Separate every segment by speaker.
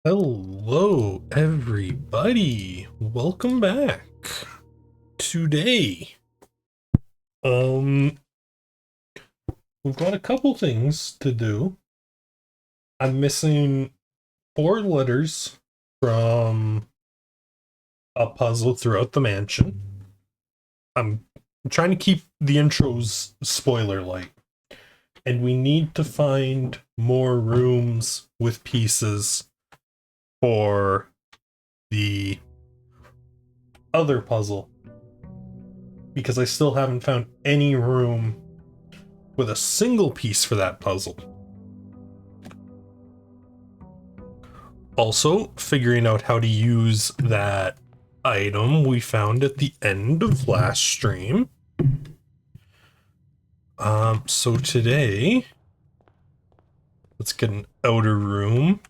Speaker 1: Hello, everybody. Welcome back. Today, um, we've got a couple things to do. I'm missing 4 letters from a puzzle throughout the mansion. I'm trying to keep the intros spoiler light, and we need to find more rooms with pieces for the other puzzle because I still haven't found any room with a single piece for that puzzle. Also, figuring out how to use that item we found at the end of last stream. So today, let's get an outer room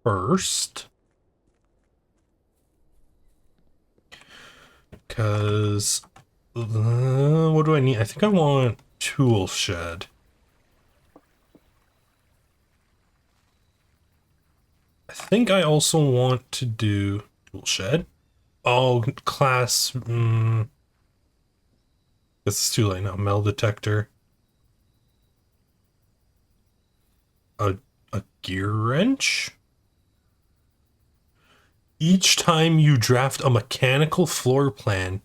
Speaker 1: first. Because, what do I need? I think I want tool shed. I think I also want to do tool shed. Oh, class. It's too late now. Metal detector. A gear wrench. Each time you draft a mechanical floor plan,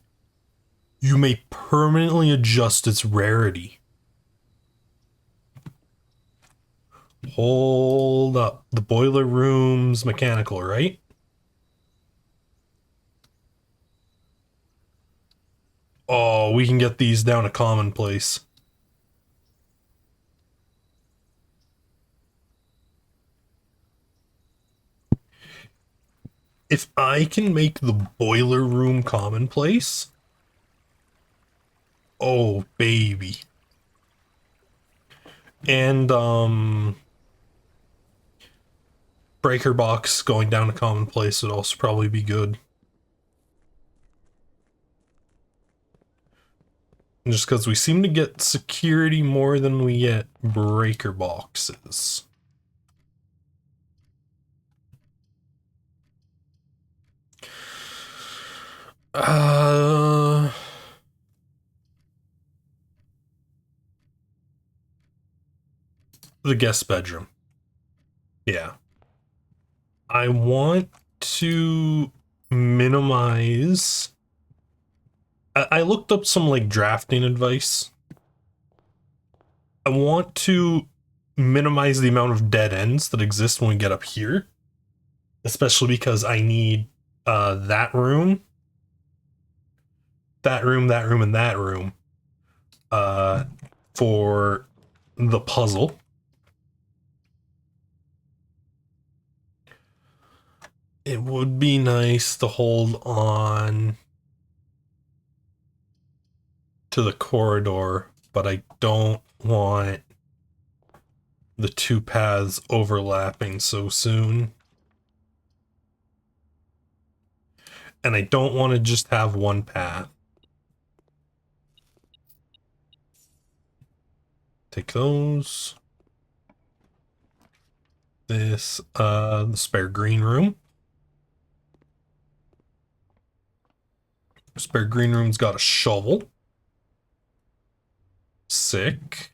Speaker 1: you may permanently adjust its rarity. Hold up. The boiler room's mechanical, right? Oh, we can get these down to commonplace. If I can make the boiler room commonplace, oh baby. And breaker box going down to commonplace would also probably be good. Just because we seem to get security more than we get breaker boxes. The guest bedroom. Yeah. I want to minimize. I looked up some like drafting advice. I want to minimize the amount of dead ends that exist when we get up here, especially because I need that room, that room, that room, and that room for the puzzle. It would be nice to hold on to the corridor, but I don't want the two paths overlapping so soon. And I don't want to just have one path. Take those. This, the spare green room. Spare green room's got a shovel. Sick.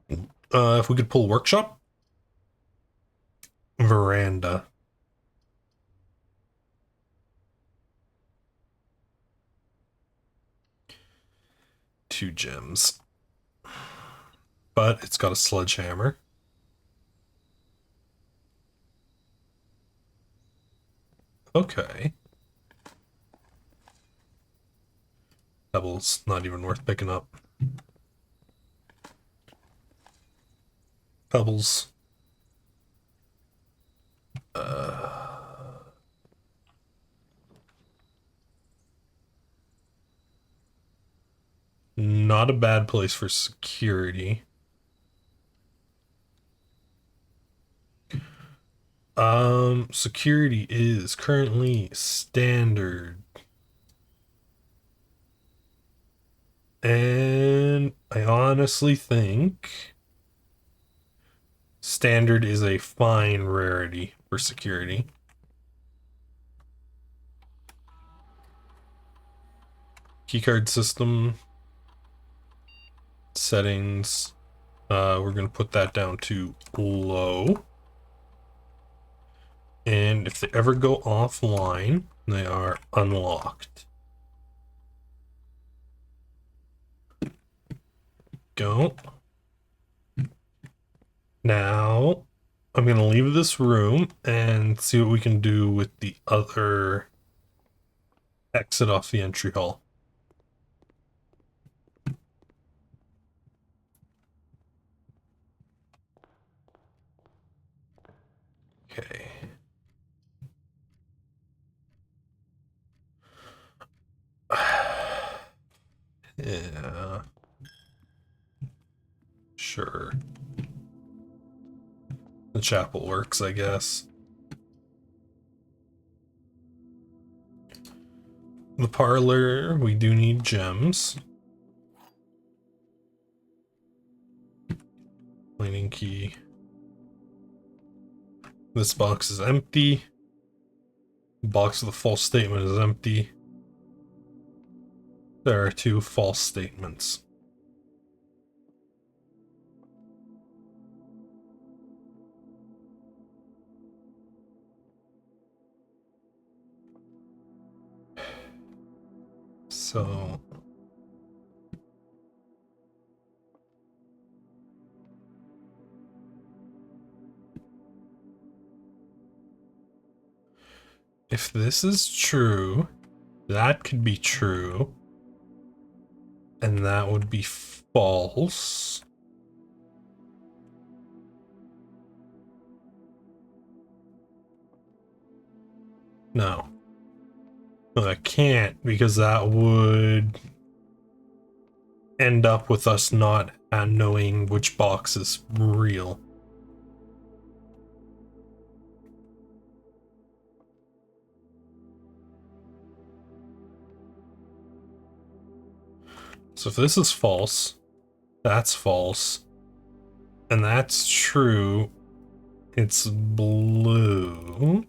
Speaker 1: If we could pull workshop. Veranda. Two gems. But it's got a sledgehammer. Okay. Pebbles, not even worth picking up. Pebbles. Not a bad place for security. Security is currently standard. And I honestly think Standard is a fine rarity for security. Keycard system. Settings. We're going to put that down to low. And if they ever go offline, they are unlocked. Go. Now, I'm going to leave this room and see what we can do with the other exit off the entry hall. Okay. Yeah. Sure. The chapel works, I guess. The parlor, we do need gems. Cleaning key. This box is empty. Box with a false statement is empty. There are 2 false statements. So if this is true, that could be true. And that would be false. No. No, that can't, because that would end up with us not knowing which box is real. So if this is false, that's false, and that's true, it's blue.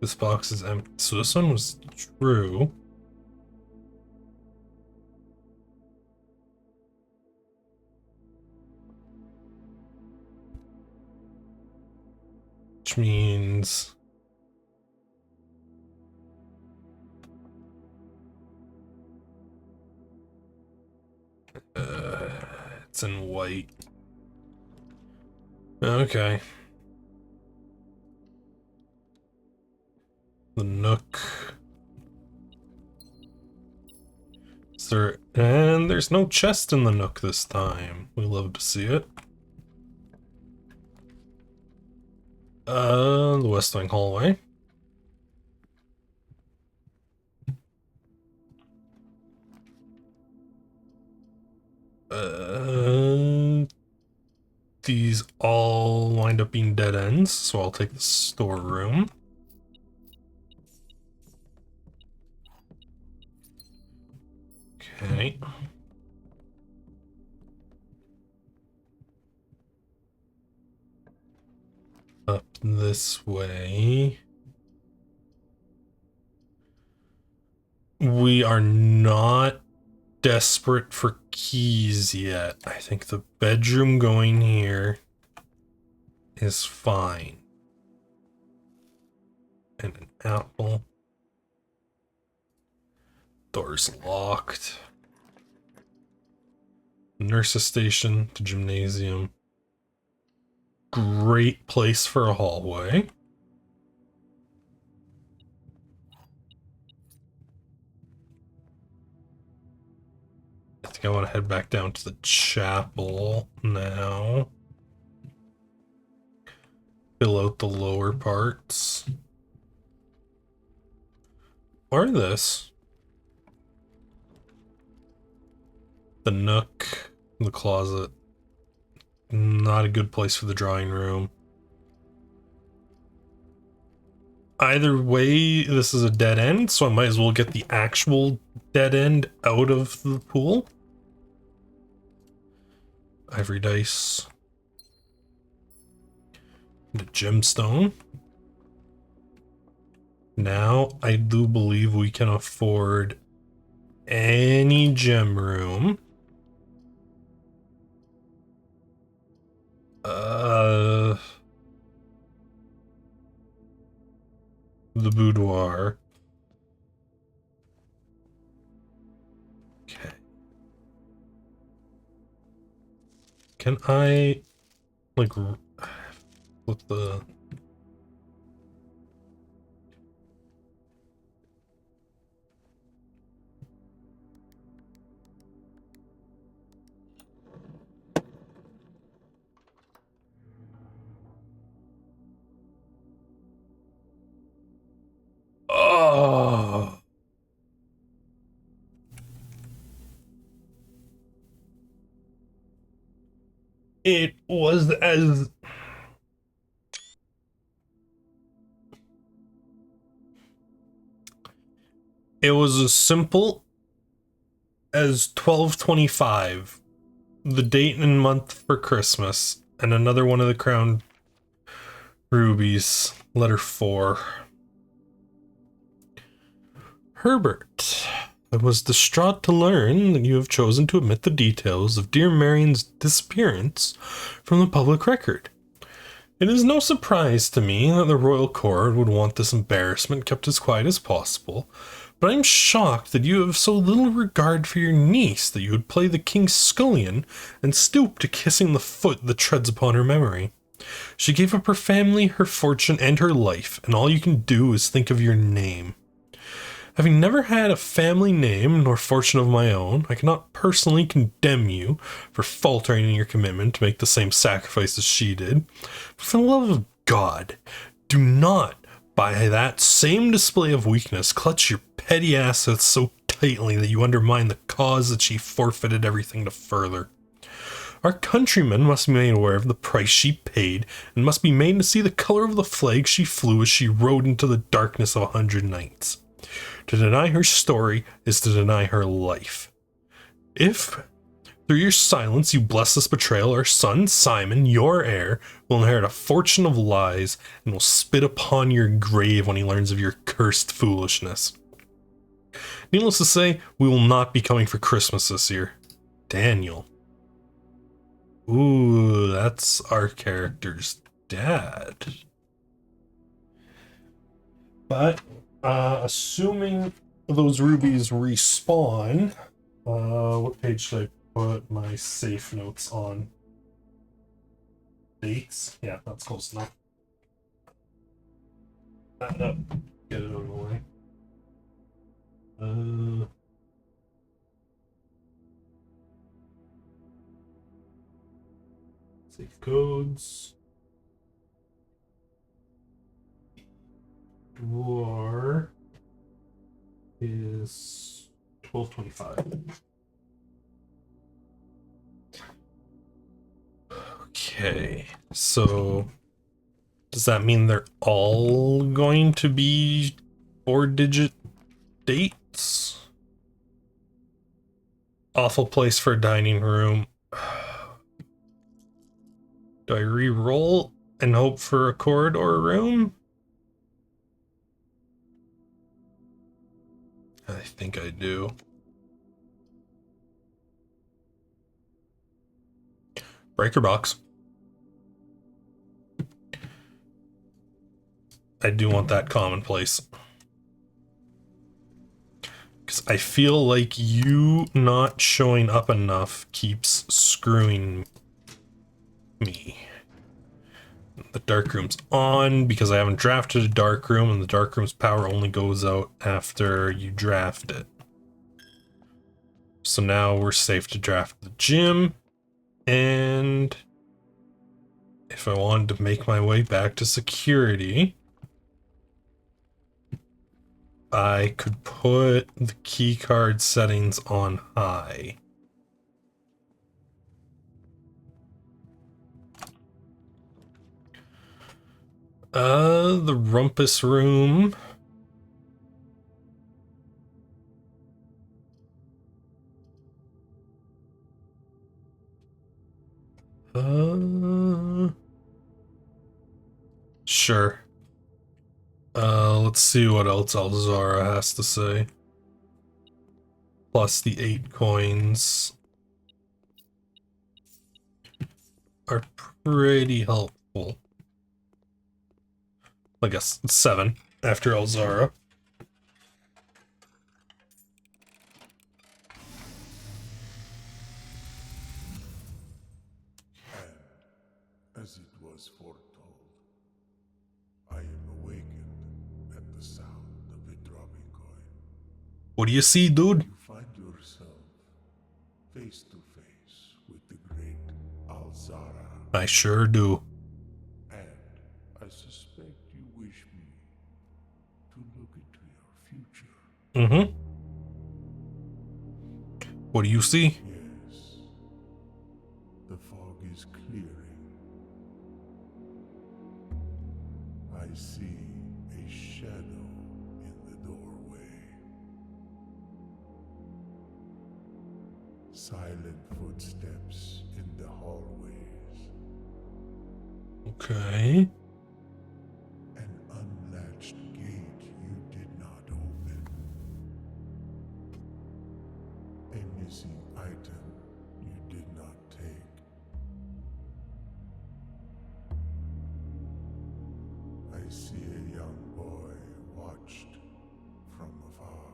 Speaker 1: This box is empty. So this one was true. Which means it's in white. Okay. The Nook. And there's no chest in the Nook this time. We love to see it. The West Wing hallway. These all wind up being dead ends, so I'll take the storeroom. Okay. Up this way. We are not desperate for keys yet. I think the bedroom going here is fine. And an apple. Door's locked. Nurse's station to gymnasium. Great place for a hallway. I think I want to head back down to the chapel now. Fill out the lower parts. Or this. The Nook, the closet. not a good place for the drawing room. Either way, this is a dead end, so I might as well get the actual dead end out of the pool. Ivory dice. The gemstone. Now, I do believe we can afford any gem room. The boudoir. Okay. Can I, like, flip the... Oh! It was as... It was as simple as 12/25, the date and month for Christmas, and another one of the crown rubies, letter 4. Herbert, I was distraught to learn that you have chosen to omit the details of dear Marion's disappearance from the public record. It is no surprise to me that the royal court would want this embarrassment kept as quiet as possible, but I am shocked that you have so little regard for your niece that you would play the king's scullion and stoop to kissing the foot that treads upon her memory. She gave up her family, her fortune, and her life, and all you can do is think of your name. Having never had a family name nor fortune of my own, I cannot personally condemn you for faltering in your commitment to make the same sacrifice as she did. But for the love of God, do not, by that same display of weakness, clutch your petty assets so tightly that you undermine the cause that she forfeited everything to further. Our countrymen must be made aware of the price she paid, and must be made to see the color of the flag she flew as she rode into the darkness of 100 nights. To deny her story is to deny her life. If, through your silence, you bless this betrayal, our son, Simon, your heir, will inherit a fortune of lies and will spit upon your grave when he learns of your cursed foolishness. Needless to say, we will not be coming for Christmas this year. Daniel. Ooh, that's our character's dad. But assuming those rubies respawn, what page should I put my safe notes on? Dates? Yeah, that's close enough. That up. Get it out of the way. Safe codes. War is 12/25. Okay, so does that mean they're all going to be 4-digit dates? Awful place for a dining room. Do I re-roll and hope for a corridor room? I think I do. Breaker box. I do want that commonplace. Because I feel like you not showing up enough keeps screwing me. The dark room's on because I haven't drafted a dark room, and the dark room's power only goes out after you draft it. So now we're safe to draft the gym, and if I wanted to make my way back to security, I could put the keycard settings on high. The rumpus room. Sure. Let's see what else Alzara has to say. Plus the 8 coins are pretty helpful. I guess 7 after Alzara.
Speaker 2: And as it was foretold, I am awakened at the sound of a dropping coin.
Speaker 1: What do you see, dude?
Speaker 2: You find yourself face to face with the great Alzara.
Speaker 1: I sure do.
Speaker 2: And I suspect you wish me to look into your future.
Speaker 1: Mm-hmm. What do you see?
Speaker 2: Yes. The fog is clearing. I see a shadow in the doorway. Silent footsteps in the hallways.
Speaker 1: Okay.
Speaker 2: An unlatched gate you did not open. A missing item you did not take. I see a young boy watched from afar.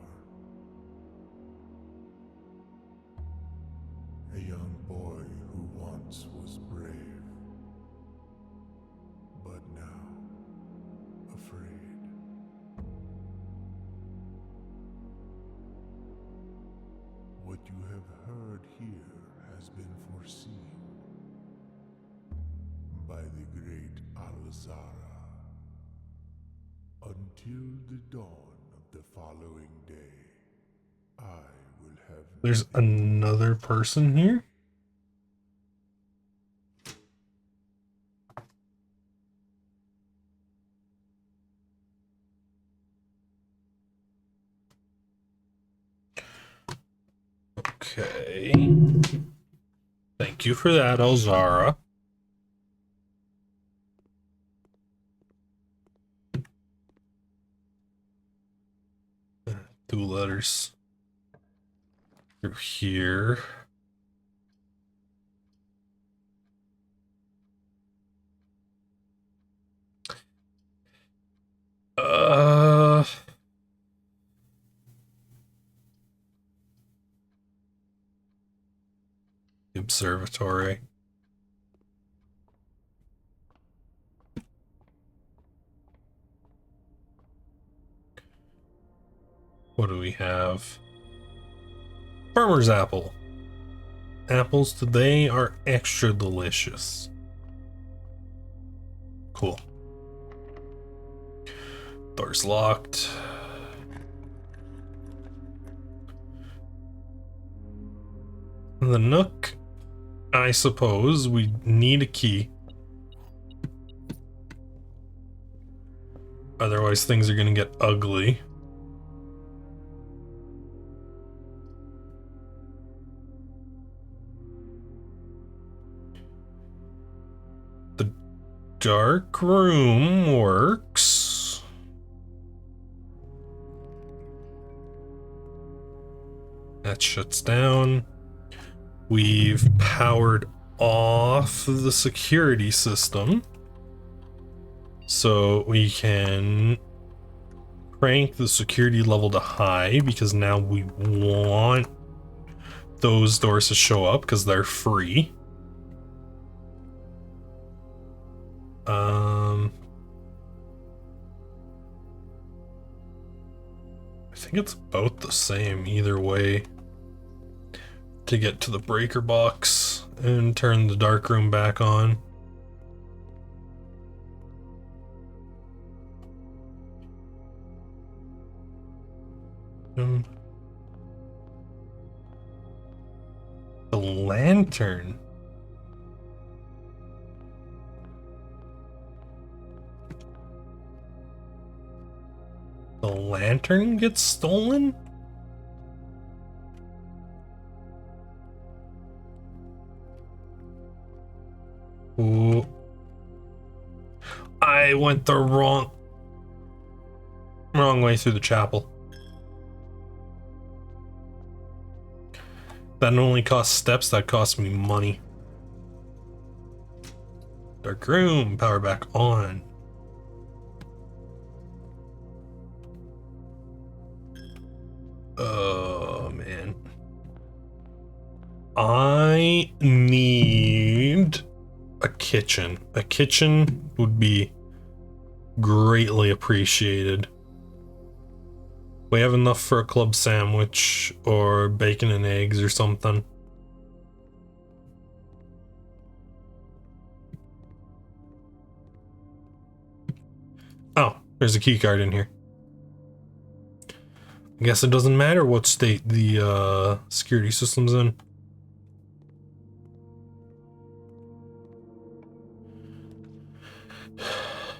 Speaker 2: A young boy who once was brave, but now afraid. What you have heard here has been foreseen by the great Alzara. Until the dawn of the following day, I will have
Speaker 1: There's
Speaker 2: nothing.
Speaker 1: another person here? Okay. Thank you for that, Alzara. Two letters. Through here. Uh... Observatory. What do we have? Farmer's apple. Apples today are extra delicious. Cool. Door's locked. The Nook, I suppose we need a key. Otherwise things are gonna get ugly. The dark room works. That shuts down. We've powered off the security system. So we can crank the security level to high because now we want those doors to show up because they're free. I think it's about the same either way to get to the breaker box and turn the dark room back on. The lantern. The lantern gets stolen? Ooh. I went the wrong way through the chapel. That only costs steps, that cost me money. Dark room, power back on. Oh man. I need a kitchen. A kitchen would be greatly appreciated. We have enough for a club sandwich or bacon and eggs or something. Oh, there's a key card in here. I guess it doesn't matter what state the security system's in.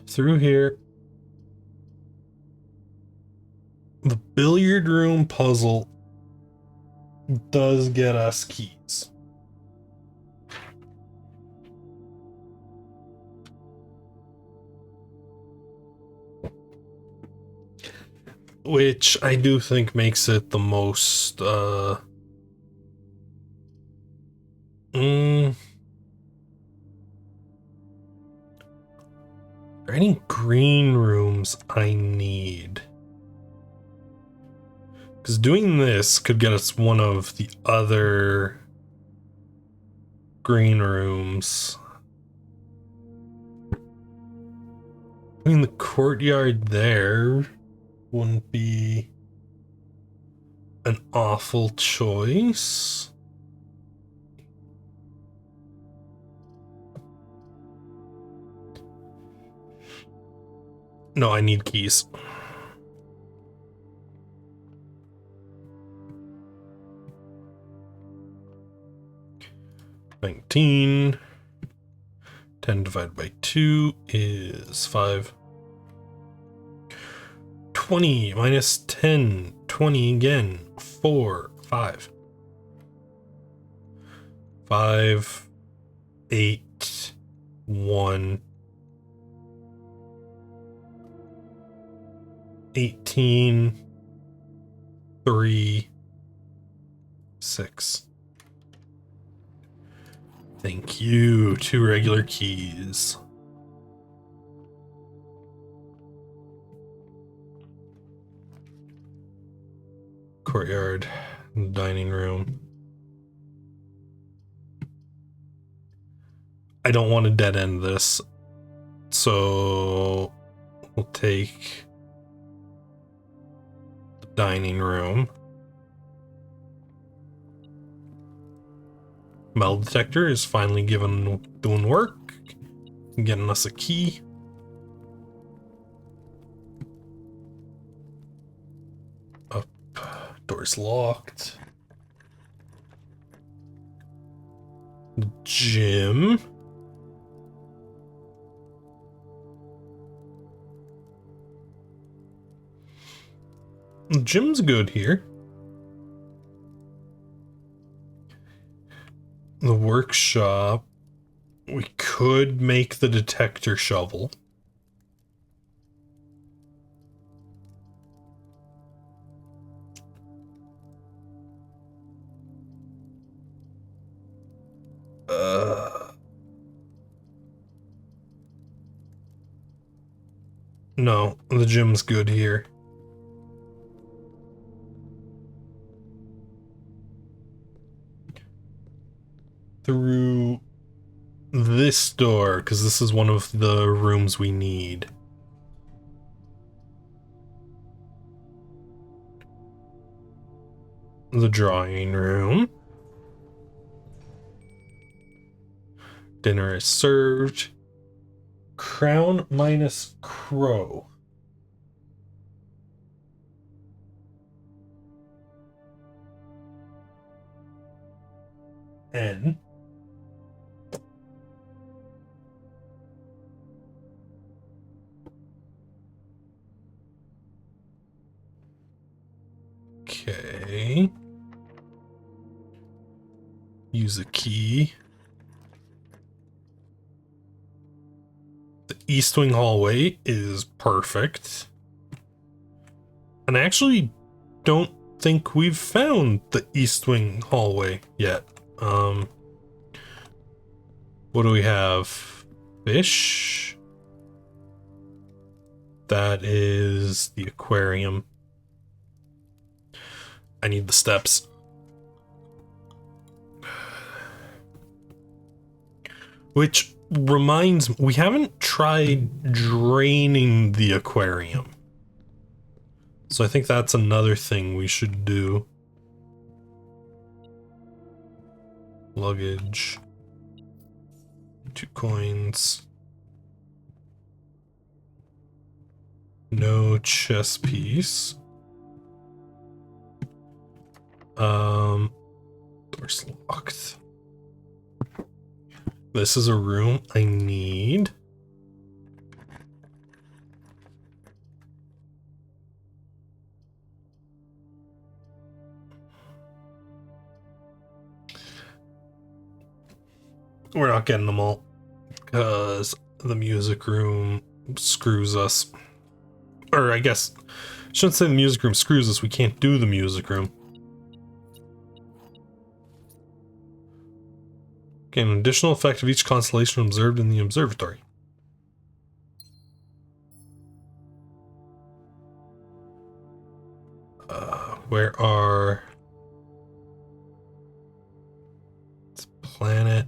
Speaker 1: Through here. The billiard room puzzle does get us keys. Which I do think makes it the most, Are there any green rooms I need? Because doing this could get us one of the other green rooms. I mean, the courtyard there wouldn't be an awful choice. No, I need keys. $19. 10 divided by 2 is 5. 20 minus 10. 20 again. 4. 5. 5. 8. 1. 18. 3. 6. Thank you. 2 regular keys. Courtyard, dining room. I don't want to dead end this, so we'll take the dining room. Metal detector is finally doing work, getting us a key. Up, door's locked. Gym. The gym's good here. The workshop. We could make the detector shovel. No, the gym's good here. Through this door, because this is one of the rooms we need. The drawing room. Dinner is served. Crown minus crow. N. use a key. The East Wing hallway is perfect. And I actually don't think we've found the East Wing hallway yet. What do we have? Fish? That is the aquarium. I need the steps. Which reminds me, we haven't tried draining the aquarium. So I think that's another thing we should do. Luggage. 2 coins. No chess piece. Door's locked. This is a room I need. We're not getting them all because the music room screws us. Or I guess I shouldn't say the music room screws us. We can't do the music room. Okay, an additional effect of each constellation observed in the observatory. Where are... It's planet.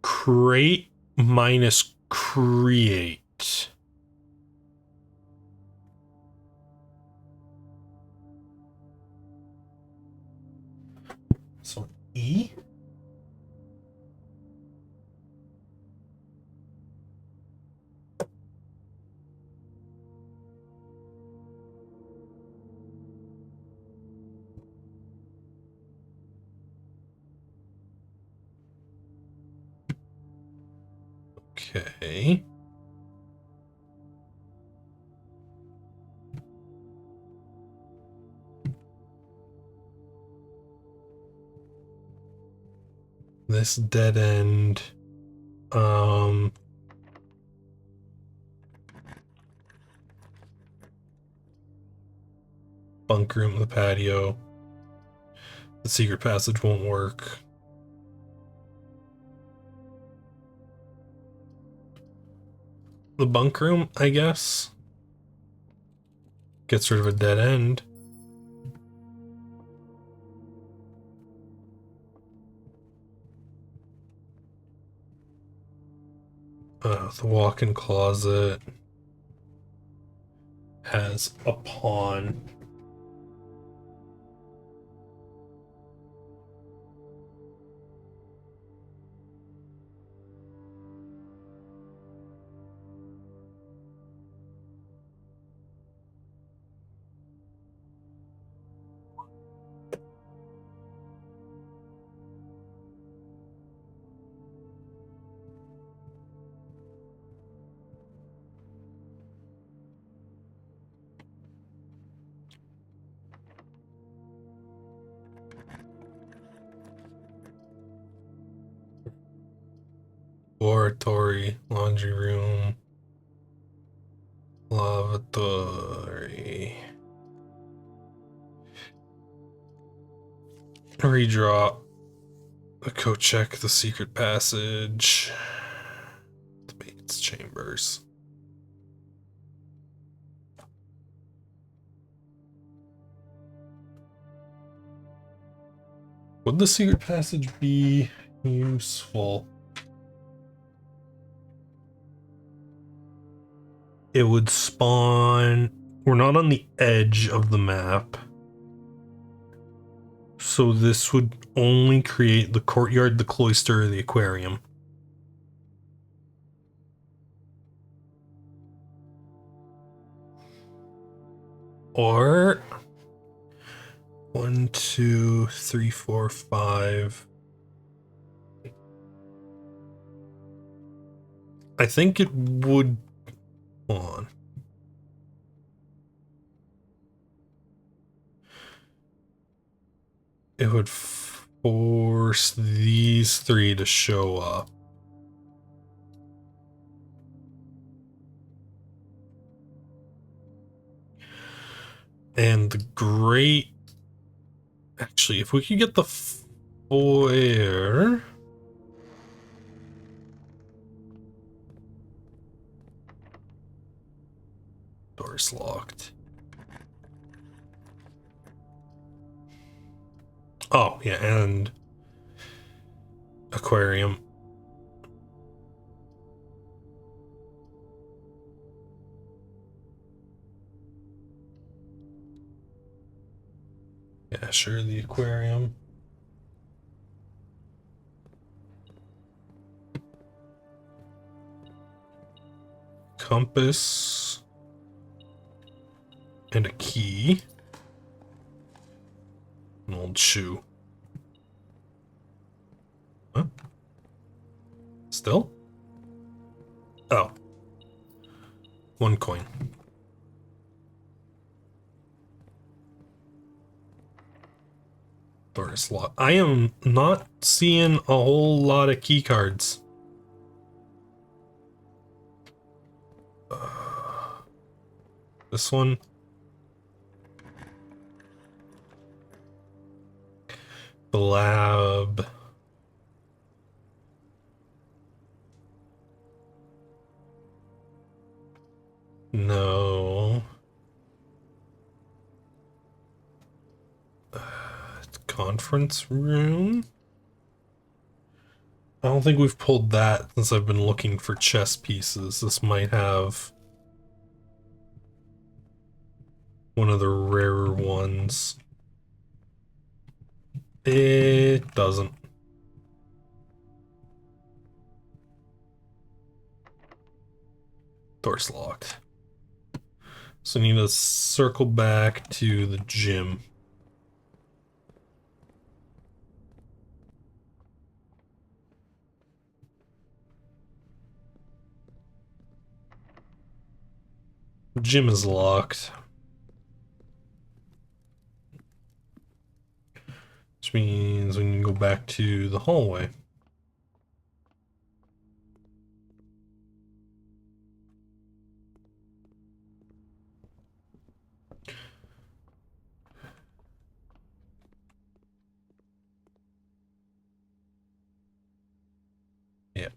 Speaker 1: Create minus create. So E? Okay. This dead end. Bunk room, the patio. The secret passage won't work. The bunk room, I guess. Gets rid of a dead end. The walk-in closet has a pawn. Laboratory, laundry room, lavatory. Redraw. Go check the secret passage. Debates chambers. Would the secret passage be useful? It would spawn... We're not on the edge of the map. So this would only create the courtyard, the cloister, the aquarium. Or... 1, 2, 3, 4, 5... I think it would... Hold on. it would force these three to show up. And the great... Actually, if we could get the foyer... Door's locked. Oh, yeah, and... aquarium. Yeah, sure, the aquarium. Compass. And a key. An old shoe. Huh? Still? Oh. 1 coin. Door is locked. I am not seeing a whole lot of key cards. This one. The lab. No. Conference room. I don't think we've pulled that since I've been looking for chess pieces. This might have one of the rarer ones. It doesn't. Door's locked. So I need to circle back to the gym. Gym is locked. Which means we need to go back to the hallway. Yeah.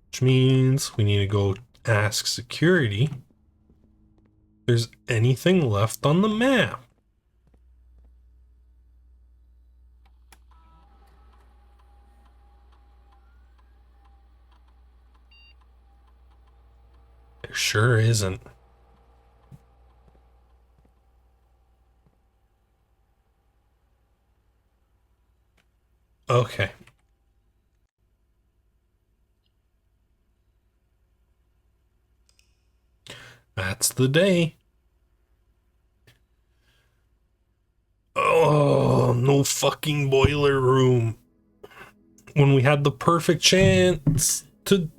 Speaker 1: Which means we need to go ask security if there's anything left on the map. There sure isn't. Okay. That's the day. Oh, no fucking boiler room. When we had the perfect chance to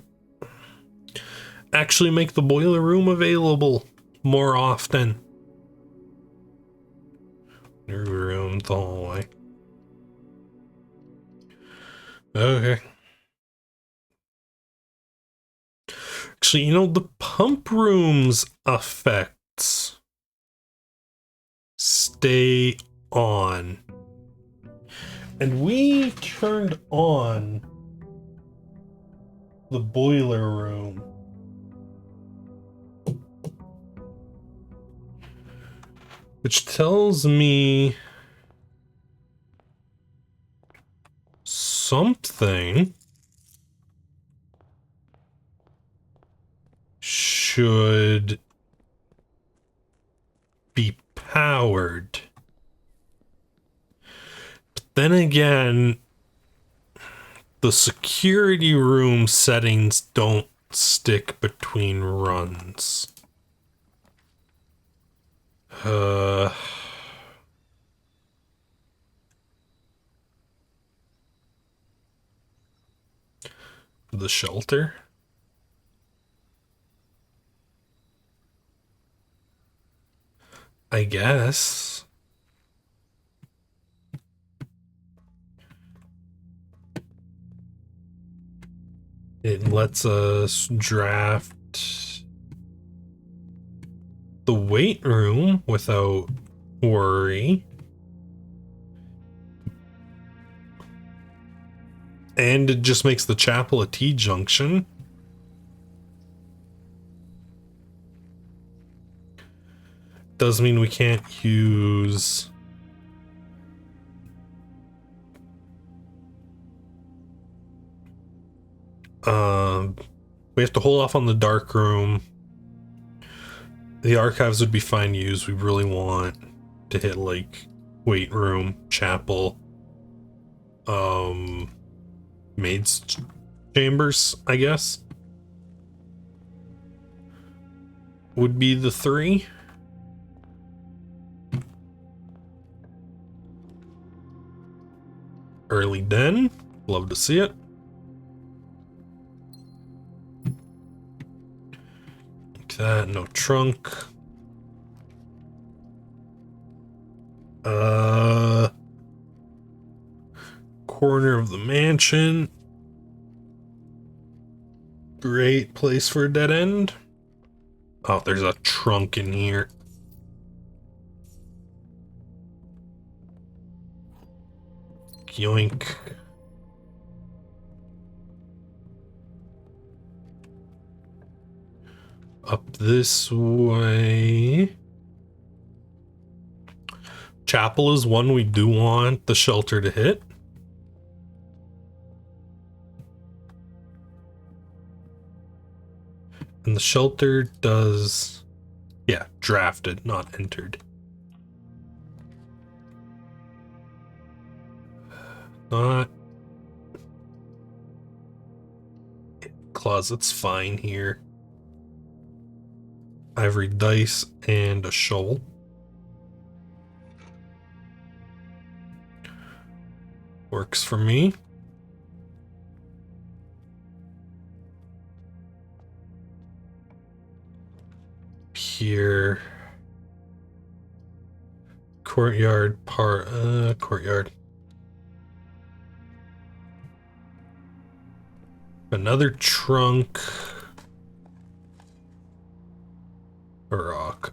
Speaker 1: actually make the boiler room available more often. New room, the hallway. Okay. Actually, you know, the pump room's effects stay on. And we turned on the boiler room. Which tells me something should be powered. But then again, the security room settings don't stick between runs. The shelter? I guess. It lets us draft the weight room without worry. And it just makes the chapel a T-junction. Does mean we can't use... we have to hold off on the dark room. The archives would be fine to use. We really want to hit like weight room, chapel, maid's chambers, I guess. Would be the 3. Early den. Love to see it. Like that, no trunk. Corner of the mansion. Great place for a dead end. Oh, there's a trunk in here. Yoink. Up this way. Chapel is one we do want the shelter to hit. And the shelter does... yeah, drafted, not entered. Not... closet's fine here. Ivory dice and a shovel. Works for me. Here. Courtyard courtyard. Another trunk. A rock.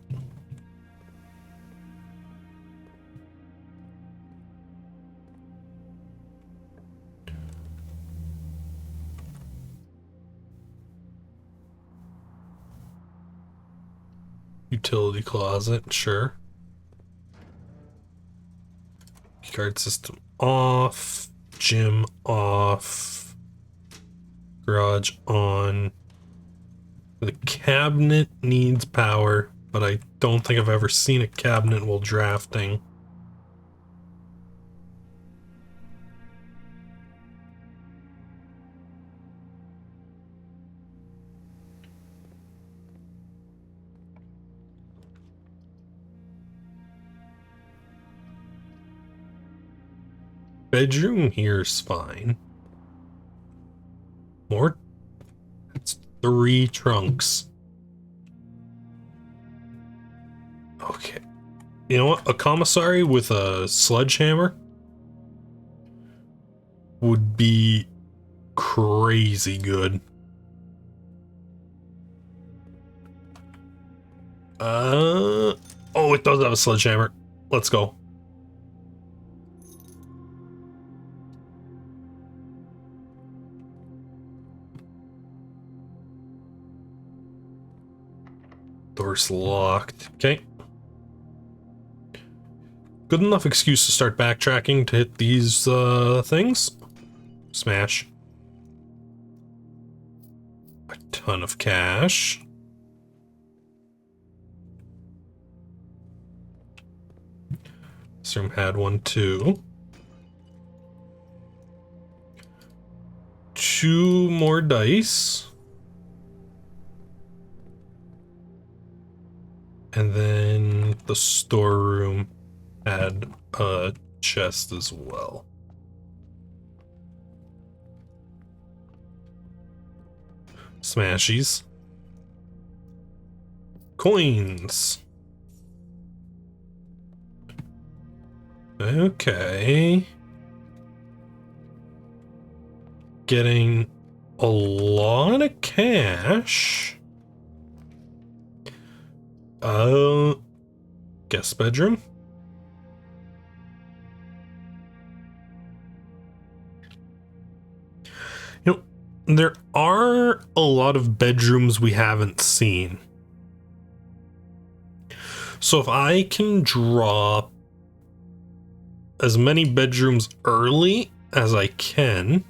Speaker 1: Utility closet, sure. Card system off. Gym off. Garage on. The cabinet needs power, but I don't think I've ever seen a cabinet while drafting. Bedroom here's fine. More? That's 3 trunks. Okay. You know what? A commissary with a sledgehammer would be crazy good. Oh, it does have a sledgehammer. Let's go. Door's locked. Okay. Good enough excuse to start backtracking to hit these things. Smash. A ton of cash. This room had one too. 2 more dice. And then the storeroom had a chest as well. Smashies. Coins. Okay. Getting a lot of cash. Guest bedroom. You know, there are a lot of bedrooms we haven't seen. So if I can drop as many bedrooms early as I can.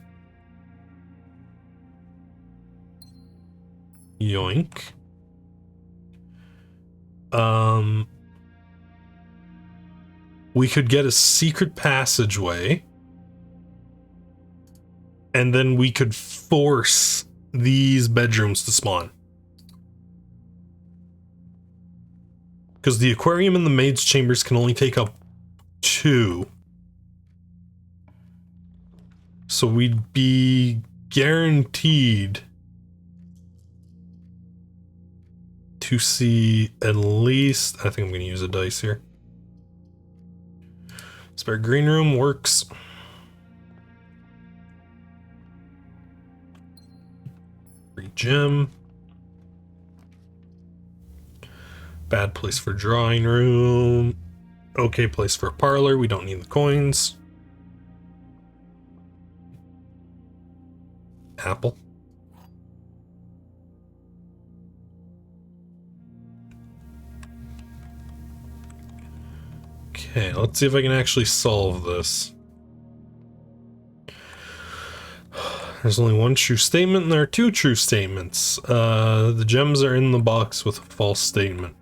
Speaker 1: Yoink. We could get a secret passageway. And then we could force these bedrooms to spawn. Because the aquarium and the maid's chambers can only take up 2. So we'd be guaranteed to see at least... I think I'm going to use a dice here. Spare green room works. Free gem. Bad place for drawing room. Okay place for a parlor. We don't need the coins. Apple. Okay, let's see if I can actually solve this. There's only one true statement and there are 2 true statements. The gems are in the box with a false statement.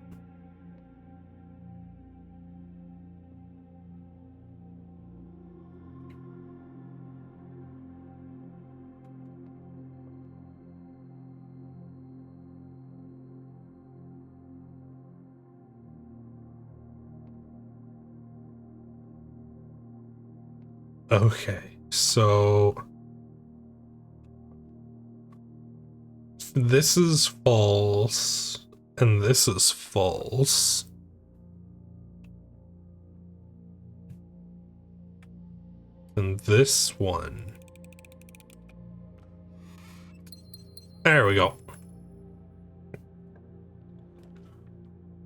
Speaker 1: Okay, so this is false, and this is false. And this one. There we go.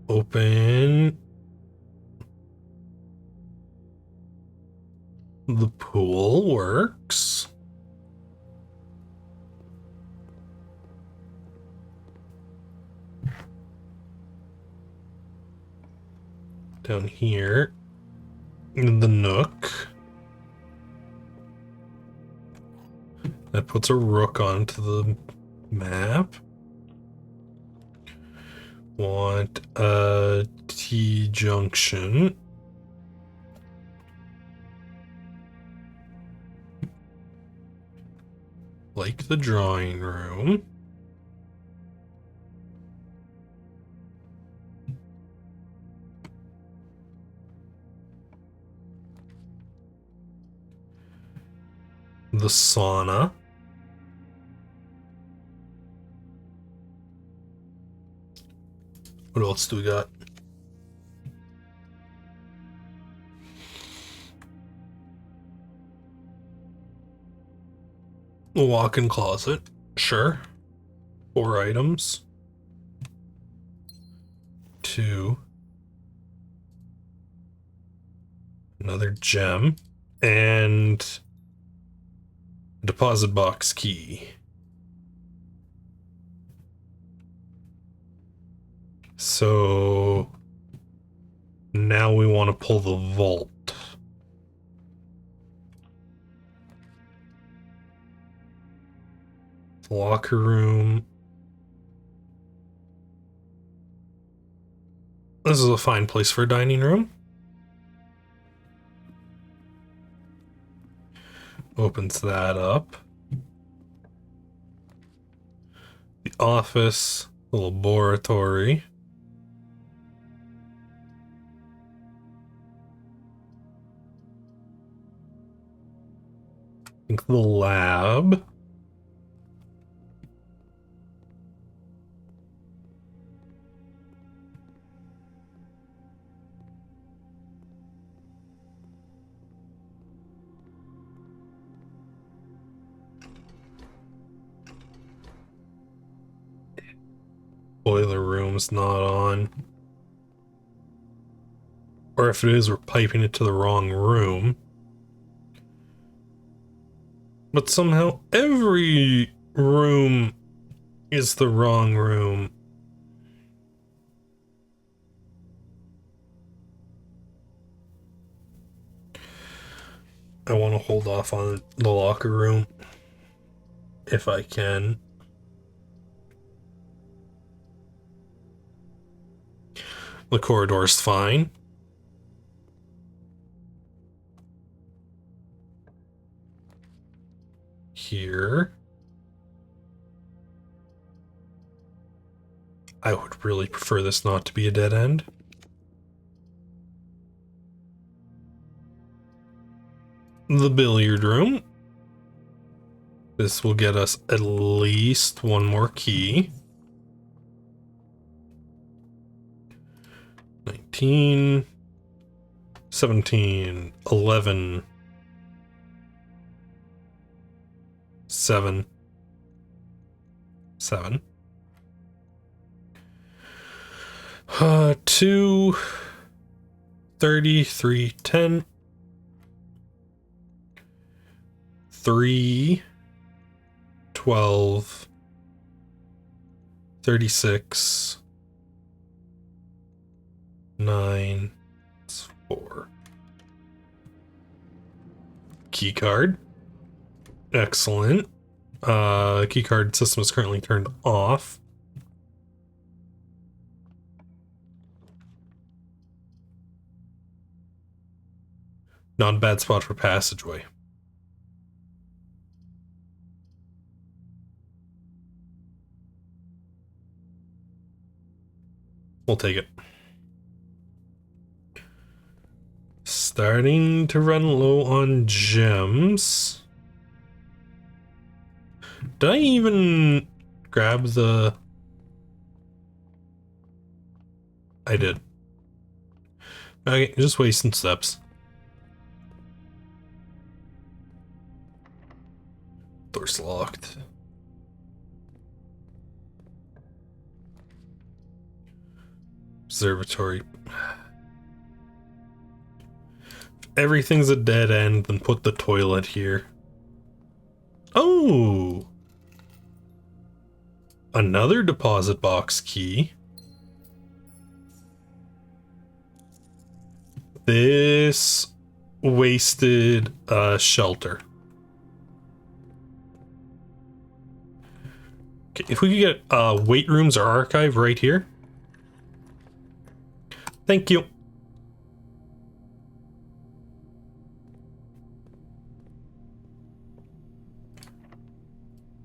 Speaker 1: Open the pool works. Down here, in the nook. That puts a rook onto the map. Want a T-junction. Like the drawing room. The sauna. What else do we got? A walk-in closet. Sure. 4 items. 2. Another gem. And a deposit box key. So now we want to pull the vault. Locker room. This is a fine place for a dining room. Opens that up. The office, the laboratory. I think the lab. room's not on. Or if it is, we're piping it to the wrong room. But somehow every room is the wrong room. I want to hold off on the locker room if I can. The corridor's fine. Here. I would really prefer this not to be a dead end. The billiard room. This will get us at least one more key. 19, 17, 11, 7, 7. 2, 33, 10. 3, 12, 36, 9, 4. Key card. Excellent. Key card system is currently turned off. Not a bad spot for passageway. We'll take it. Starting to run low on gems. Did I even grab the... I did. Okay, just wasting steps. Door's locked. Observatory. If everything's a dead end, then put the toilet here. Oh! Another deposit box key. This wasted shelter. Okay, if we could get weight rooms or archive right here. Thank you.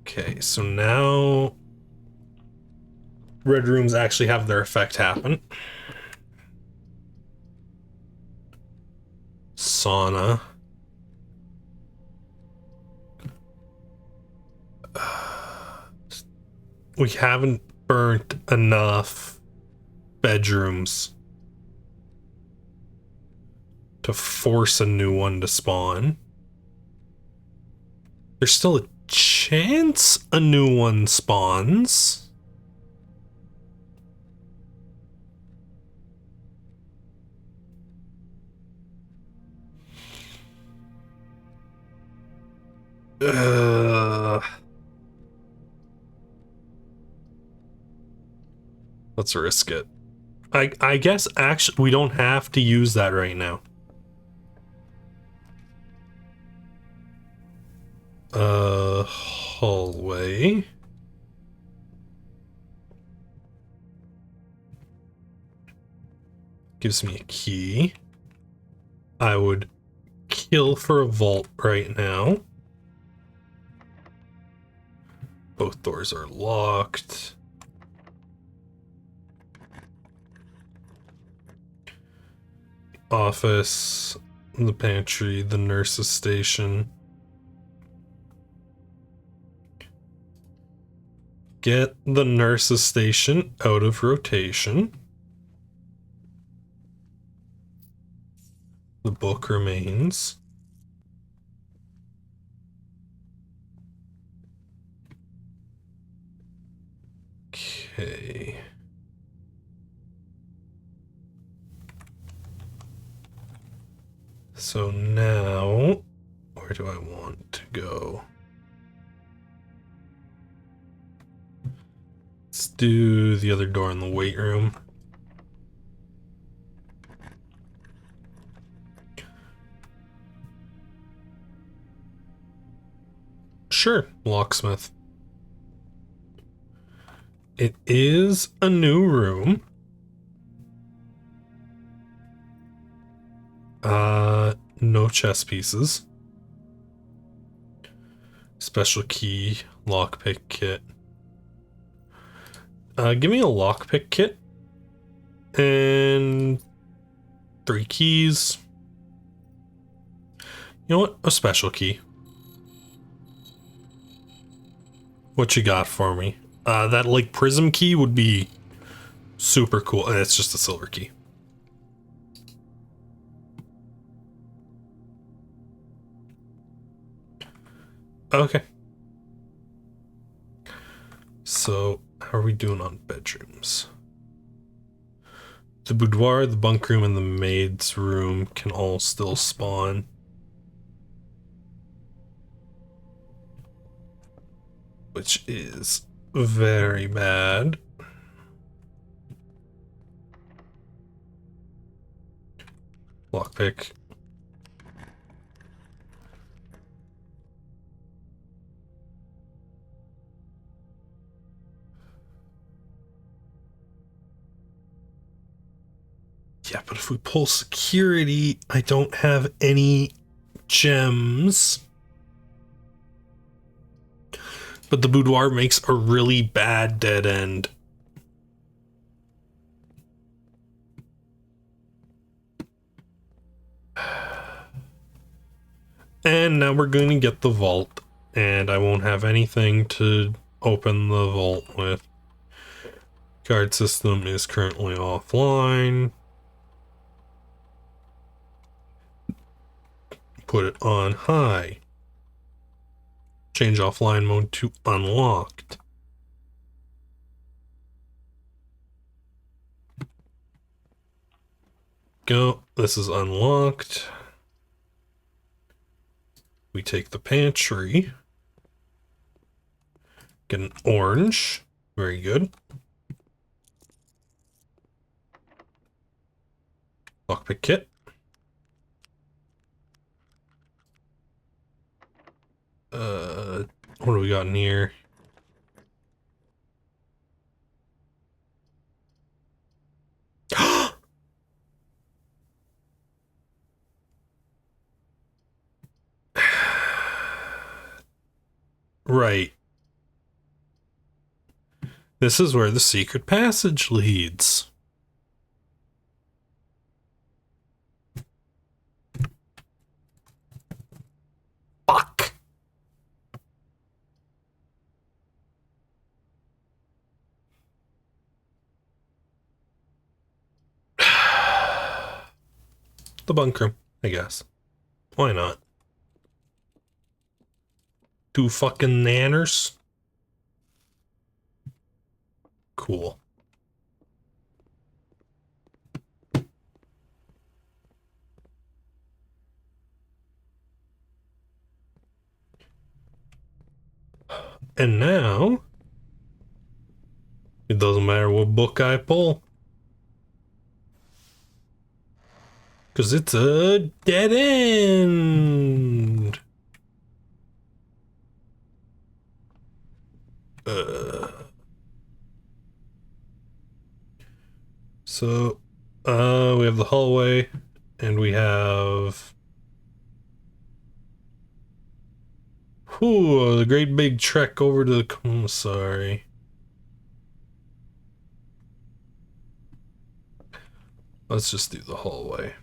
Speaker 1: Okay, so now red rooms actually have their effect happen. Sauna. We haven't burnt enough bedrooms to force a new one to spawn. There's still a chance a new one spawns. Let's risk it. I guess actually we don't have to use that right now. Hallway. Gives me a key. I would kill for a vault right now. Both doors are locked. Office, the pantry, the nurse's station. Get the nurse's station out of rotation. The book remains. Okay. So now, where do I want to go? Let's do the other door in the weight room. Sure, locksmith. It is a new room. No chess pieces. Special key, lockpick kit. Give me a lockpick kit. And 3 keys. You know what? A special key. What you got for me? That like prism key would be super cool. And it's just a silver key. Okay. So, how are we doing on bedrooms? The boudoir, the bunk room, and the maid's room can all still spawn. Which is very bad. Lockpick. Yeah, but if we pull security, I don't have any gems. But the boudoir makes a really bad dead end. And now we're going to get the vault. And I won't have anything to open the vault with. Guard system is currently offline. Put it on high. Change offline mode to unlocked. Go. This is unlocked. We take the pantry. Get an orange. Very good. Lockpick kit. What do we got in here? Right. This is where the secret passage leads. Fuck. The bunk room, I guess. Why not? 2 fucking nanners. Cool. And now, it doesn't matter what book I pull. Because it's a dead end. So, we have the hallway, and we have... the great big trek over to the commissary. Let's just do the hallway.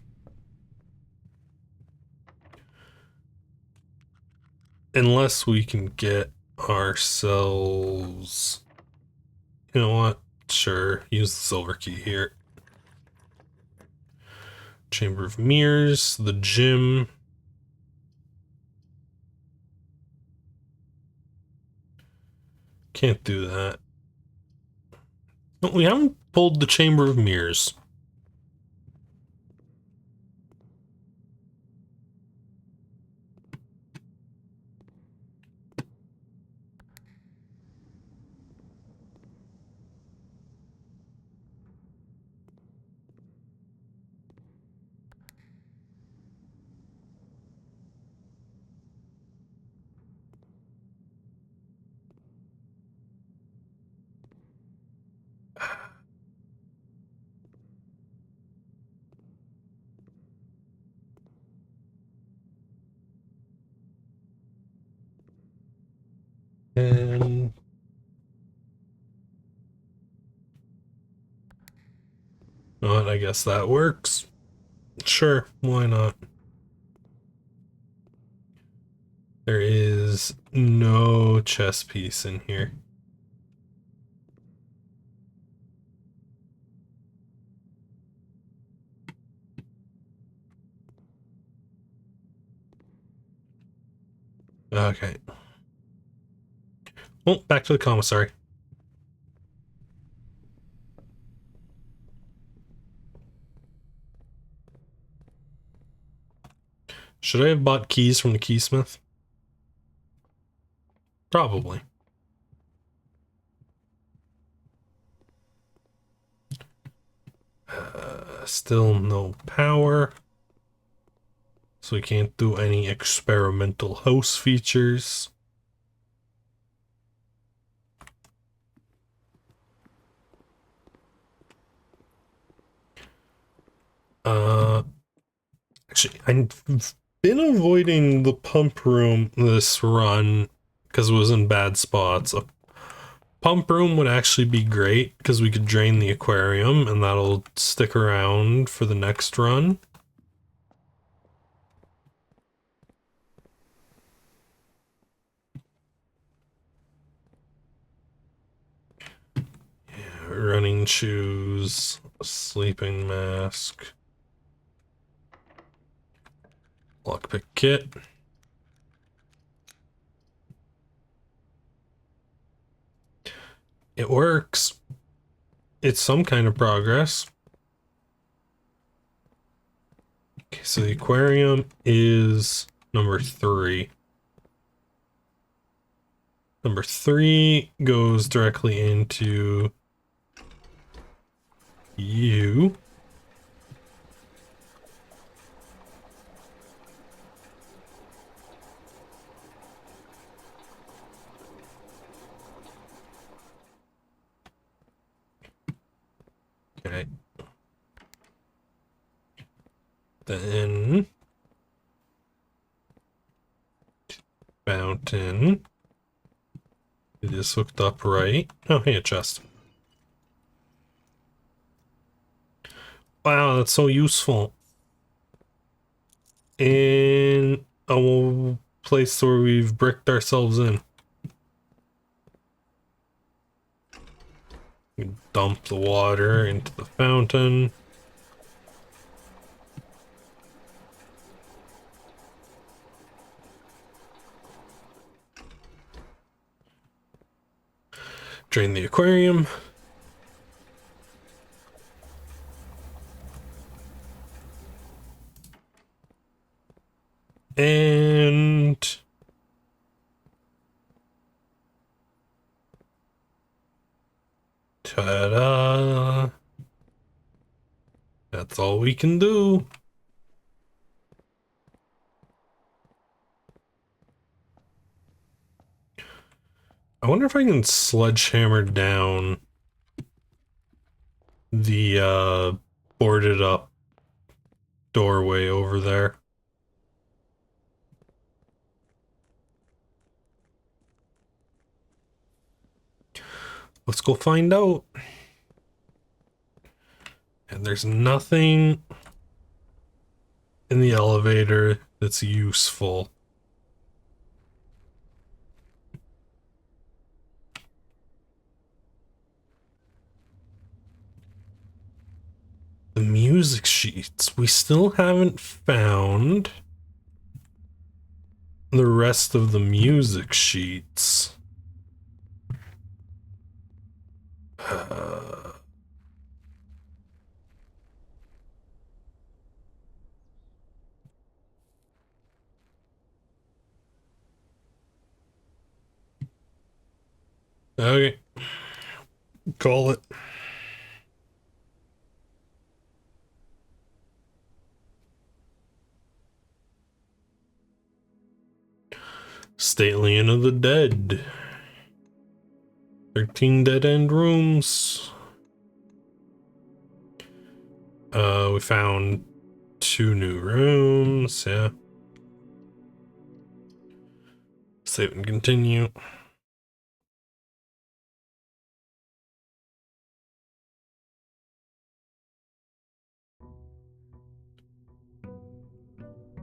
Speaker 1: Unless we can get ourselves... You know what? Sure, use the silver key here. Chamber of Mirrors, the gym. Can't do that. No, we haven't pulled the Chamber of Mirrors. Well, I guess that works. Sure, why not? There is no chess piece in here. Okay. Oh, back to the commissary. Should I have bought keys from the keysmith? Probably. Still no power. So we can't do any experimental house features. Actually, I've been avoiding the pump room this run because it was in bad spots. A pump room would actually be great because we could drain the aquarium and that'll stick around for the next run. Yeah, running shoes, sleeping mask, lockpick kit. It works. It's some kind of progress. Okay, so the aquarium is number 3. Number 3 goes directly into you. Okay. Then fountain. It is hooked up right. Oh, hey, a chest. Wow, that's so useful. In a place where we've bricked ourselves in. We dump the water into the fountain. Drain the aquarium. And ta-da! That's all we can do. I wonder if I can sledgehammer down the boarded up doorway over there. Let's go find out. And there's nothing in the elevator that's useful. The music sheets. We still haven't found the rest of the music sheets. Okay. Call it. Stately Inn of the Dead. 13 dead-end rooms. We found 2 new rooms, yeah. Save and continue.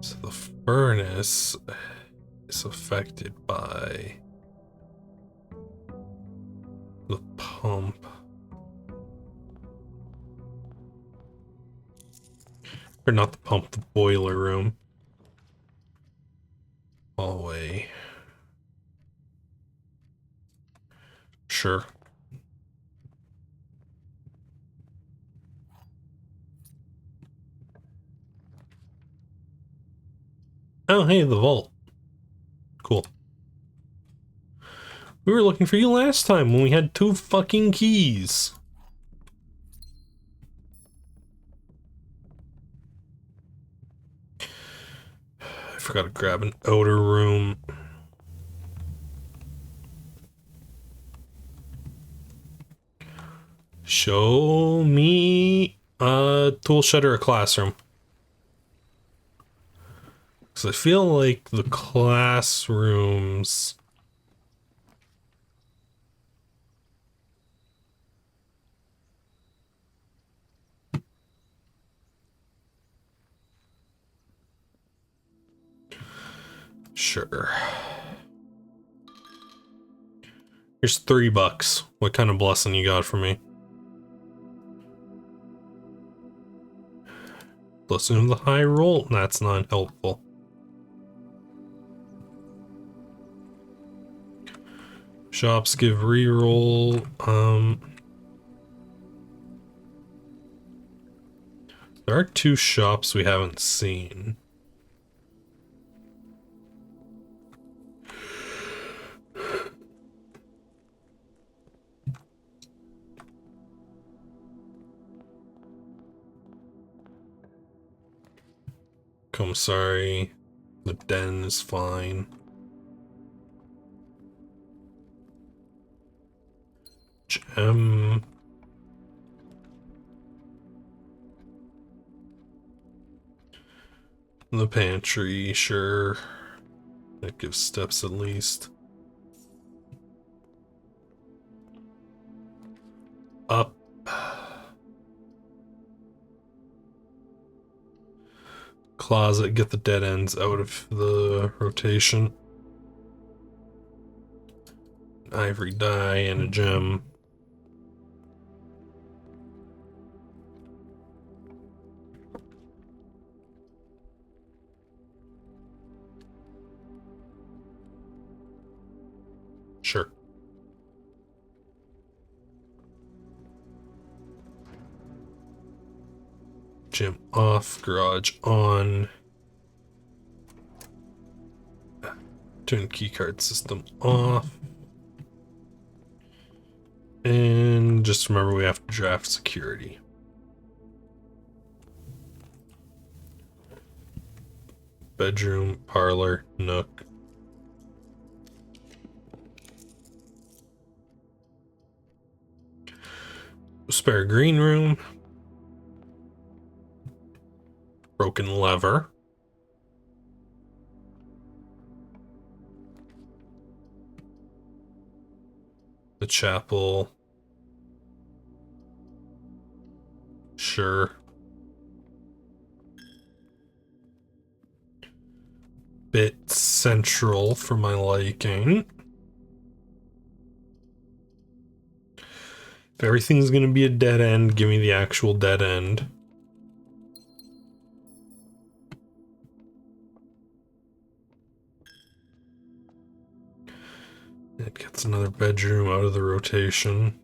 Speaker 1: So the furnace is affected by the pump. Or not the pump, the boiler room. Hallway. Sure. Oh, hey, the vault. Cool. We were looking for you last time when we had 2 fucking keys. I forgot to grab an outer room. Show me a tool shed or a classroom. Because I feel like the classrooms... Sure. Here's $3. What kind of blessing you got for me? Blessing of the high roll? That's not helpful. Shops give reroll. There are 2 shops we haven't seen. Commissary. The den is fine. Gem. The pantry, sure. That gives steps at least. Up. Closet, get the dead ends out of the rotation. Ivory dye and a gem. Sure. Gym off, garage on. Tune keycard system off. And just remember we have to draft security. Bedroom, parlor, nook. Spare green room. Broken lever. The chapel. Sure. Bit central for my liking. If everything's gonna be a dead end, give me the actual dead end. It gets another bedroom out of the rotation.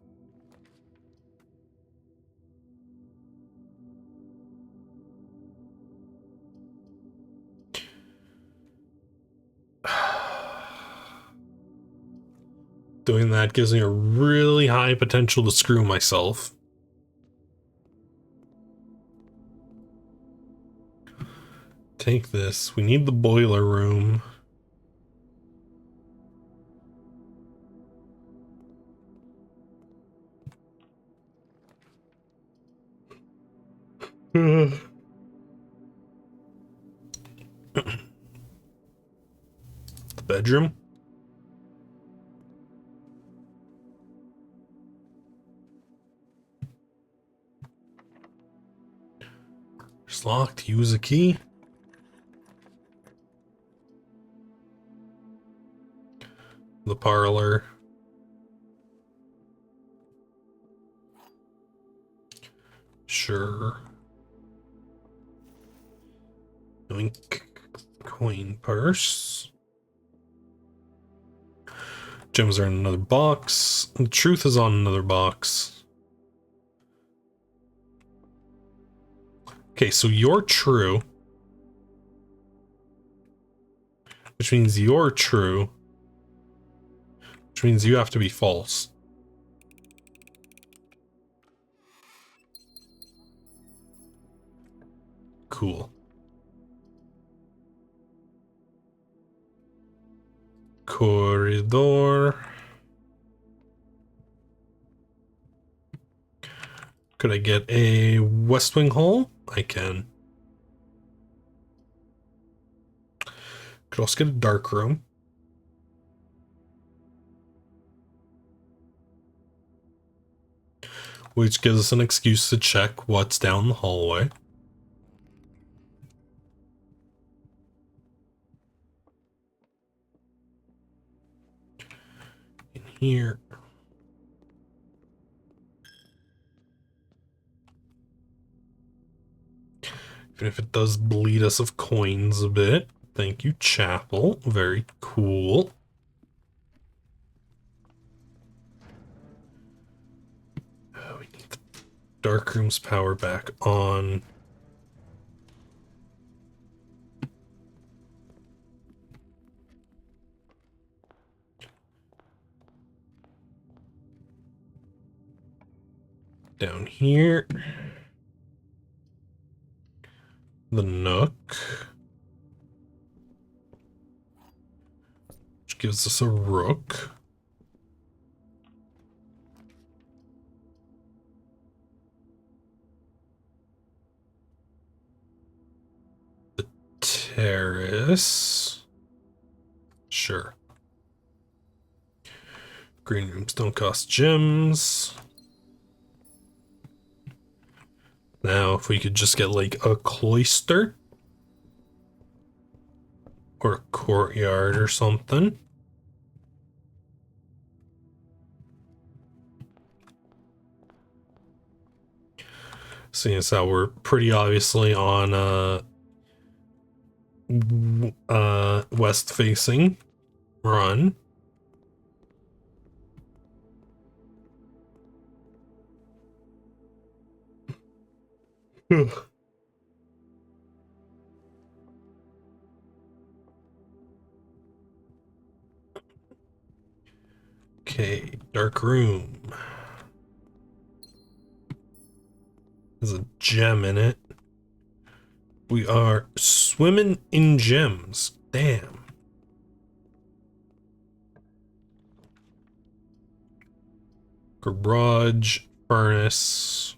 Speaker 1: Doing that gives me a really high potential to screw myself. Take this. We need the boiler room. The bedroom. It's locked. Use a key. The parlor. Sure. Doink. Coin purse. Gems are in another box. The truth is on another box. Okay, so you're true. Which means you're true. Which means you have to be false. Cool. Corridor. Could I get a West Wing hole? I can. Could also get a dark room. Which gives us an excuse to check what's down the hallway. In here. Even if it does bleed us of coins a bit. Thank you, Chapel. Very cool. Oh, we need the dark room's power back on. Down here. The Nook. Which gives us a rook. The terrace. Sure. Green rooms don't cost gems. Now, if we could just get like a cloister or a courtyard or something. Seeing as how we're pretty obviously on west facing run. Okay, dark room. There's a gem in it. We are swimming in gems. Damn. Garage, furnace.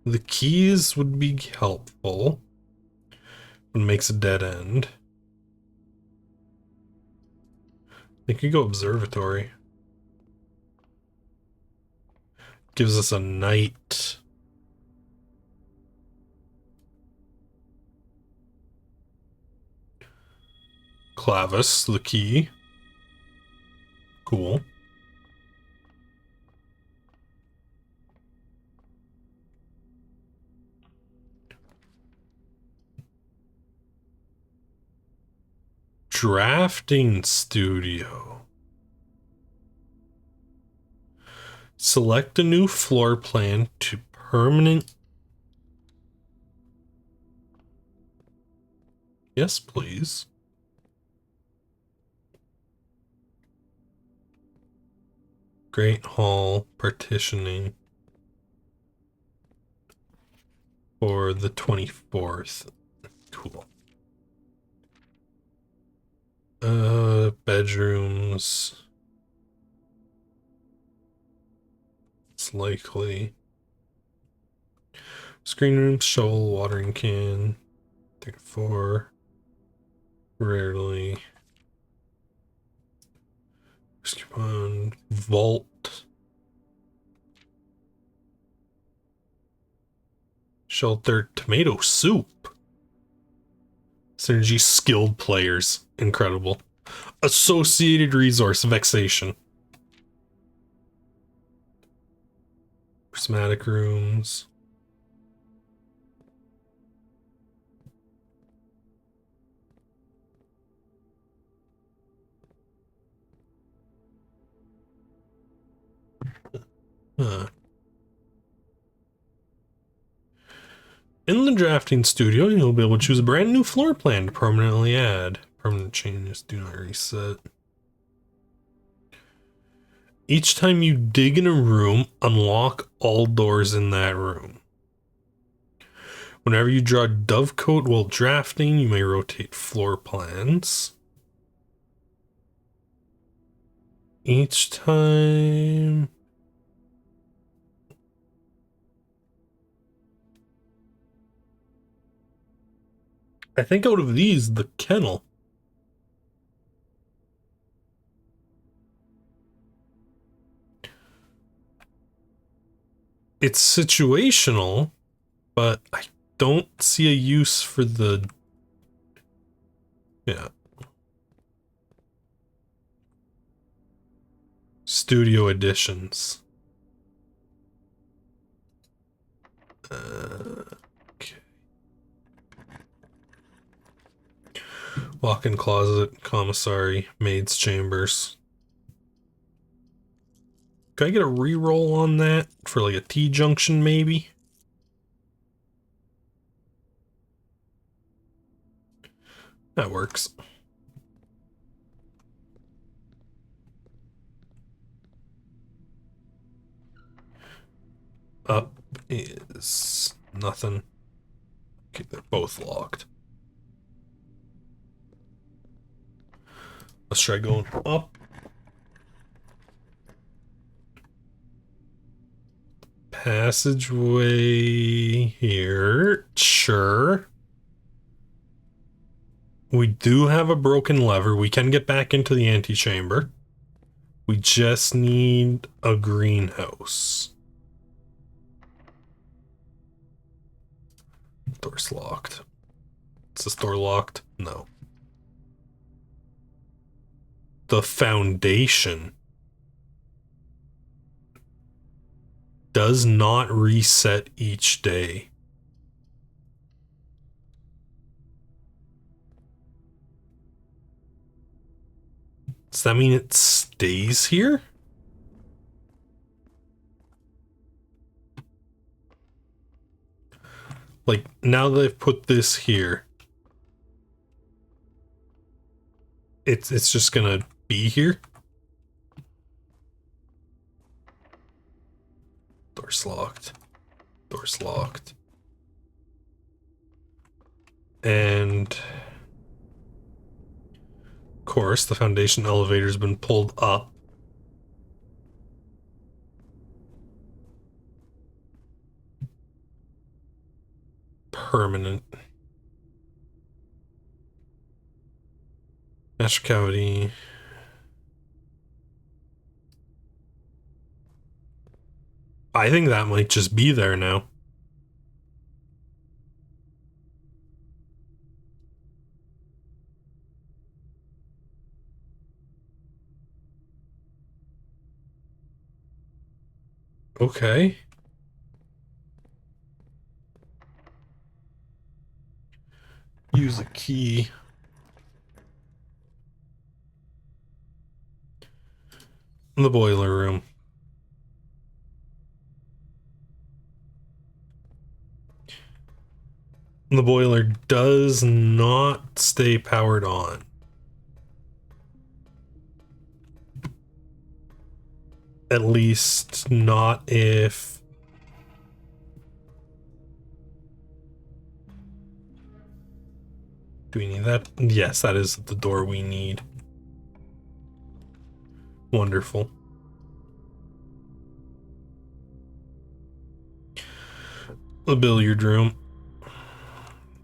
Speaker 1: The keys would be helpful. It makes a dead end. I could go observatory. Gives us a night. Clavis, the key. Cool. Drafting studio. Select a new floor plan to permanent. Yes, please. Great Hall partitioning for the 24th. Cool. Bedrooms. It's likely. Screen room, shovel, watering can. Take a 4. Rarely. Rescue pond. Vault. Sheltered tomato soup. Synergy skilled players. Incredible. Associated resource vexation. Prismatic rooms. In the drafting studio, you'll be able to choose a brand new floor plan to permanently add. Permanent changes do not reset. Each time you dig in a room, unlock all doors in that room. Whenever you draw Dovecote while drafting, you may rotate floor plans. Each time... I think out of these, the kennel. It's situational, but I don't see a use for the... Yeah. Studio editions. Okay. Walk-in closet, commissary, maid's chambers. Could I get a reroll on that for like a T-junction maybe? That works. Up is nothing. Okay, they're both locked. Let's try going up. Passageway here. Sure. We do have a broken lever. We can get back into the antechamber. We just need a greenhouse. Door's locked. Is this door locked? No. The foundation does not reset each day. Does that mean it stays here? Like, now that I've put this here, it's just gonna be here? Door's locked. Door's locked. And... of course, the foundation elevator's been pulled up. Permanent. Master cavity. I think that might just be there now. Okay. Use a key. In the boiler room. The boiler does not stay powered on. At least not if... do we need that? Yes, that is the door we need. Wonderful. The billiard room.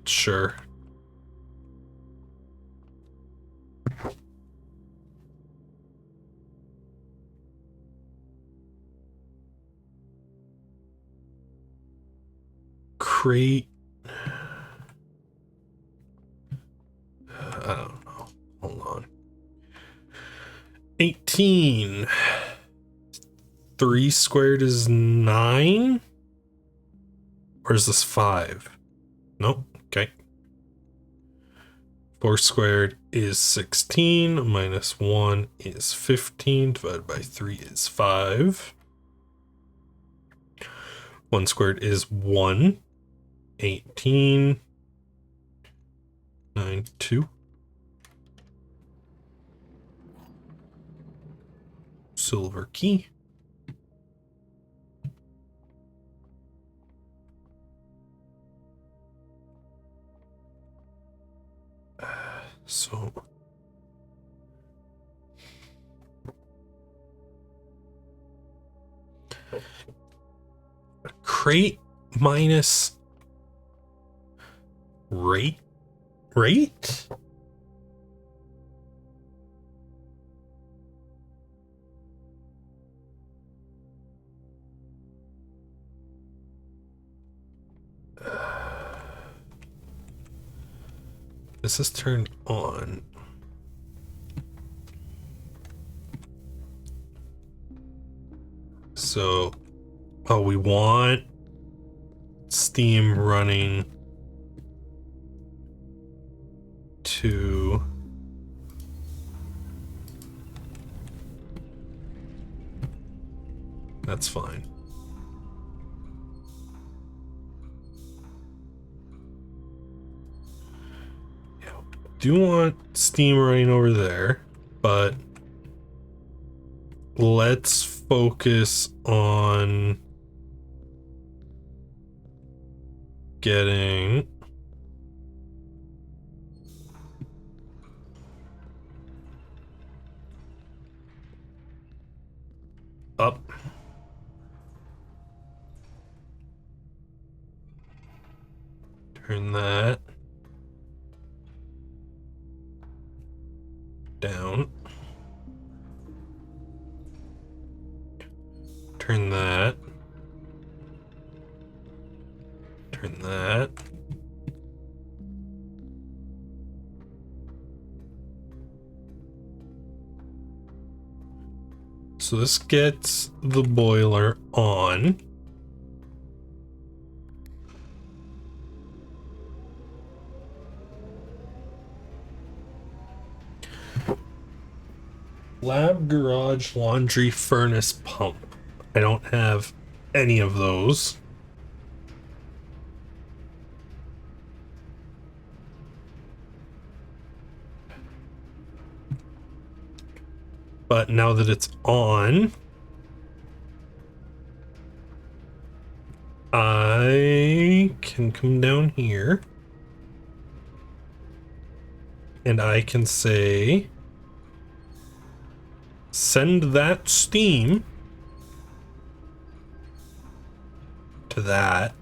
Speaker 1: Sure. crate. I don't know. Hold on. 18. 3 squared is 9? Or is this 5? Nope. Okay. 4 squared is 16. Minus 1 is 15. Divided by 3 is 5. 1 squared is 1. 18. 9, 2. Silver key. So crate minus rate? Is this turned on? So, oh, we want Steam running to that's fine. Yeah, do want Steam running over there, but let's focus on getting up. Turn that down. Turn that. Turn that. So this gets the boiler on. Lab, garage, laundry, furnace, pump. I don't have any of those. But now that it's on, I can come down here and I can say, send that steam to that,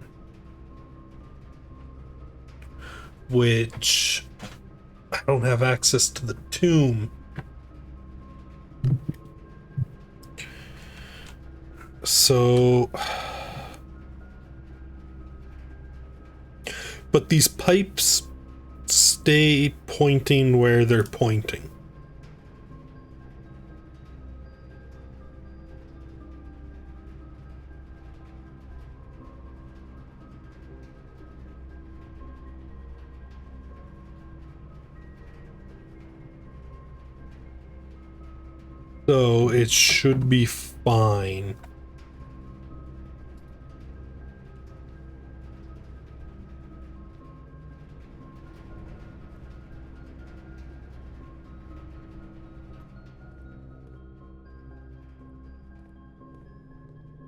Speaker 1: which I don't have access to the tomb. So, but these pipes stay pointing where they're pointing. So it should be fine.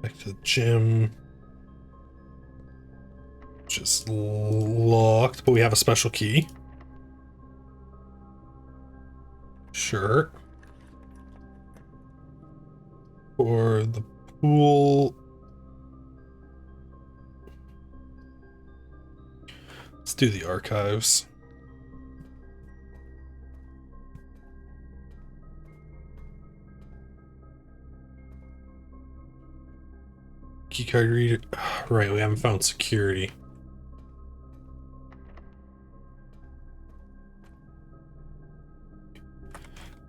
Speaker 1: Back to the gym. Just locked, but we have a special key. Sure. For the pool. Let's do the archives. Keycard reader. Right, we haven't found security.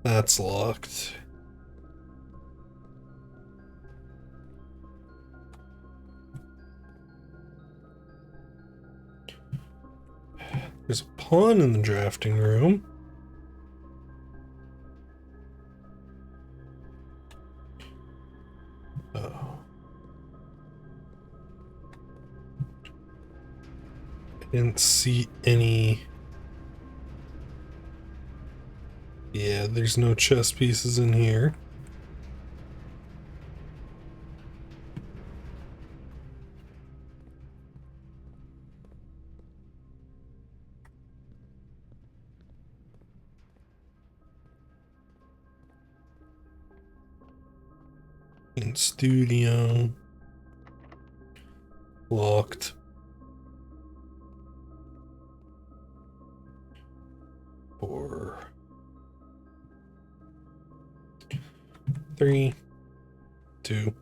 Speaker 1: That's locked. There's a pawn in the drafting room. Oh. I didn't see any. Yeah, there's no chess pieces in here. In studio. Locked. Four. 3, 2,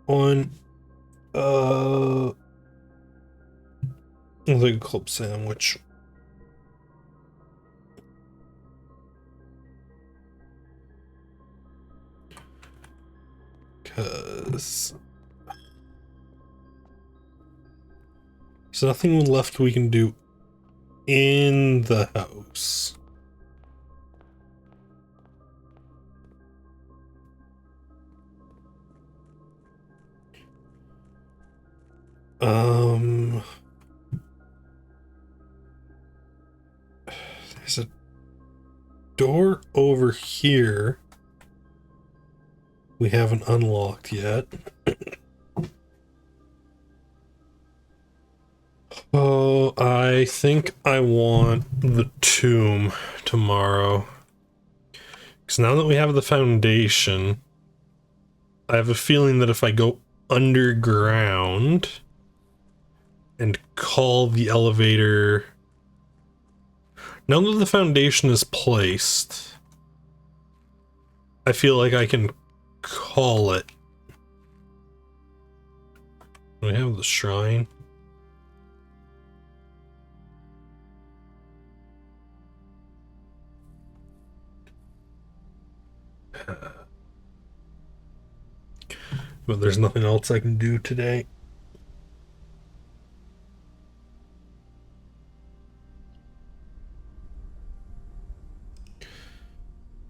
Speaker 1: 1. I'll take a club sandwich. Cause there's nothing left we can do in the house. There's a door over here we haven't unlocked yet. Oh, I think I want the tomb tomorrow. Because now that we have the foundation, I have a feeling that if I go underground and call the elevator, now that the foundation is placed, I feel like I can call it. We have the shrine. But there's nothing else I can do today.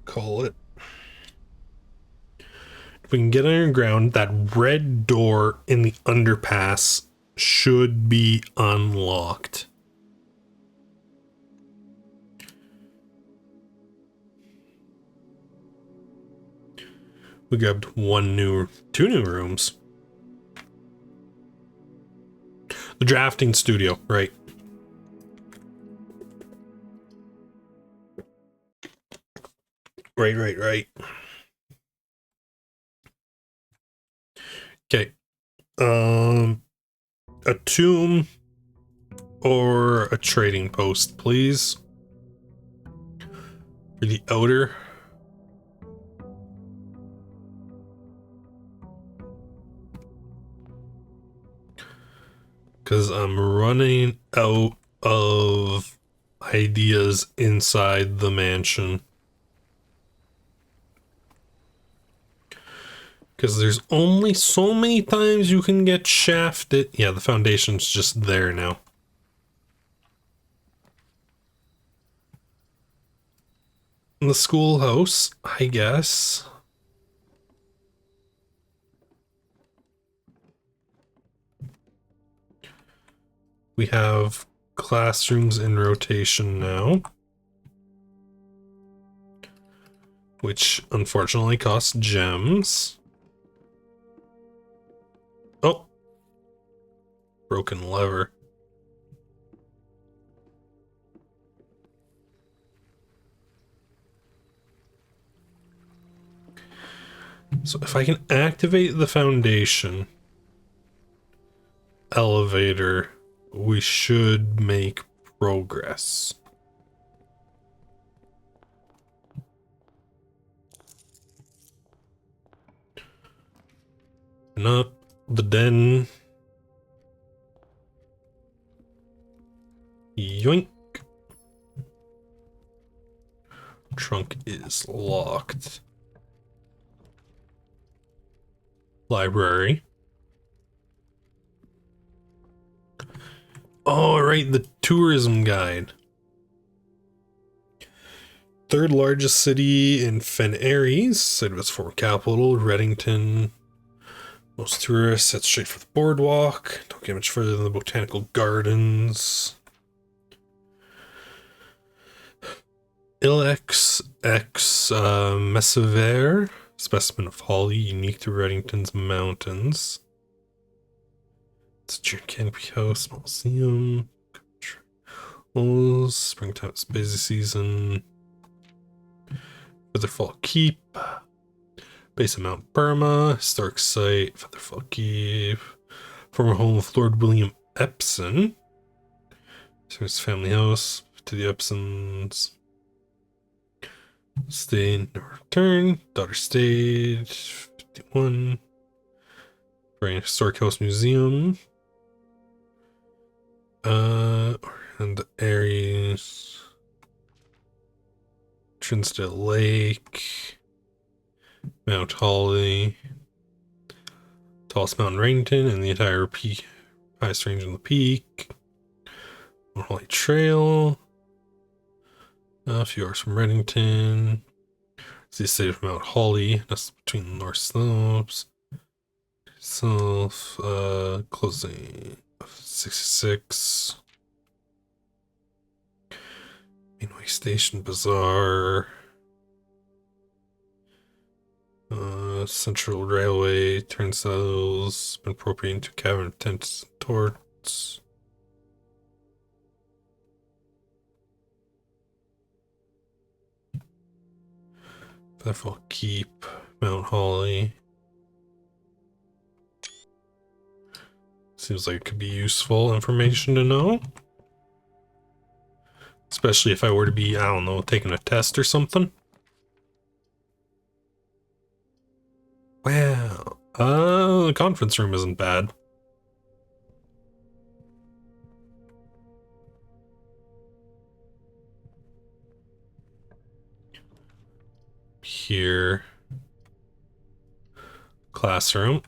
Speaker 1: Call it. If we can get underground, that red door in the underpass should be unlocked. We grabbed two new rooms. The drafting studio, right. Right. Okay. A tomb or a trading post, please. For the outer. Because I'm running out of ideas inside the mansion. Because there's only so many times you can get shafted. Yeah, the foundation's just there now. The schoolhouse, I guess. We have classrooms in rotation now, which unfortunately cost gems. Oh, broken lever. So if I can activate the foundation elevator, we should make progress. Not the den. Yoink. Trunk is locked. Library. Oh, right, the tourism guide. Third largest city in Fen Aries, site of its former capital, Reddington. Most tourists head straight for the boardwalk. Don't get much further than the botanical gardens. Ilex X Messiver, specimen of holly unique to Reddington's mountains. It's a June Canopy House, Museum. Springtime is busy season. Featherfall Keep. Base of Mount Burma. Historic site. Featherfall Keep. Former home of Lord William Epson. So his family house to the Epsons. Stay, no return. Daughter stage. 51. Very Historic House Museum. And the Aries. Trinsdale Lake. Mount Holly. Tallest mountain Rainton and the entire peak. Highest range on the peak. Mount Holly Trail. A few hours from Reddington. It's the estate of Mount Holly. That's between the North Slopes. Self, closing of 66. Mainway Station Bazaar. Central Railway turnstiles been appropriated to cavern tents and torts. Featherfall Keep, Mount Holly. Seems like it could be useful information to know. Especially if I were to be, I don't know, taking a test or something. Wow. The conference room isn't bad. Here. Classroom.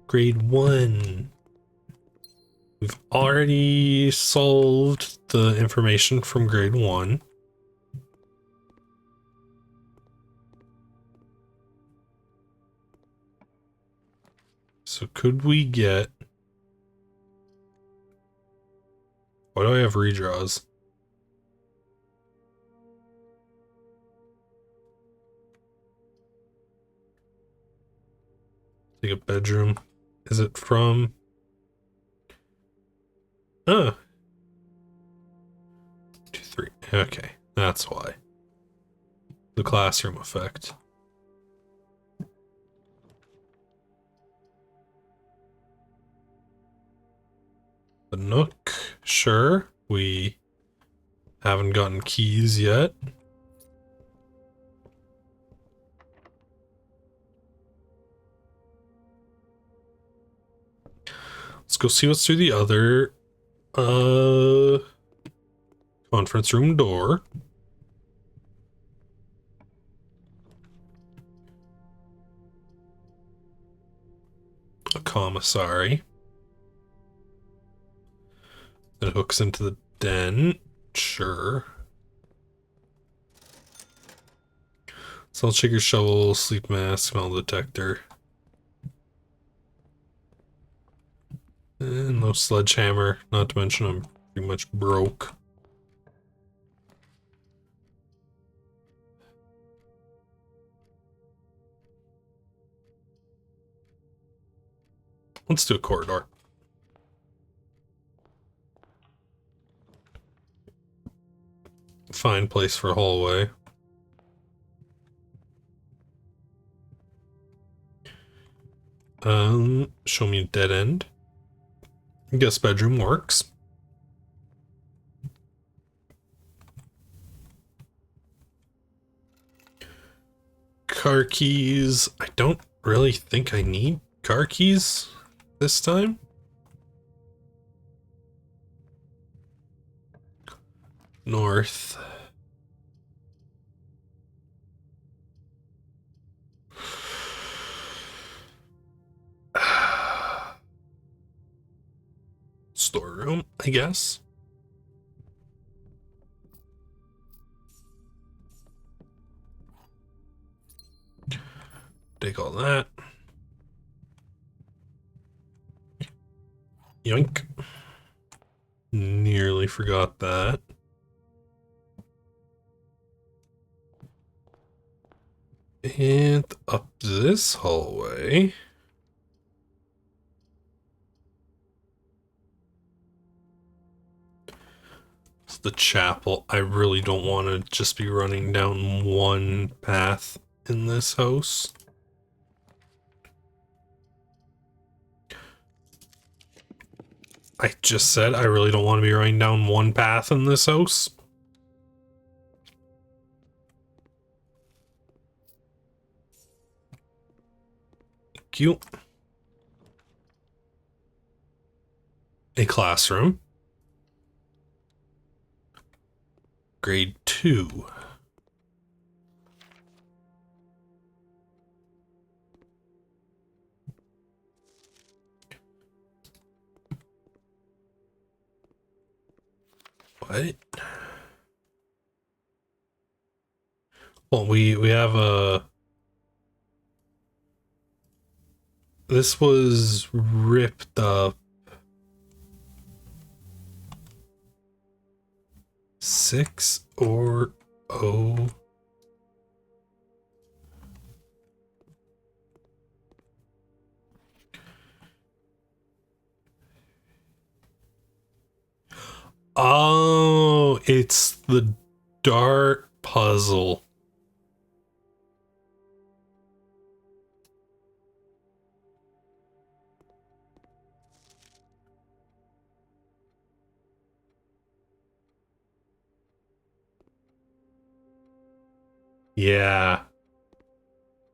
Speaker 1: Grade 1. We've already solved the information from grade 1. So could we get... Why do I have redraws? Take a bedroom. Is it from... Oh. 2, 3. Okay, that's why. The classroom effect. The Nook, sure. We haven't gotten keys yet. Let's go see what's through the other conference room door. A commissary. That hooks into the den. Sure. Salt shaker, shovel, sleep mask, smell detector. And no sledgehammer, not to mention I'm pretty much broke. Let's do a corridor. Fine place for a hallway. Show me a dead end. Guest bedroom works. Car keys. I don't really think I need car keys this time. North. Storeroom, I guess. Take all that. Yoink. Nearly forgot that. And up this hallway. It's the chapel. I really don't want to just be running down one path in this house. I just said I really don't want to be running down one path in this house. Thank you. A classroom. Grade 2. What? Well, we have a... This was ripped up. 6 or 0. Oh, it's the dart puzzle. Yeah.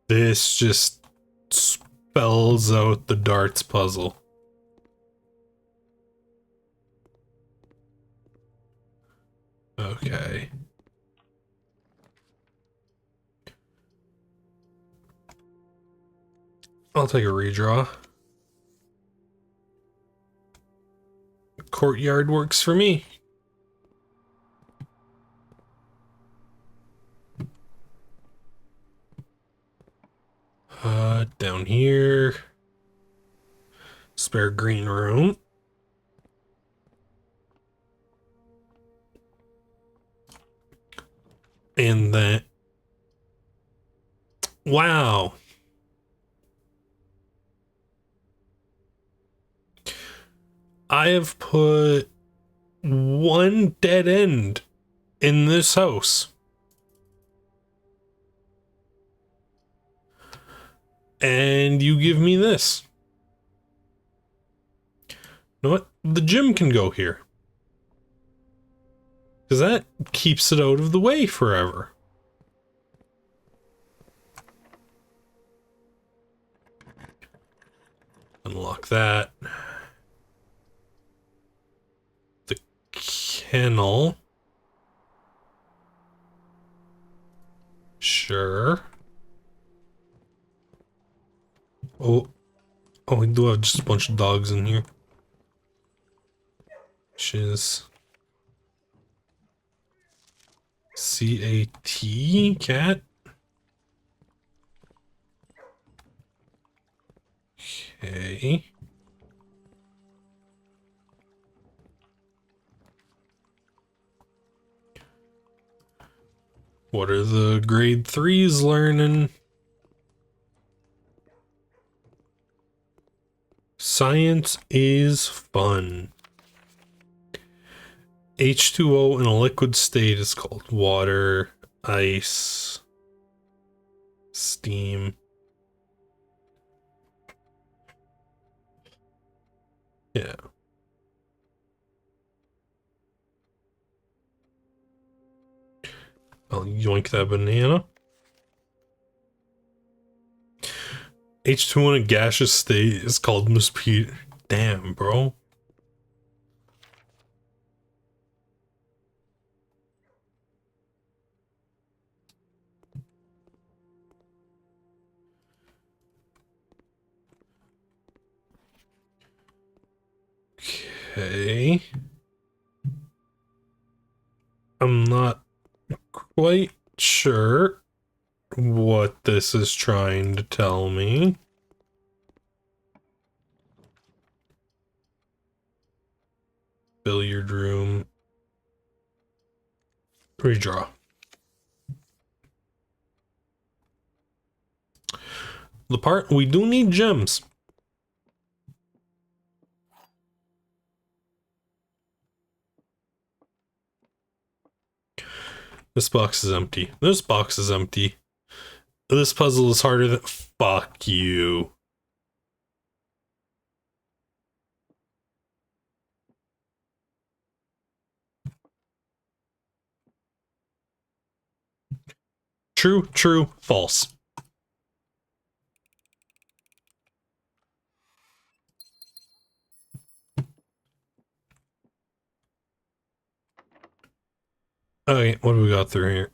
Speaker 1: This just spells out the darts puzzle. Okay. I'll take a redraw. Courtyard works for me. Down here. Spare green room. And then... Wow. I have put one dead end in this house. And you give me this. You know what? The gym can go here. Because that keeps it out of the way forever. Unlock that. The kennel. Sure. Oh, we do have just a bunch of dogs in here. Shiz. C-A-T? Cat? Okay. What are the grade 3s learning? Science is fun. H2O in a liquid state is called water, ice, steam. Yeah. I'll yoink that banana. H2O in a gaseous state is called mosquito. Damn, bro. Okay. I'm not quite sure what this is trying to tell me. Billiard room. Redraw. The part we do need gems. This box is empty. This box is empty. This puzzle is harder than. Fuck you. True, true, false. Okay, what do we got through here?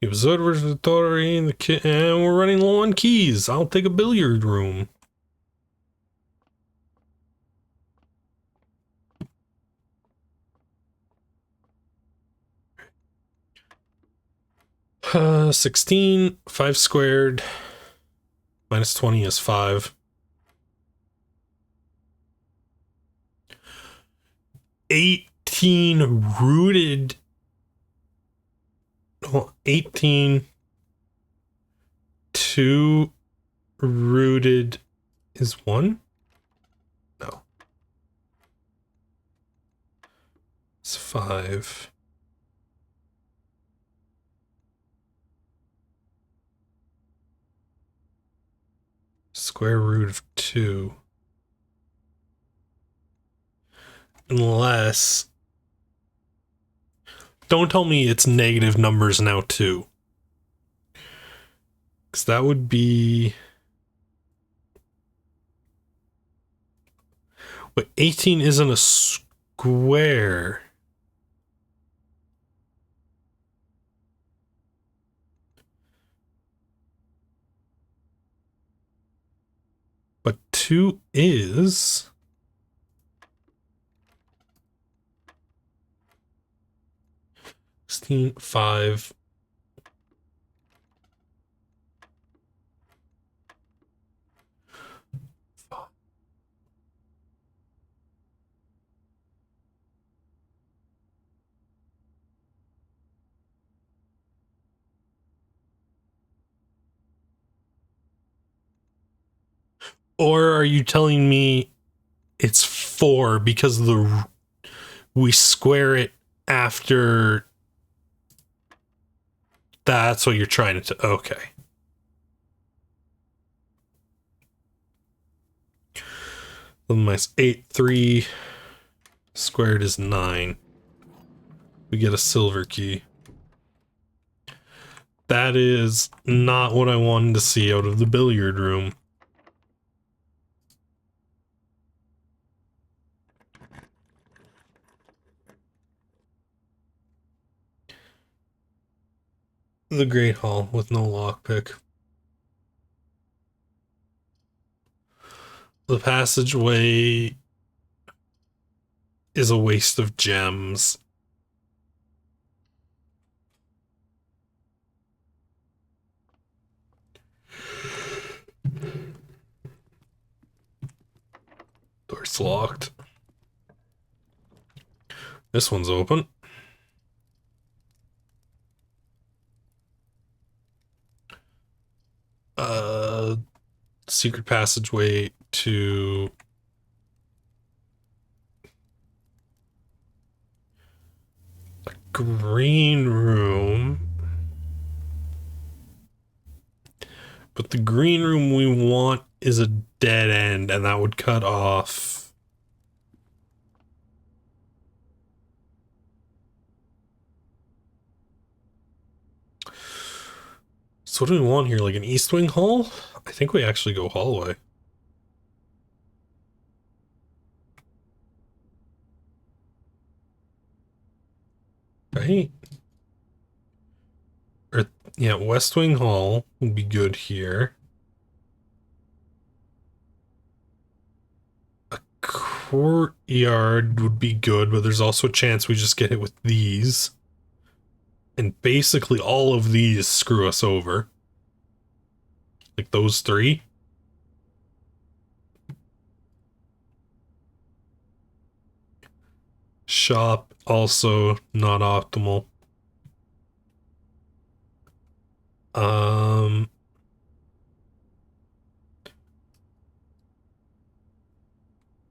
Speaker 1: The observatory and the kit, and we're running low on keys. I'll take a billiard room. Uh, 16, 5 squared, minus 20 is 5. 18 rooted. Oh, 18. 2 rooted is 1? No. It's 5. Square root of 2. Unless... Don't tell me it's negative numbers now, too. Because that would be... But 18 isn't a square. But 2 is... 16, 5... Or are you telling me it's 4 because we square it after... That's what you're trying to... Okay. Minus 8, 3 squared is 9. We get a silver key. That is not what I wanted to see out of the billiard room. The Great Hall with no lockpick. The passageway is a waste of gems. Door's locked. This one's open. Secret passageway to a green room. But the green room we want is a dead end, and that would cut off. So what do we want here? Like an east wing hall? I think we actually go hallway. Right? Or, yeah, west wing hall would be good here. A courtyard would be good, but there's also a chance we just get hit with these. And basically all of these screw us over. Like those three. Shop, also not optimal.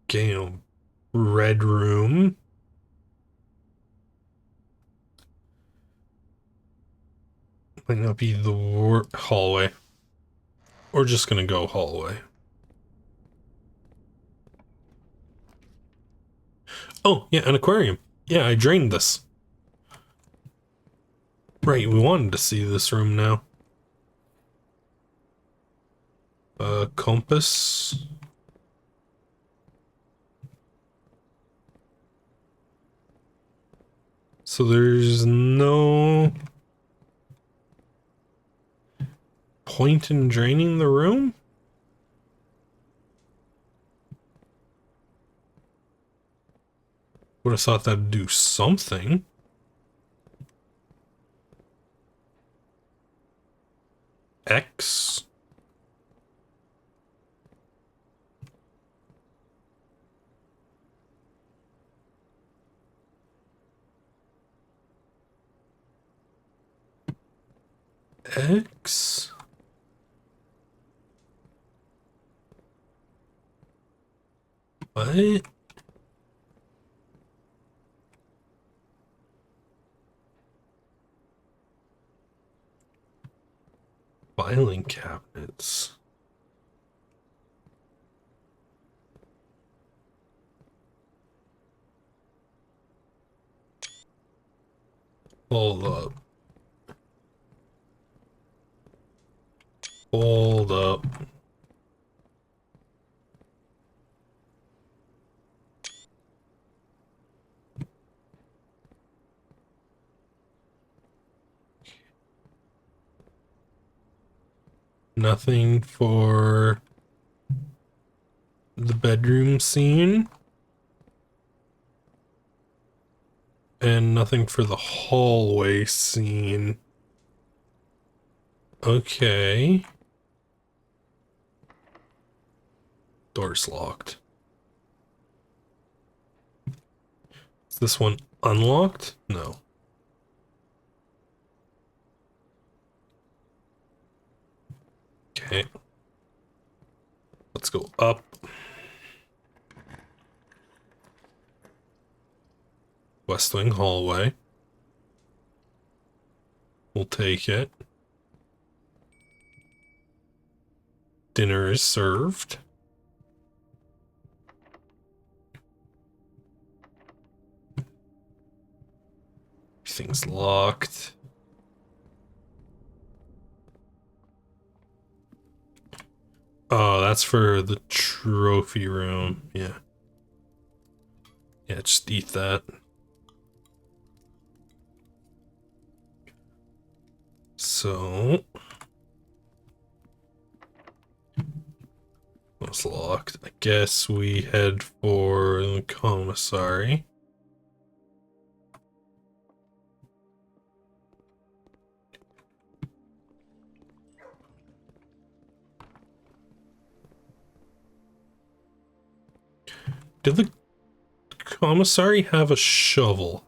Speaker 1: Game. Red room. Might not be the hallway. We're just gonna go hallway. Oh, yeah, an aquarium. Yeah, I drained this. Right, we wanted to see this room now. Compass. So there's no point in draining the room? Would have thought that'd do something. X. X. What? Filing cabinets. Hold up. Hold up. Nothing for the bedroom scene. And nothing for the hallway scene. Okay. Door's locked. Is this one unlocked? No. Okay. Let's go up. West Wing hallway. We'll take it. Dinner is served. Everything's locked. Oh, that's for the trophy room. Yeah. Yeah, just eat that. So... was locked. I guess we head for the commissary. Did the commissary have a shovel?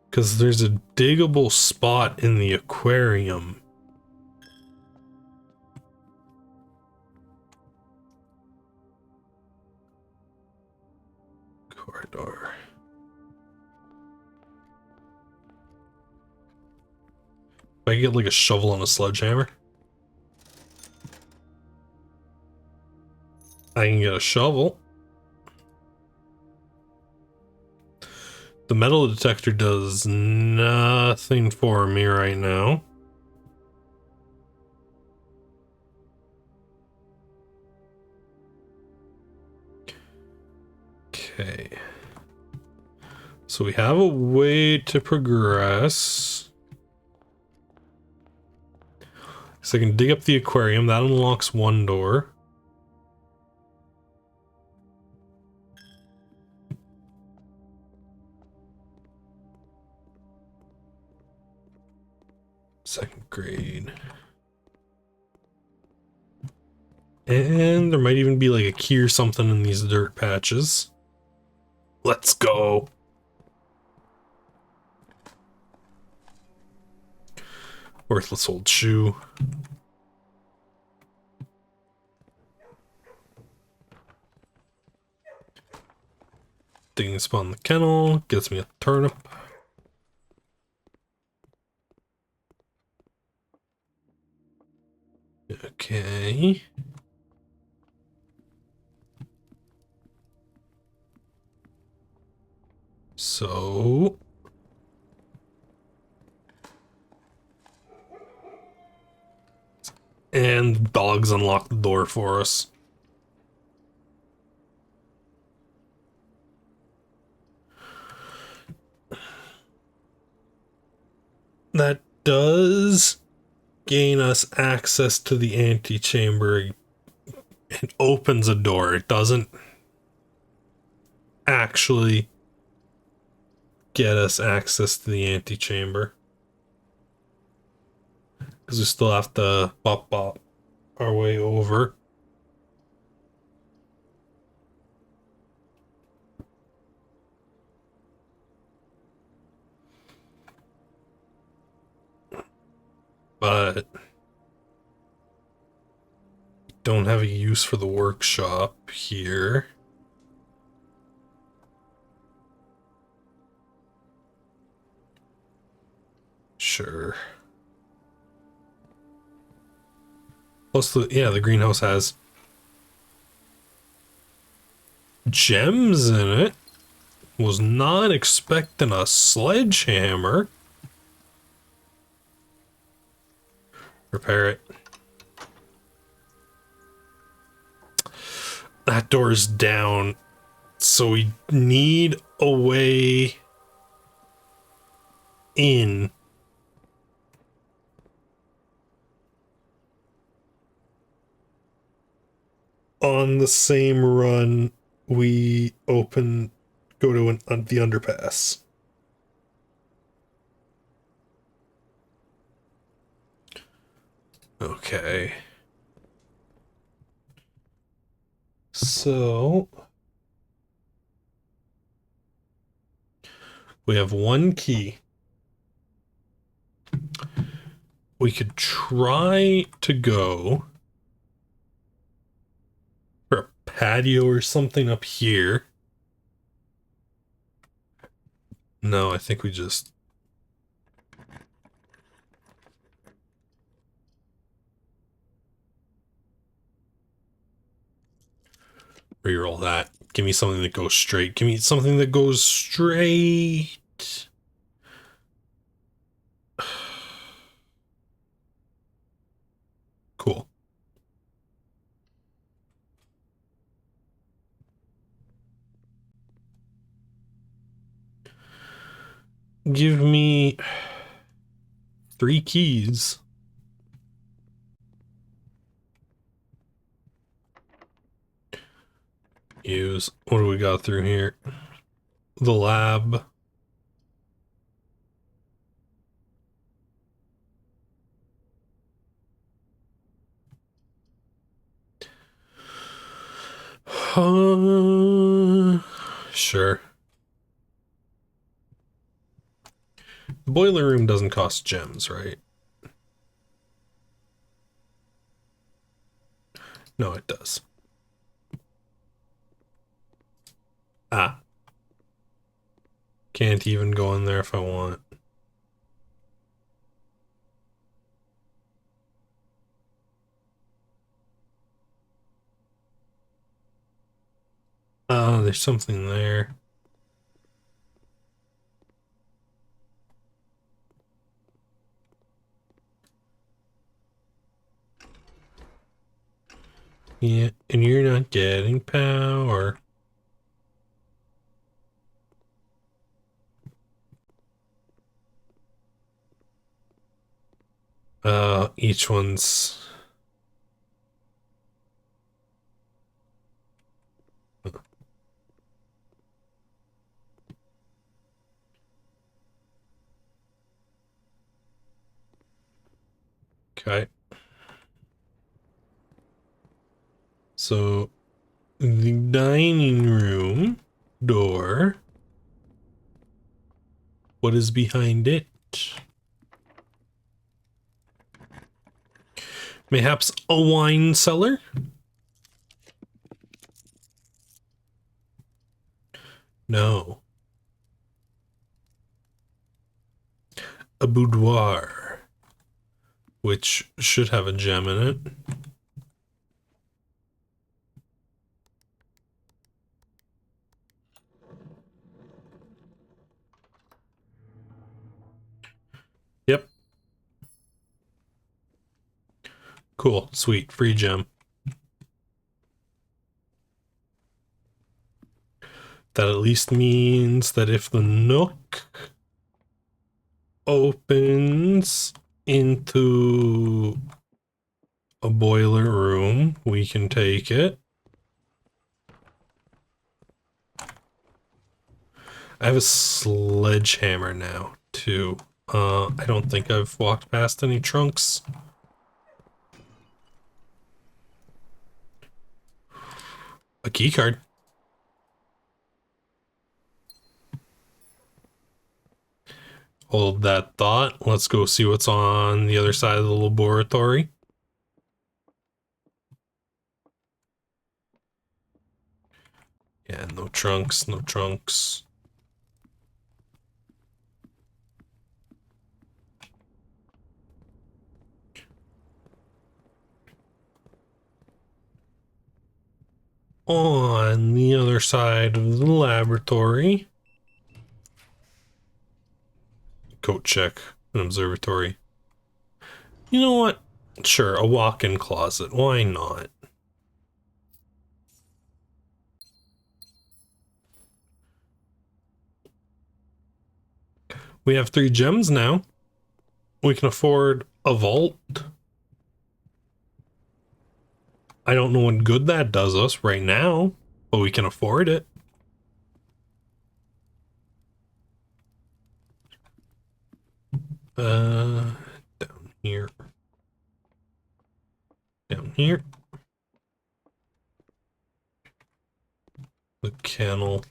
Speaker 1: Because there's a diggable spot in the aquarium. Corridor. If I get like a shovel and a sledgehammer, I can get a shovel. The metal detector does nothing for me right now. Okay. So we have a way to progress. So I can dig up the aquarium. That unlocks one door. Second grade. And there might even be like a key or something in these dirt patches. Let's go. Worthless old shoe. Digging spawn the kennel. Gets me a turnip. Okay. So... And dogs unlock the door for us. That does gain us access to the antechamber. It opens a door. It doesn't actually get us access to the antechamber. Because we still have to bop our way over. But don't have a use for the workshop here. Sure. Plus, the greenhouse has gems in it. Was not expecting a sledgehammer. Repair it. That door's down, so we need a way in. On the same run, we go to the underpass. Okay. So we have one key. We could try to go for a patio or something up here. No, I think we just... reroll that. Give me something that goes straight. Give me something that goes straight. Cool. Give me 3 keys. Use. What do we got through here? The lab. Sure. The boiler room doesn't cost gems, right? No, it does. Ah. Can't even go in there if I want. Oh, there's something there. Yeah, and you're not getting power. Each one's... Okay. So, the dining room door. What is behind it? Mayhaps a wine cellar? No. A boudoir, which should have a gem in it. Yep. Cool. Sweet. Free gem. That at least means that if the nook opens into a boiler room, we can take it. I have a sledgehammer now, too. I don't think I've walked past any trunks. A key card. Hold that thought. Let's go see what's on the other side of the laboratory. Yeah, no trunks, no trunks. On the other side of the laboratory. Coat check, an observatory. You know what? Sure, a walk-in closet. Why not? We have 3 gems now. We can afford a vault. I don't know what good that does us right now, but we can afford it. Down here. Down here. The kennel.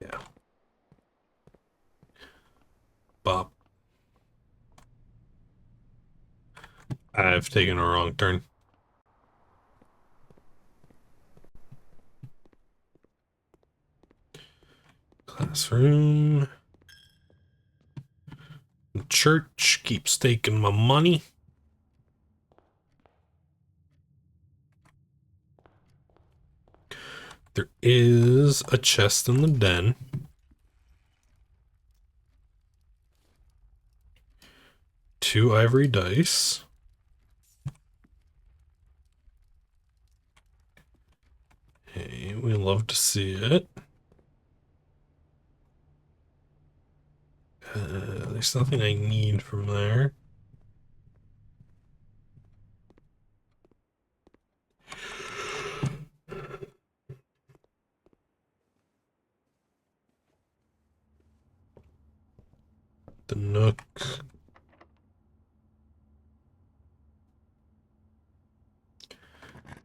Speaker 1: Yeah. Bop. I've taken a wrong turn. Classroom. The church keeps taking my money. There is a chest in the den. Two ivory dice. Hey, we love to see it. There's nothing I need from there. The nook.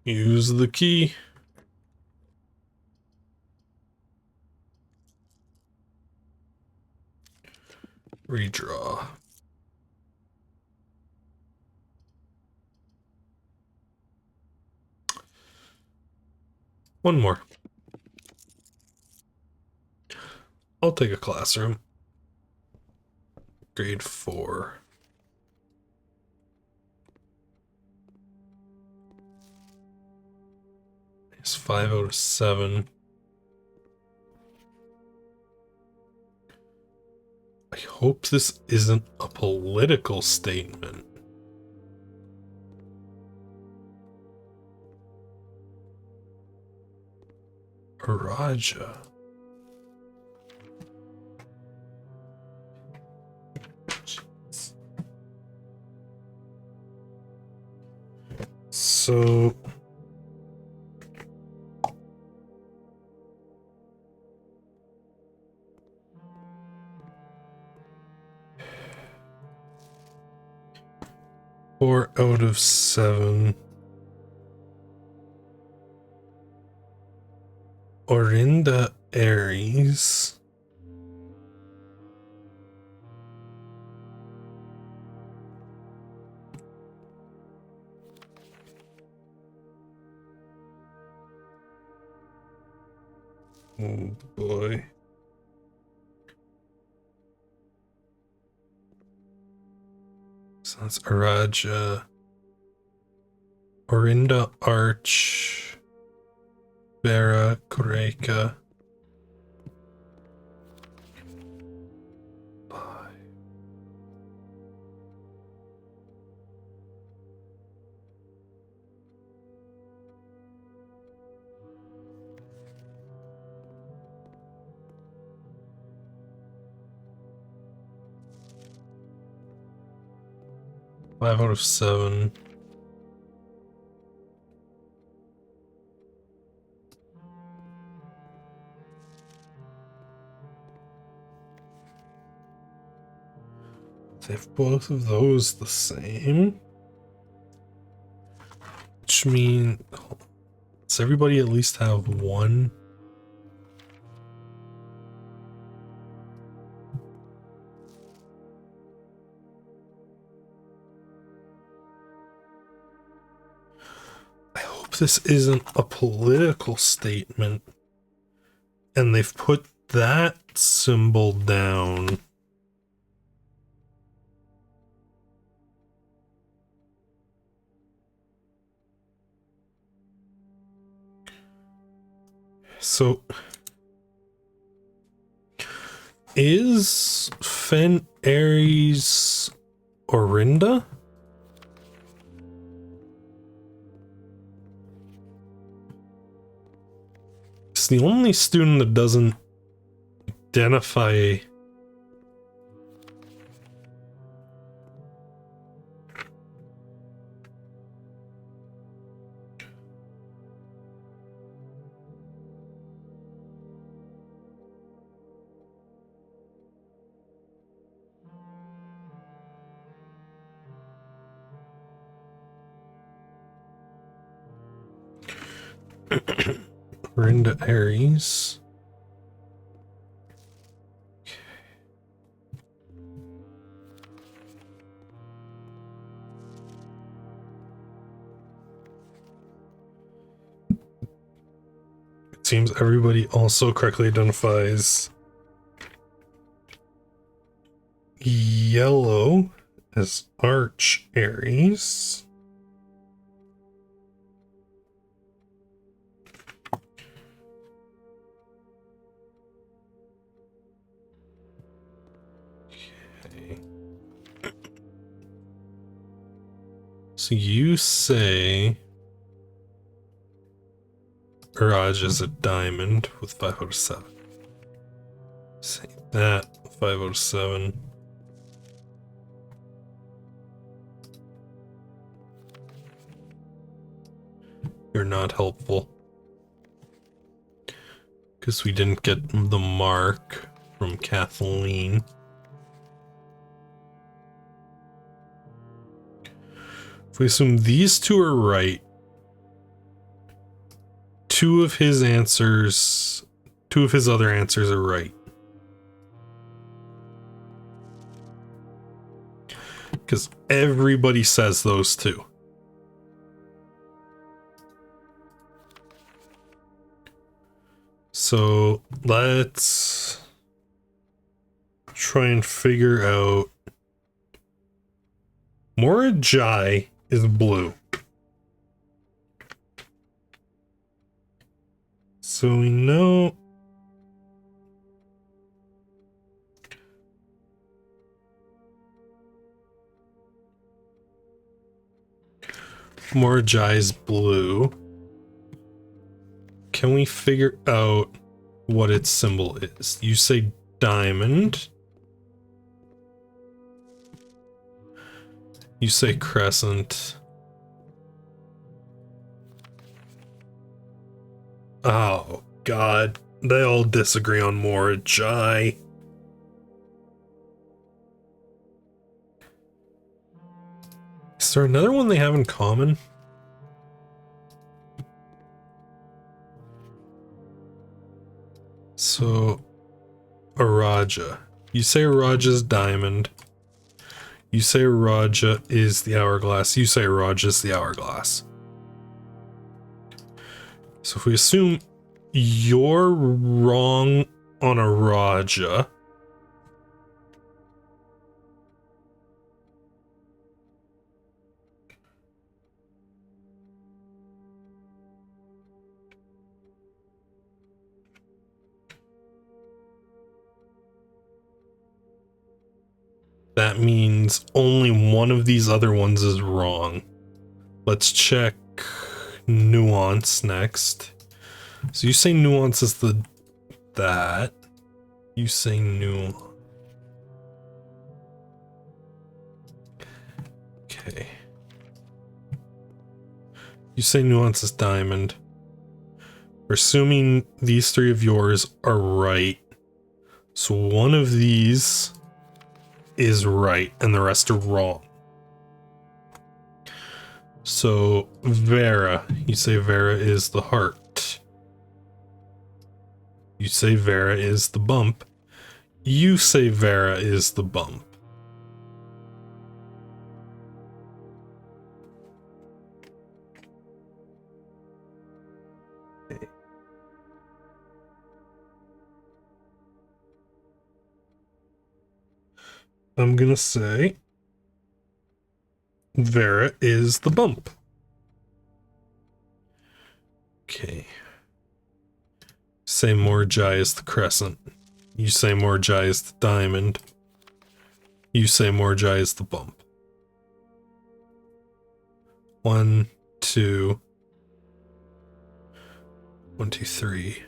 Speaker 1: Use the key. Redraw. One more. I'll take a classroom. Grade 4. It's 5 out of 7. I hope this isn't a political statement. Araja. So four out of 7. Orinda Aries. Oh boy. So that's Araja. Orinda Arch. Vera Kureka. 5 out of 7. If both of those the same, which means does everybody at least have one? I hope this isn't a political statement and they've put that symbol down. So is Fen Aries Orinda? It's the only student that doesn't identify. Orinda Aries. It seems everybody also correctly identifies yellow as Arch Aries. Okay. So you say Raj is a diamond with 5 out of 7. Say that 5 out of 7. You're not helpful. Because we didn't get the mark from Kathleen. If we assume these two are right, two of his other answers are right. Because everybody says those two. So let's try and figure out. Morajai is blue. So we know Morajai is blue. can we figure out what its symbol is? You say diamond. You say crescent. Oh, God. They all disagree on Morajai. Is there another one they have in common? So, Araja. You say Araja's diamond. You say Araja is the hourglass. You say Araja's the hourglass. So if we assume you're wrong on Araja, that means only one of these other ones is wrong. Let's check nuance next. So you say nuance is that. You say nuance. Okay. You say nuance is diamond. We're assuming these three of yours are right. So one of these is right and the rest are wrong. So Vera, you say Vera is the heart. You say Vera is the bump. You say Vera is the bump. I'm gonna say Vera is the bump. Okay. Say Morajai is the crescent. You say Morajai is the diamond. You say Morajai is the bump. 1, 2. 1, 2, 3.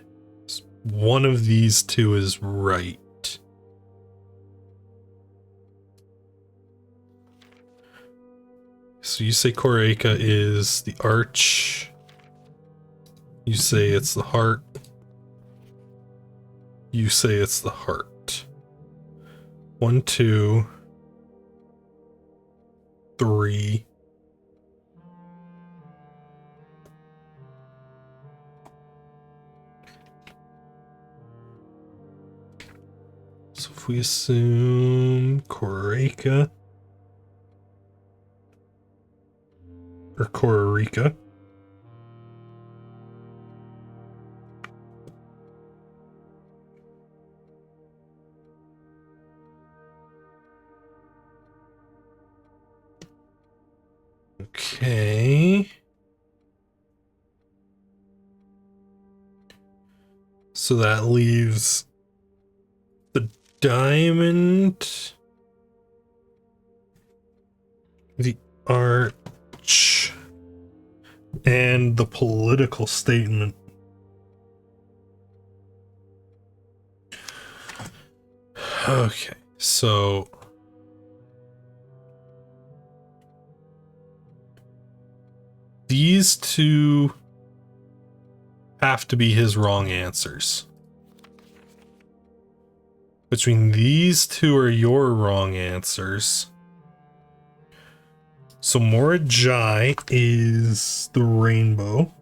Speaker 1: One of these two is right. So you say Koreka is the arch. You say it's the heart. You say it's the heart. 1, 2, 3. So if we assume Koreka or Kororika, okay. So that leaves the diamond, the arch, and the political statement. Okay, so these two have to be his wrong answers. Between these two are your wrong answers. So Morajai is the rainbow.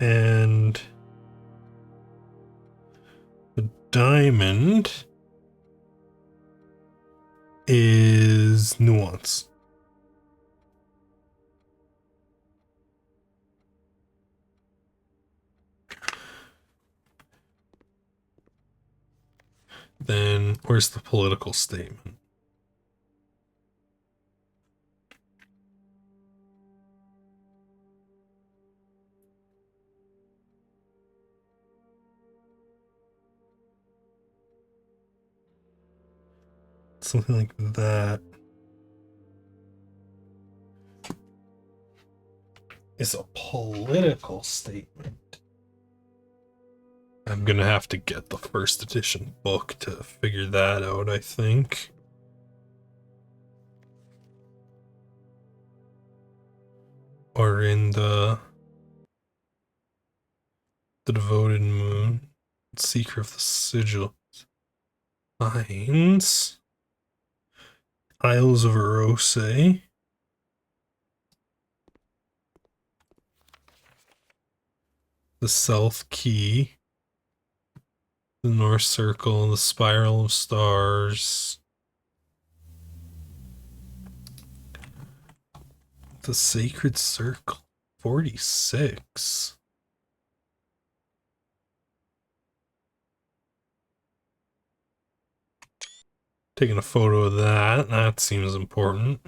Speaker 1: And the diamond is nuance. Then where's the political statement? Something like that is a political statement. I'm gonna have to get the first edition book to figure that out, I think. Or in the Devoted Moon, Seeker of the Sigil, Mines, Isles of Erose, the South Key, the North Circle, the Spiral of Stars, the Sacred Circle, 46. Taking a photo of that. That seems important.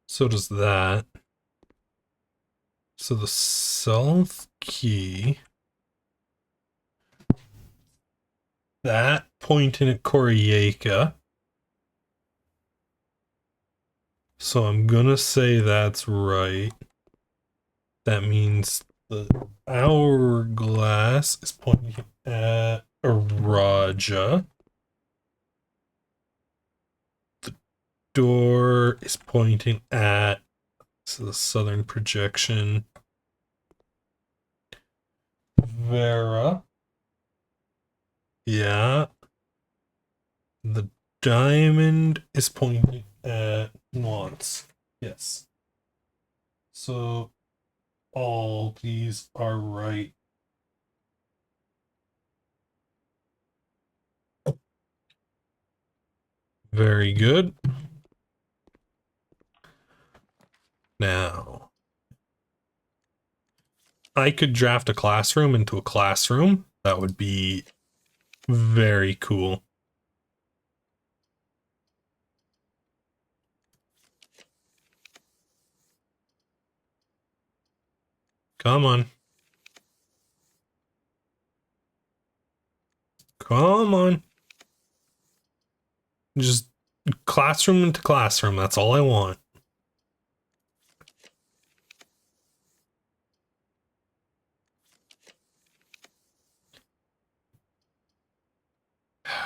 Speaker 1: So does that. So the South Key. That pointing at Koryaka. So I'm gonna say that's right. That means the hourglass is pointing at Araja. The door is pointing at the southern projection. Vera. Yeah. The diamond is pointing at Nuance. Yes. So all these are right. Very good. Now, I could draft a classroom into a classroom. That would be very cool. Come on. Come on. Just classroom into classroom. That's all I want.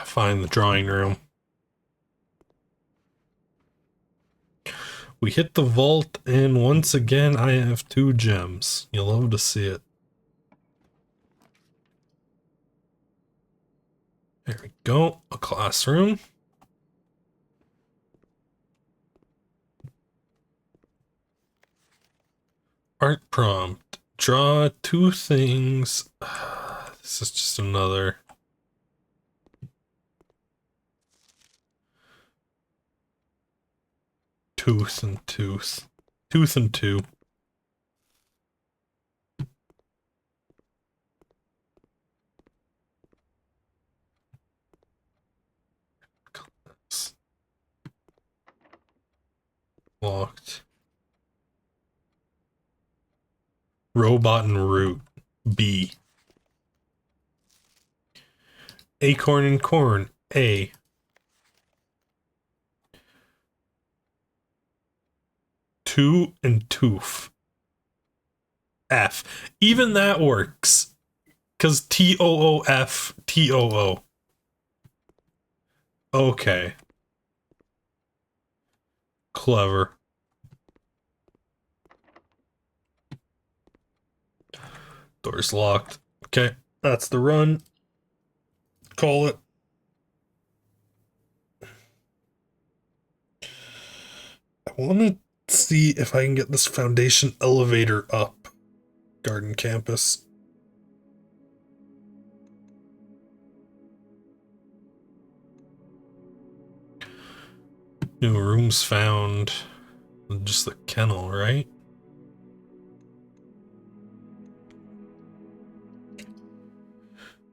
Speaker 1: Find the drawing room. We hit the vault, and once again, I have 2 gems. You'll love to see it. There we go. A classroom. Art prompt. Draw 2 things. This is just another. Tooth and tooth. Tooth and 2. Locked. Robot and root. B. Acorn and corn. A. Two and tooth. F. Even that works. Because TOOF, TOO. Okay. Clever. Door's locked. Okay, that's the run. Call it. I want to see if I can get this foundation elevator up. Garden Campus. New rooms found. Just the kennel, right?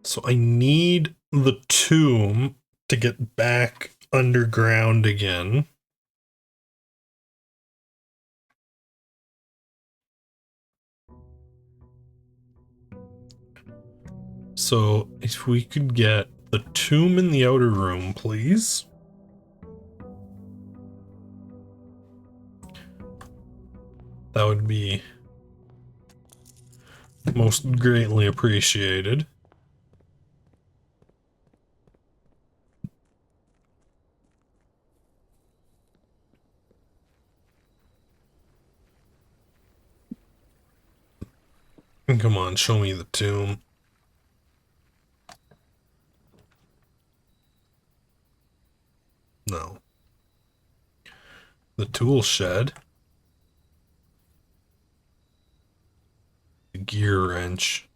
Speaker 1: So I need the tomb to get back underground again. So, if we could get the tomb in the outer room, please. That would be most greatly appreciated. And come on, show me the tomb. No. The tool shed. The gear wrench.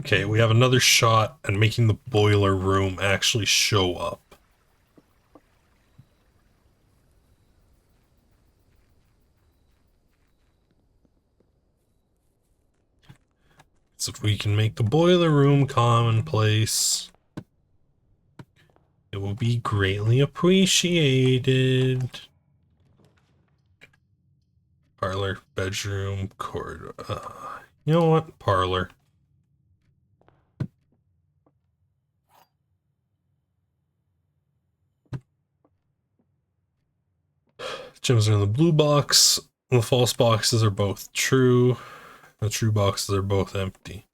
Speaker 1: Okay, we have another shot at making the boiler room actually show up. So if we can make the boiler room commonplace, it will be greatly appreciated. Parlor, bedroom, corridor. You know what? Parlor. Gems are in the blue box. The false boxes are both true. The true boxes are both empty.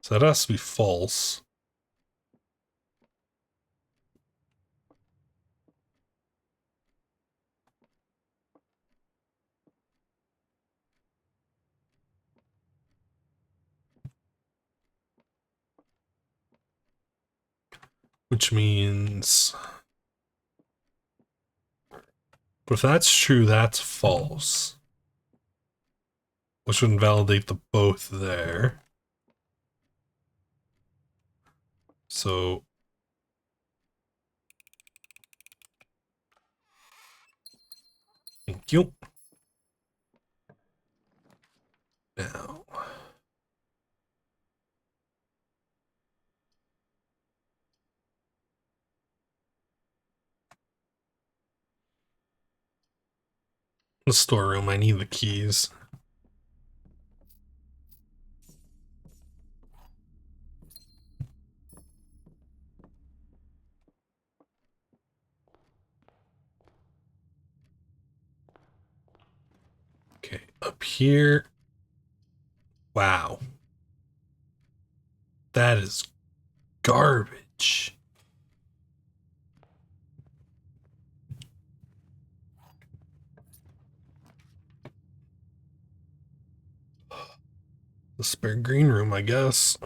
Speaker 1: So that has to be false. Which means... But if that's true, that's false. Which would invalidate the both there. So... Thank you. Now... The storeroom, I need the keys. Okay, up here. Wow. That is garbage. The spare green room, I guess.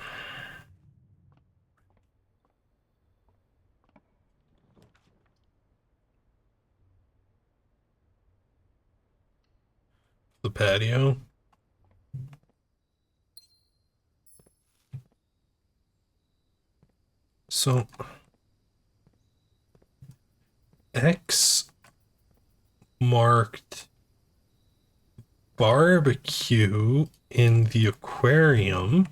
Speaker 1: The patio. So... X marked barbecue in the aquarium.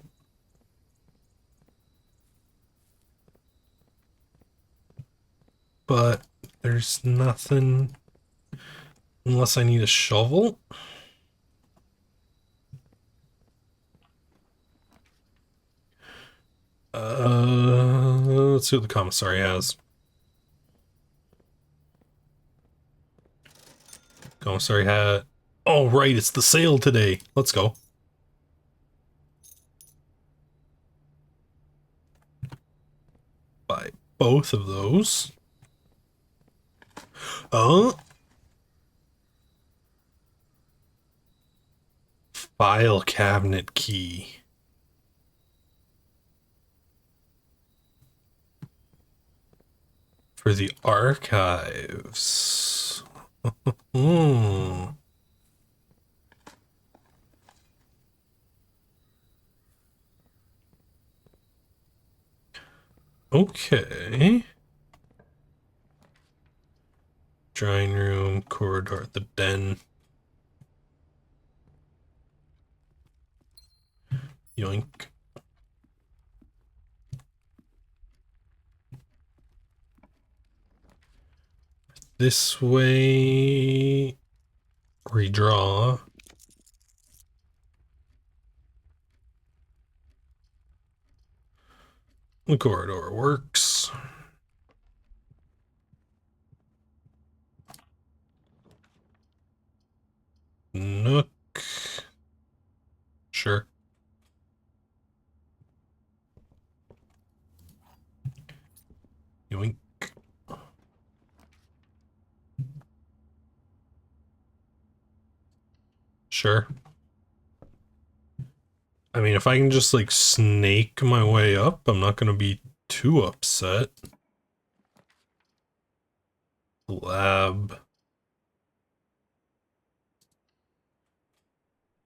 Speaker 1: But there's nothing unless I need a shovel. Let's see what the commissary has. Commissary hat. Oh, right, it's the sale today. Let's go. Buy both of those. File cabinet key. For the archives. Okay. Drying room, corridor, the den. Yoink. this way. Redraw. The corridor works. Nook. Sure. Yoink. Sure. I mean, if I can just like snake my way up, I'm not gonna be too upset. Lab.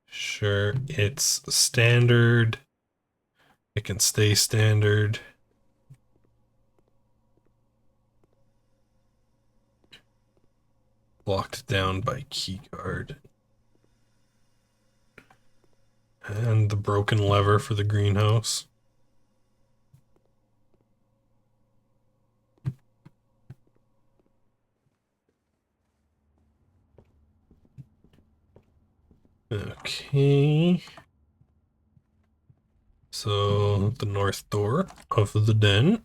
Speaker 1: Sure, it's standard. It can stay standard. Blocked down by keycard. And the broken lever for the greenhouse. Okay. So, the north door of the den.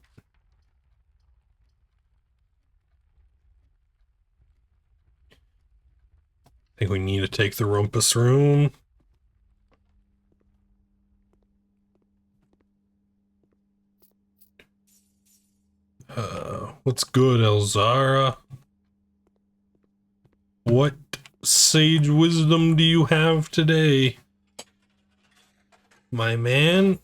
Speaker 1: I think we need to take the rumpus room. What's good, Elzara? What sage wisdom do you have today, my man?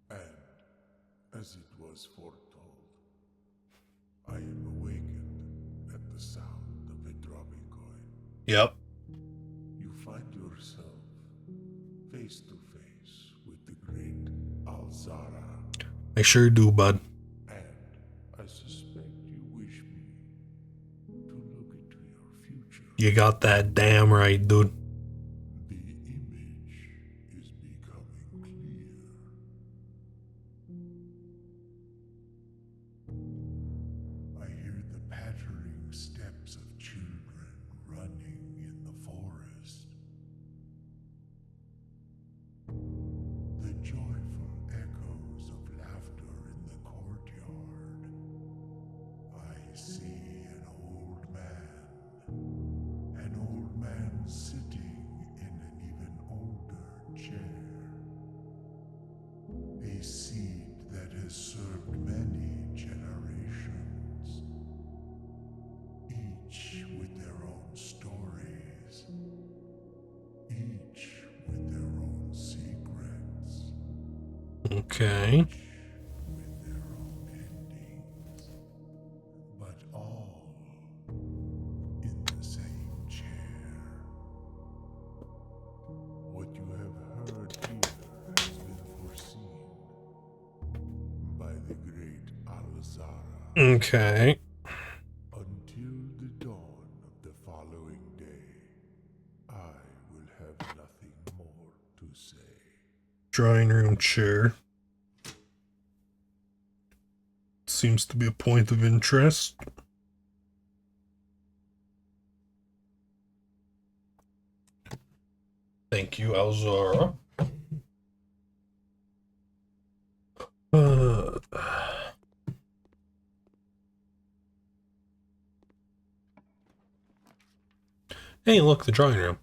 Speaker 2: And as it was foretold, I am awakened at the sound of a dropping coin.
Speaker 1: Yep.
Speaker 2: You find yourself face to face with the great Alzara.
Speaker 1: I sure do, bud.
Speaker 2: And I suspect you wish me to look into your future.
Speaker 1: You got that damn right, dude.
Speaker 2: The image is becoming clear. I hear the pattering steps of children running in the forest. The joyful echoes of laughter in the courtyard. I see an old man sitting in an even older chair. A seed that has served many generations, each with their own stories, each with their own secrets.
Speaker 1: Okay.
Speaker 2: With their own endings, but all in the same chair. What you have heard here has been foreseen by the great Alzara.
Speaker 1: Okay.
Speaker 2: Until the dawn of the following day, I will have nothing more to say.
Speaker 1: Drawing room chair. Seems to be a point of interest. Thank you, Alzara. Hey, look, the drawing room.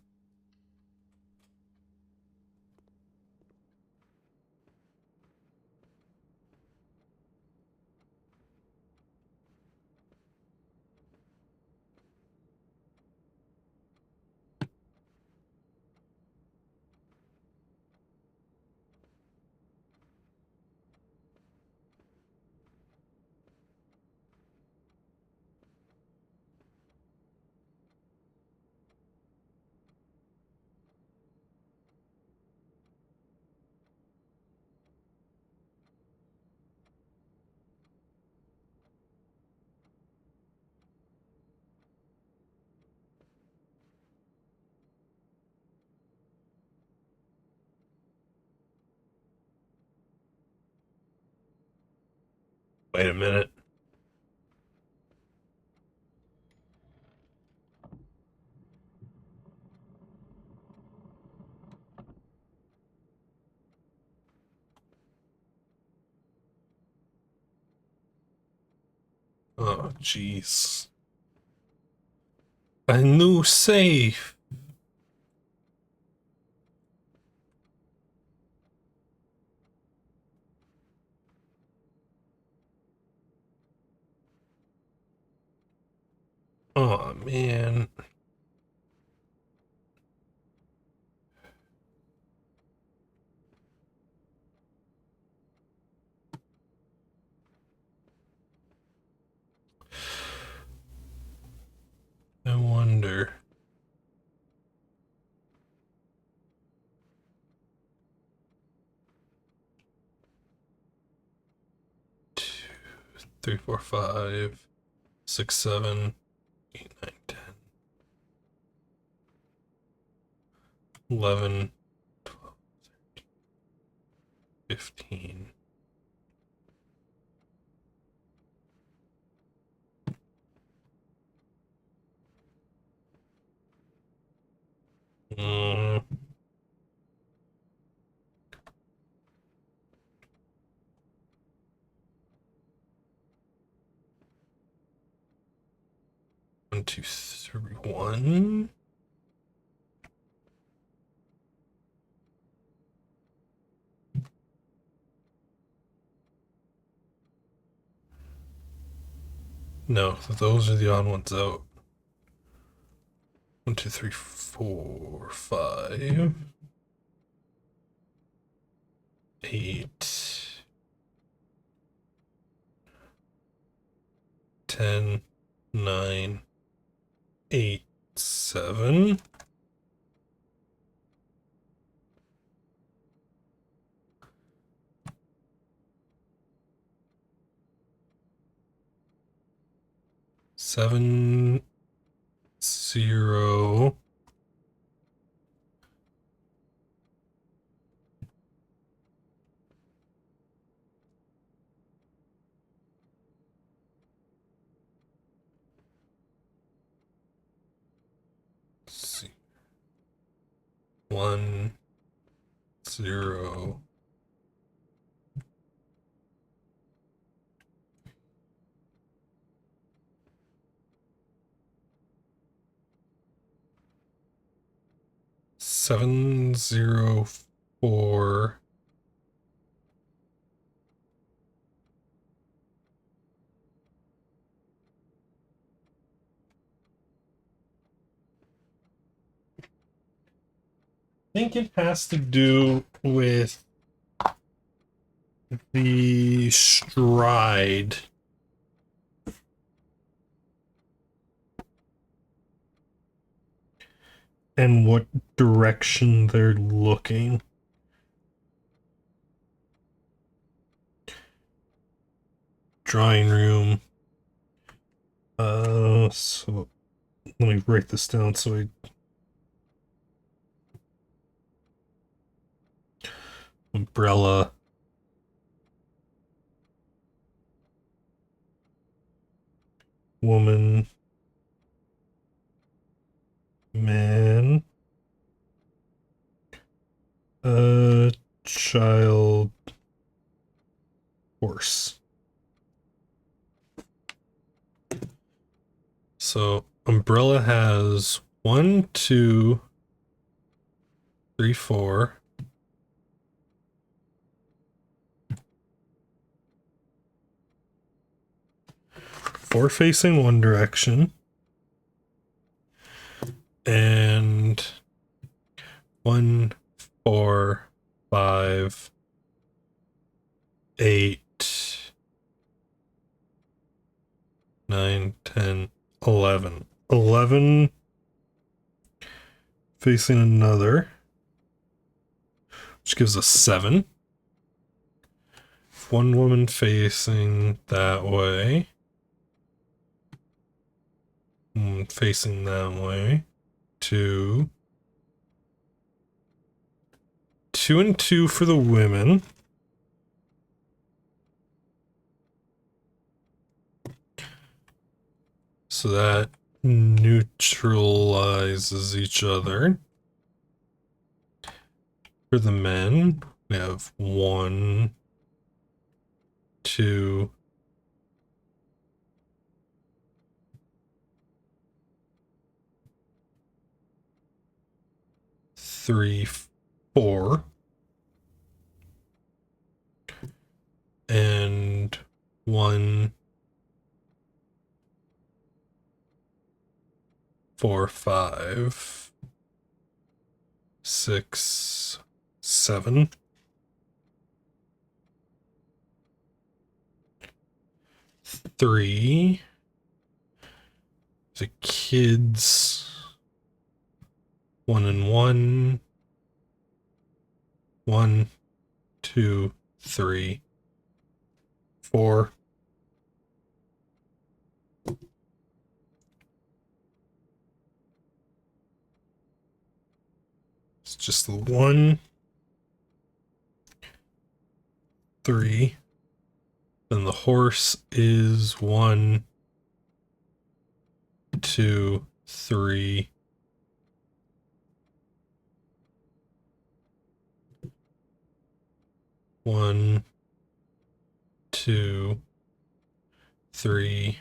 Speaker 1: Wait a minute. Oh, jeez. A new safe. Oh, man. I wonder. Two, three, four, five, six, 7, 8, 9, 10, 11, 12, 15. Mm, 1, 2, 3, 1. No, those are the odd ones out. 1, 2, 3, 4, 5, 8, 10, 9, 8, 7. 7, 0. 1, 0. 7, 0, 4. I think it has to do with the stride. And what direction they're looking. Drawing room. So let me break this down so I. Umbrella. Woman. Man. Child. Horse. So umbrella has 1, 2, 3, 4. 4 facing one direction. And 1, 4, 5, 8, 9, 10, 11. 11 facing another, which gives us 7. One woman facing that way. Facing that way. 2. 2 and 2 for the women. So that neutralizes each other. For the men, we have 1, 2, 3, 4. And 1, 4, 5, 6, 7. Three. The kids. 1 and 1. 1, 2, 3, 4. It's just the 1, 3. Then the horse is 1, 2, 3. 1, 2, 3.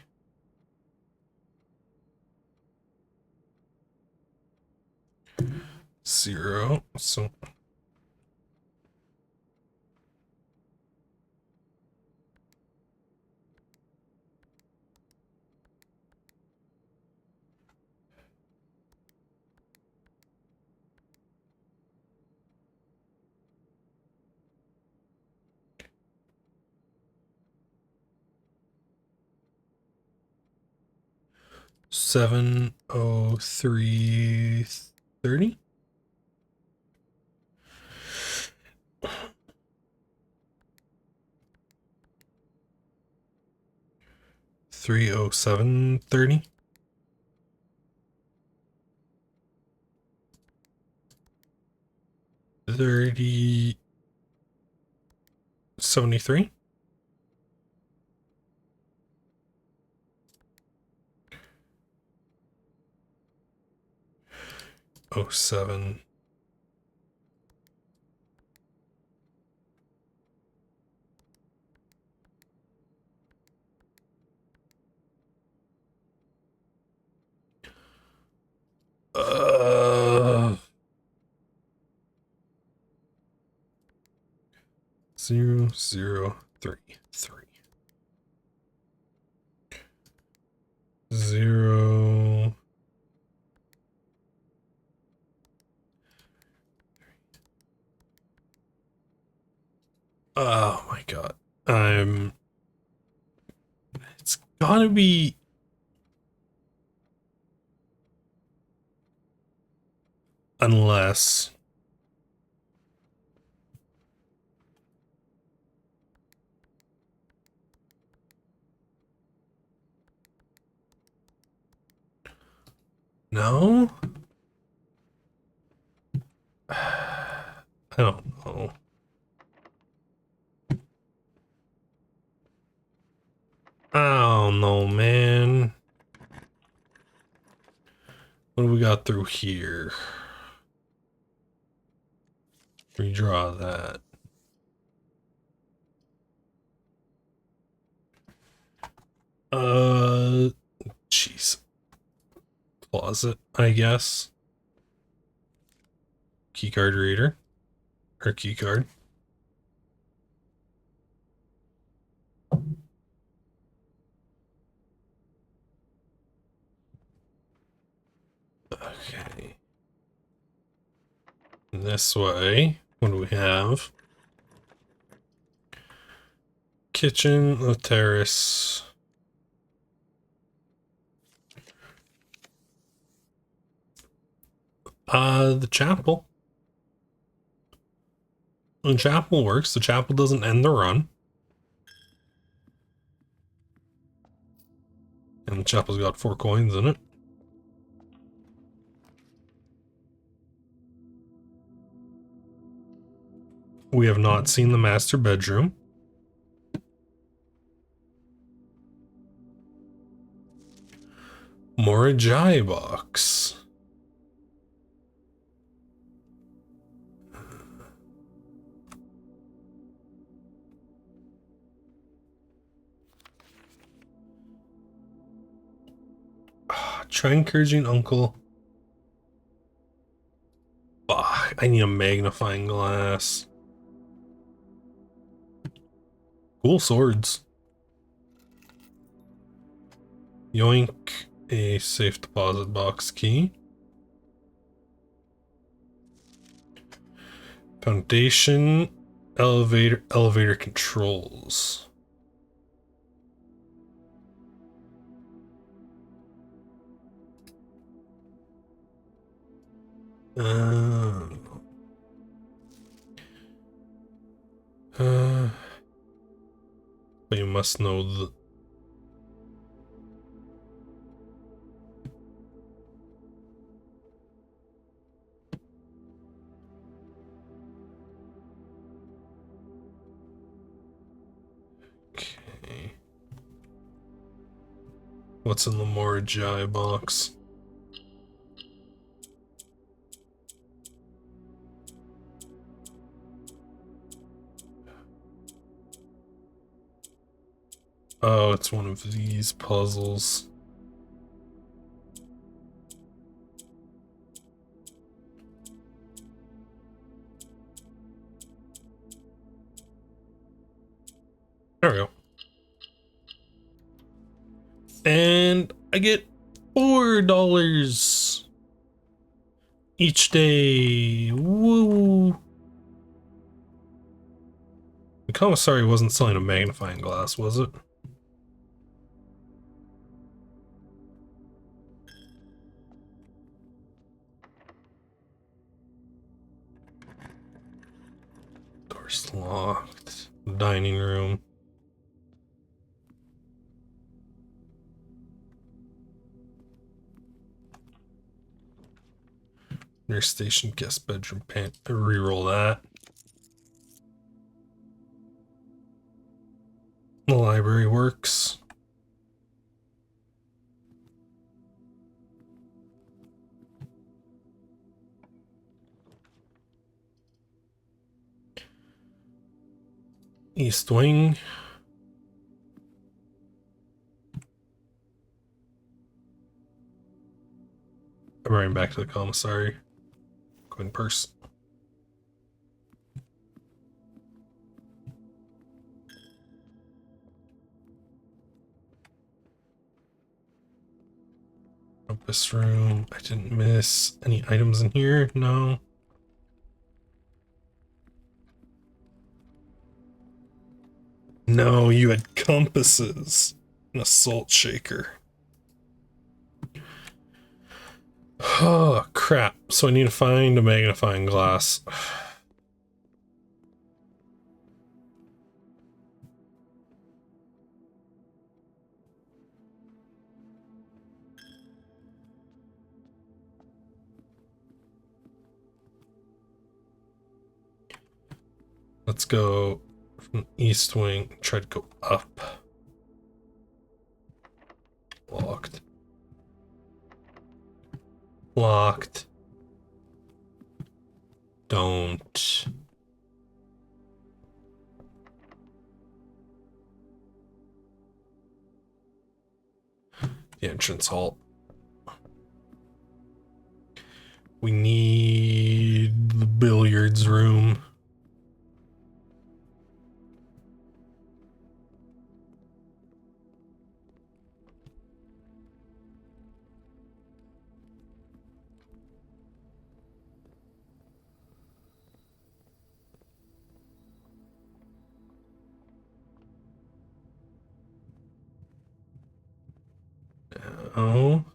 Speaker 1: 0. So 70330. 30730. 3073. 07. Uh, 0033. 0. Oh my god. It's gotta be unless no. I don't know. I don't know, man. What do we got through here? Redraw that. Jeez. Closet, I guess. Keycard reader. Or keycard. Okay. This way, what do we have? Kitchen, the terrace. The chapel. The chapel works. The chapel doesn't end the run. And the chapel's got 4 coins in it. We have not seen the master bedroom. Morajai box. Try encouraging uncle. I need a magnifying glass. Cool swords. Yoink. A safe deposit box key. Foundation. Elevator controls. But you must know the. Okay. What's in the Morajai box? Oh, it's one of these puzzles. There we go. And I get $4 each day. Woo! The commissary wasn't selling a magnifying glass, was it? Door's locked. Dining room. Nurse station, guest bedroom, reroll that. The library works. East wing. I'm running back to the commissary. Coin purse. This room. I didn't miss any items in here. No. No, you had compasses and a salt shaker. Oh, crap. So I need to find a magnifying glass. Let's go from east wing. Try to go up. Locked. Locked. Don't. The entrance hall. We need the billiards room. Oh.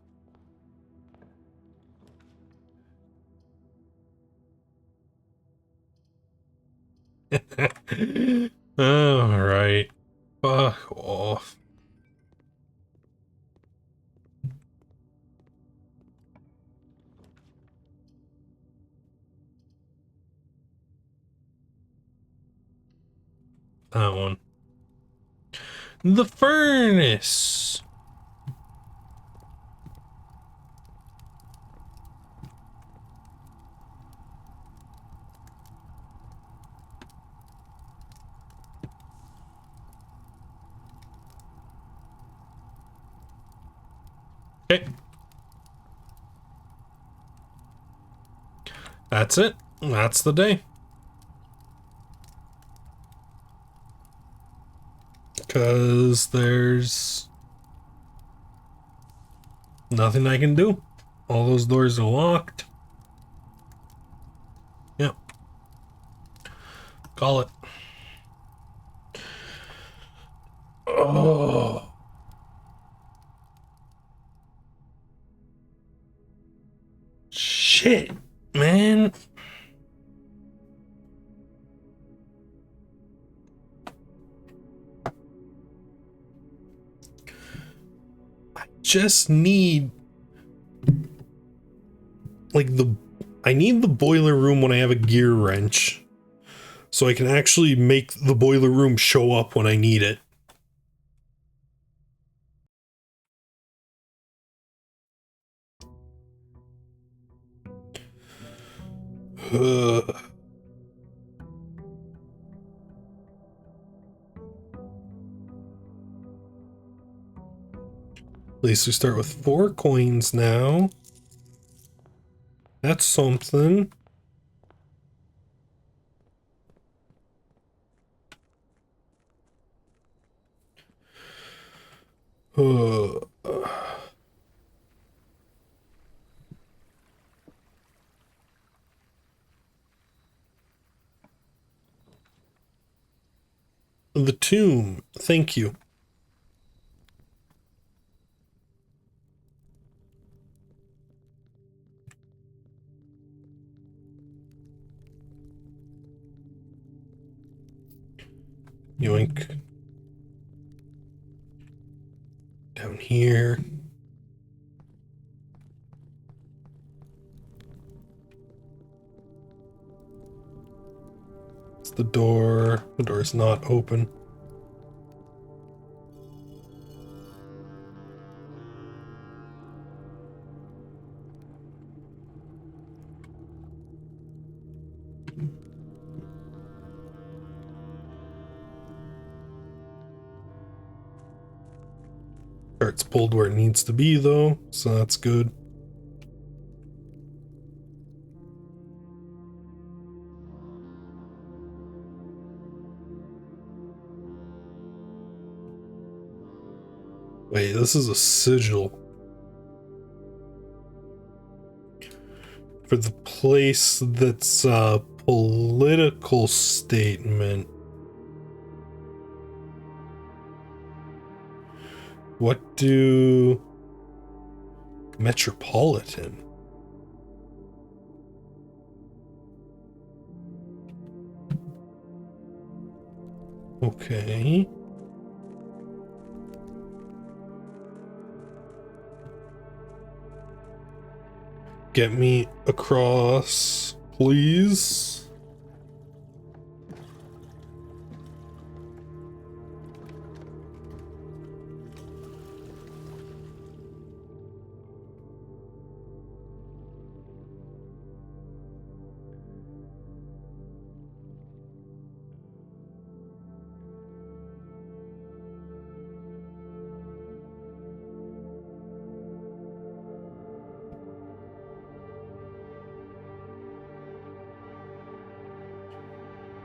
Speaker 1: All right. Fuck off. That one. The furnace. Okay. That's it. That's the day. Because there's nothing I can do. All those doors are locked. Yep. Call it. Oh. Shit, man. Just need like I need the boiler room when I have a gear wrench, so I can actually make the boiler room show up when I need it. At least we start with 4 coins now. That's something. The tomb. Thank you. Yoink. Down here. It's the door. The door is not open. It's pulled where it needs to be though, so that's good. Wait, this is a sigil for the place that's a political statement. What do Metropolitan? Okay. Get me across, please.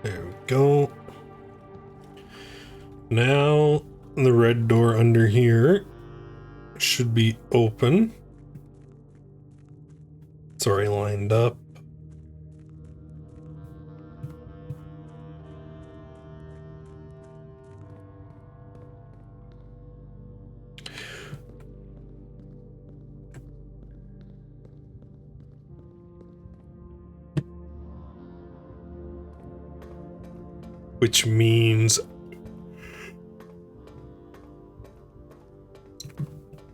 Speaker 1: There we go. Now the red door under here should be open. It's already lined up. Which means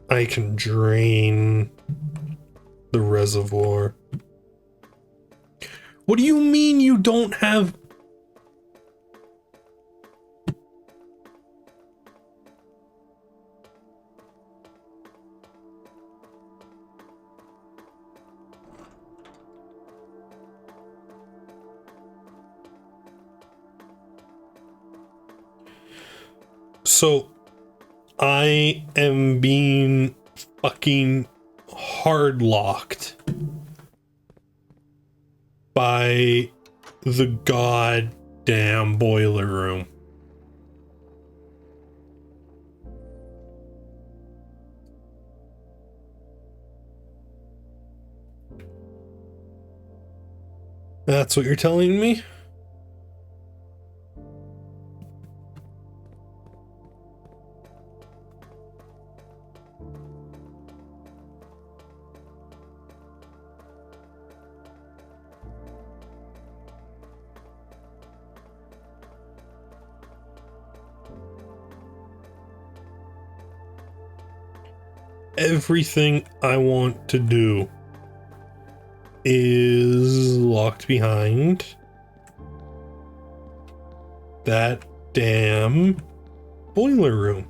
Speaker 1: I can drain the reservoir. What do you mean you don't have... So I am being fucking hard locked by the goddamn boiler room. That's what you're telling me? Everything I want to do is locked behind that damn boiler room.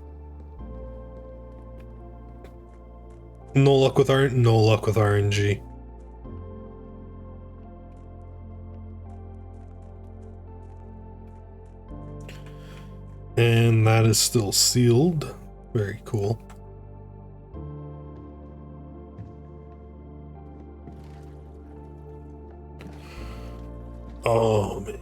Speaker 1: No luck with RNG. And that is still sealed. Very cool. Oh man.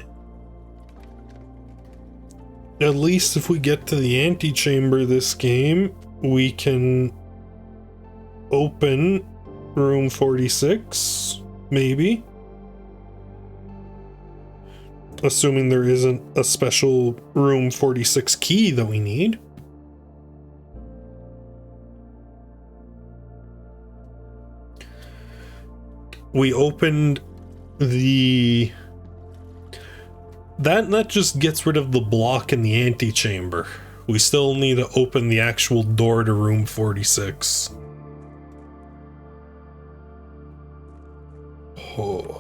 Speaker 1: At least if we get to the antechamber this game, we can open room 46, maybe. Assuming there isn't a special room 46 key that we need. We opened the... That just gets rid of the block in the antechamber. We still need to open the actual door to room 46. Oh.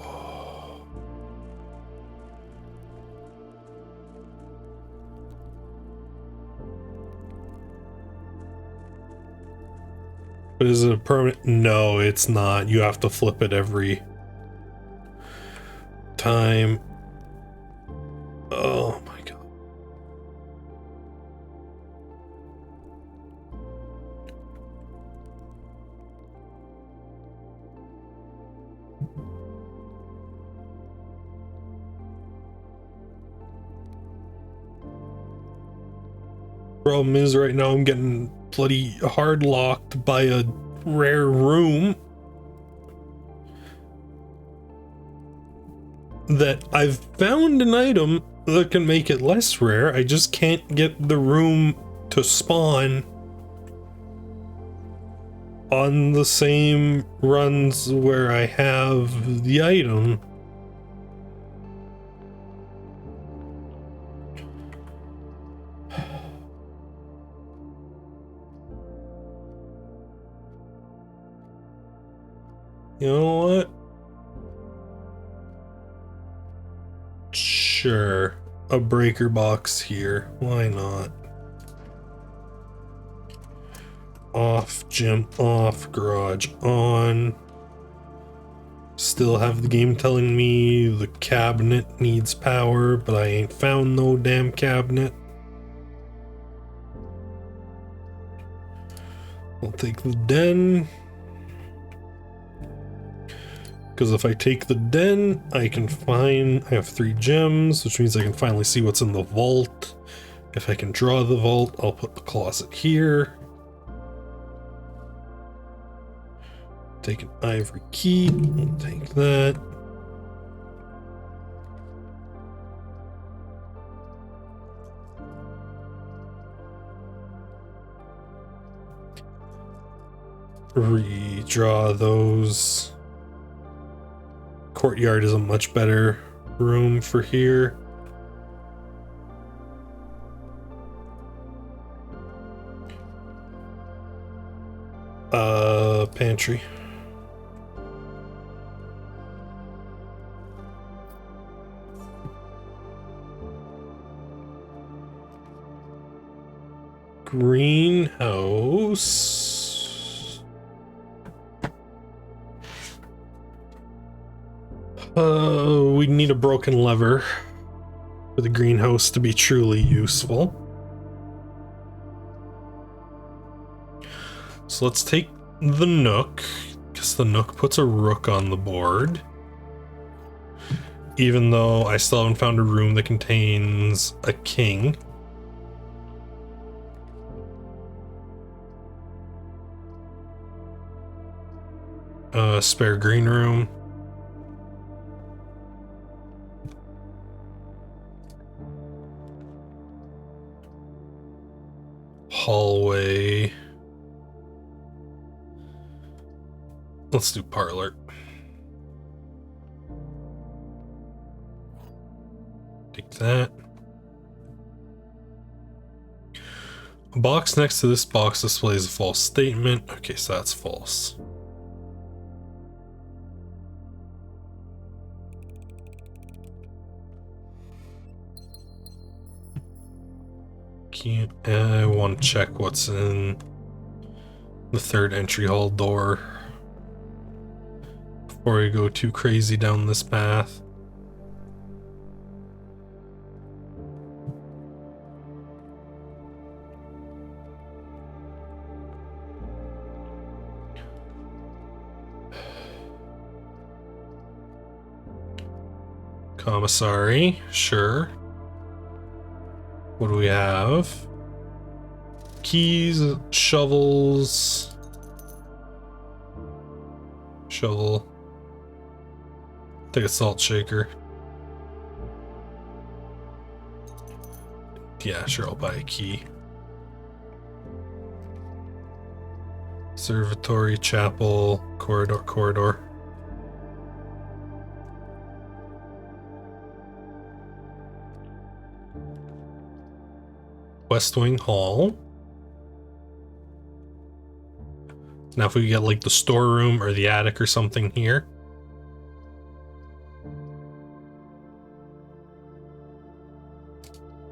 Speaker 1: But is it a permanent? No, it's not. You have to flip it every time. Oh my god. Problem is right now I'm getting bloody hard locked by a rare room that I've found an item that can make it less rare. I just can't get the room to spawn on the same runs where I have the item. You know what? Sure, a breaker box here. Why not? Off, gym off, garage on. Still have the game telling me the cabinet needs power, but I ain't found no damn cabinet. I'll take the den. Because if I take the den, I have 3 gems, which means I can finally see what's in the vault. If I can draw the vault, I'll put the closet here. Take an ivory key, I'll take that. Redraw those. Courtyard is a much better room for here. Pantry. Greenhouse. We need a broken lever for the greenhouse to be truly useful. So let's take the Nook, because the Nook puts a rook on the board. Even though I still haven't found a room that contains a king. Spare green room. Hallway. Let's do parlor. Take that. A box next to this box displays a false statement. Okay, so that's false. I want to check what's in the third entry hall door before we go too crazy down this path. Commissary, sure. What do we have? Keys, shovels. Shovel. Take a salt shaker. Yeah, sure, I'll buy a key. Observatory, chapel, corridor. West Wing Hall. Now if we get like the storeroom or the attic or something here.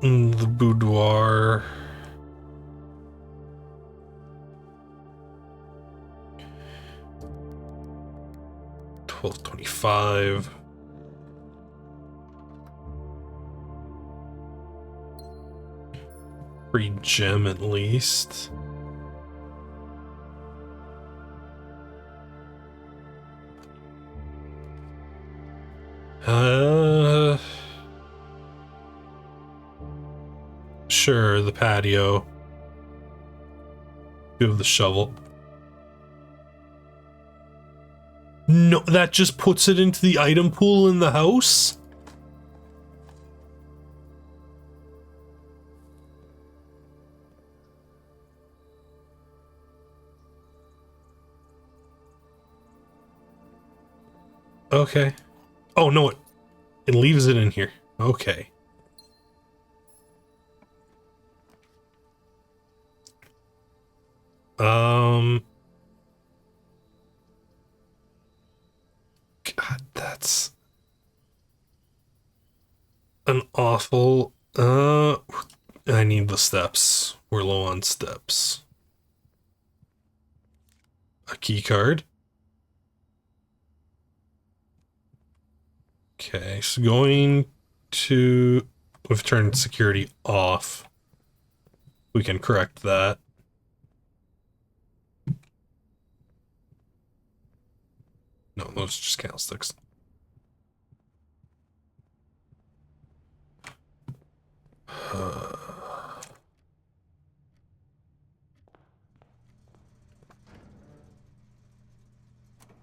Speaker 1: The boudoir. $12.25. Free gem at least. Sure, the patio. Give the shovel. No, that just puts it into the item pool in the house? Okay. Oh, no, it leaves it in here. Okay. God, that's an awful, I need the steps. We're low on steps. A key card. Okay, so going to, we've turned security off. We can correct that. No, those are just candlesticks.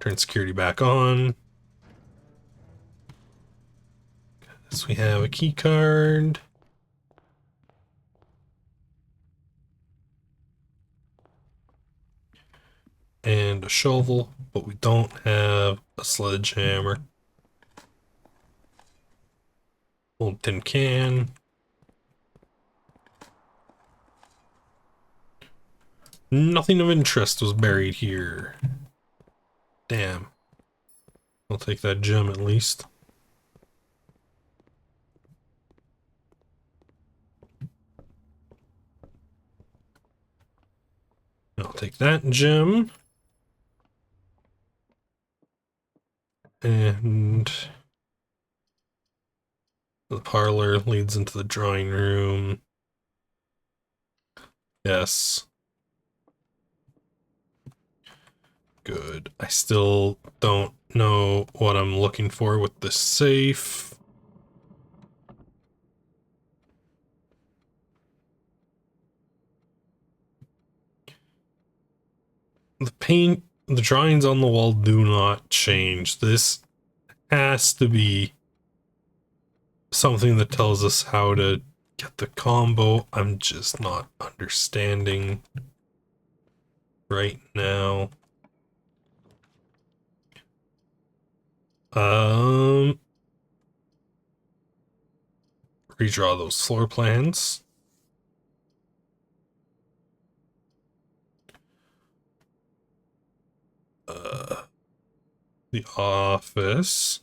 Speaker 1: Turn security back on. So we have a key card. And a shovel, but we don't have a sledgehammer. Old tin can. Nothing of interest was buried here. Damn. I'll take that gem at least. I'll take that gem. And the parlor leads into the drawing room. Yes. good. I still don't know what I'm looking for with the safe. The drawings on the wall do not change. This has to be something that tells us how to get the combo. I'm just not understanding right now. Redraw those floor plans. The office.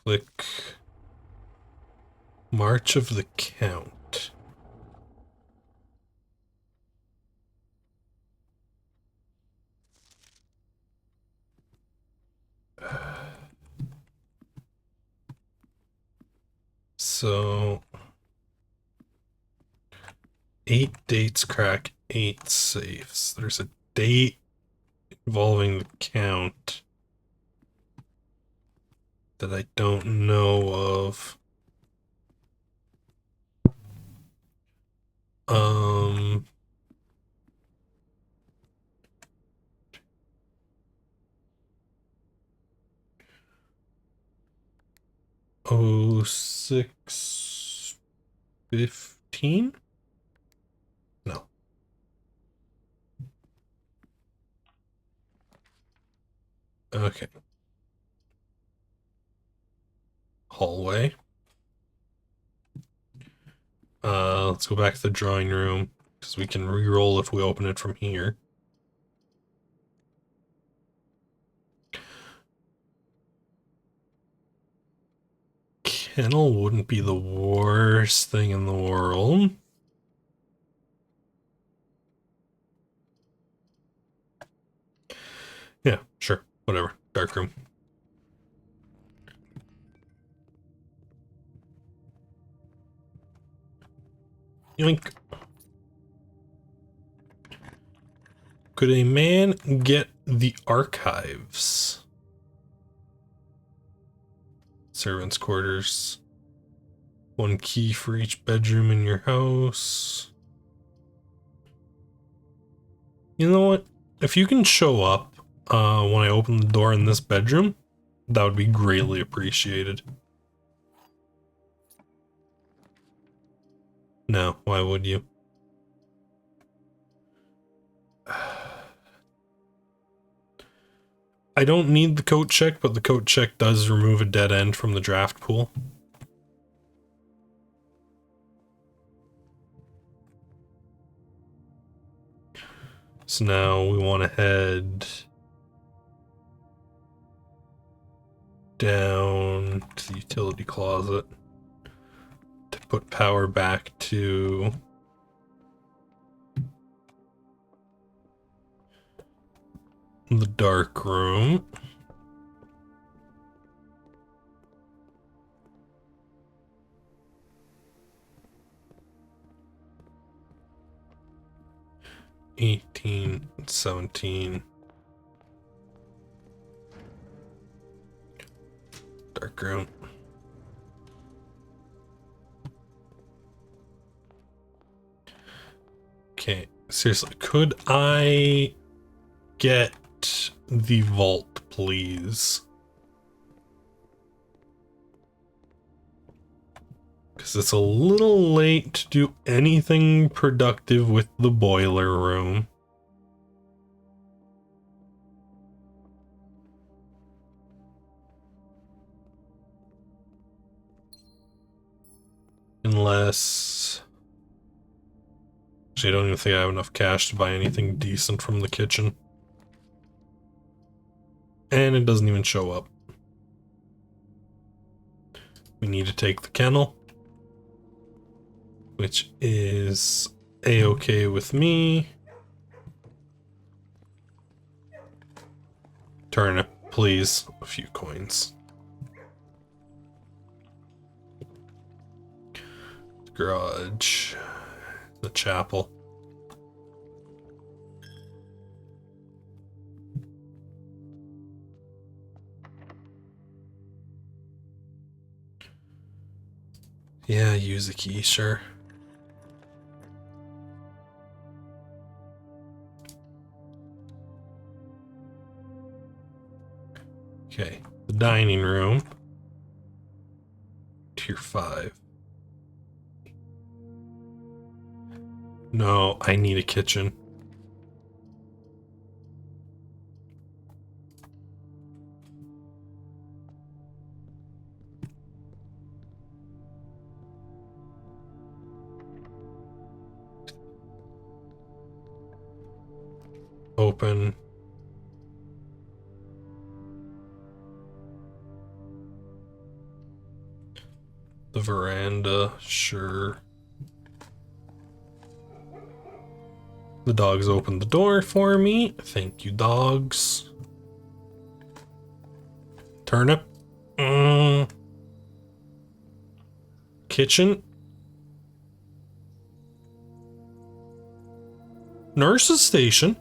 Speaker 1: Click March of the Count. So 8 dates crack 8 safes. There's a date involving the count that I don't know of. 0615? No. Okay. Hallway. Let's go back to the drawing room, because we can re-roll if we open it from here. Kennel wouldn't be the worst thing in the world. Yeah, sure. Whatever. Dark room. Yoink. Could a man get the archives? Servants' quarters. 1 key for each bedroom in your house. You know what? If you can show up when I open the door in this bedroom, that would be greatly appreciated. No, why would you? I don't need the coat check, but the coat check does remove a dead end from the draft pool. So now we want to head down to the utility closet to put power back to the dark room. $18, $17. Dark room. Okay, seriously, could I get the vault, please? Because it's a little late to do anything productive with the boiler room. Unless... Actually, I don't even think I have enough cash to buy anything decent from the kitchen. And it doesn't even show up. We need to take the kennel, which is A-okay with me. Turnip, please. A few coins. Garage. The chapel. Yeah, use a key, sure. Okay, the dining room. Tier 5. No, I need a kitchen. Open. The veranda, sure. The dogs opened the door for me. Thank you, dogs. Turnip. Kitchen. Nurse's station.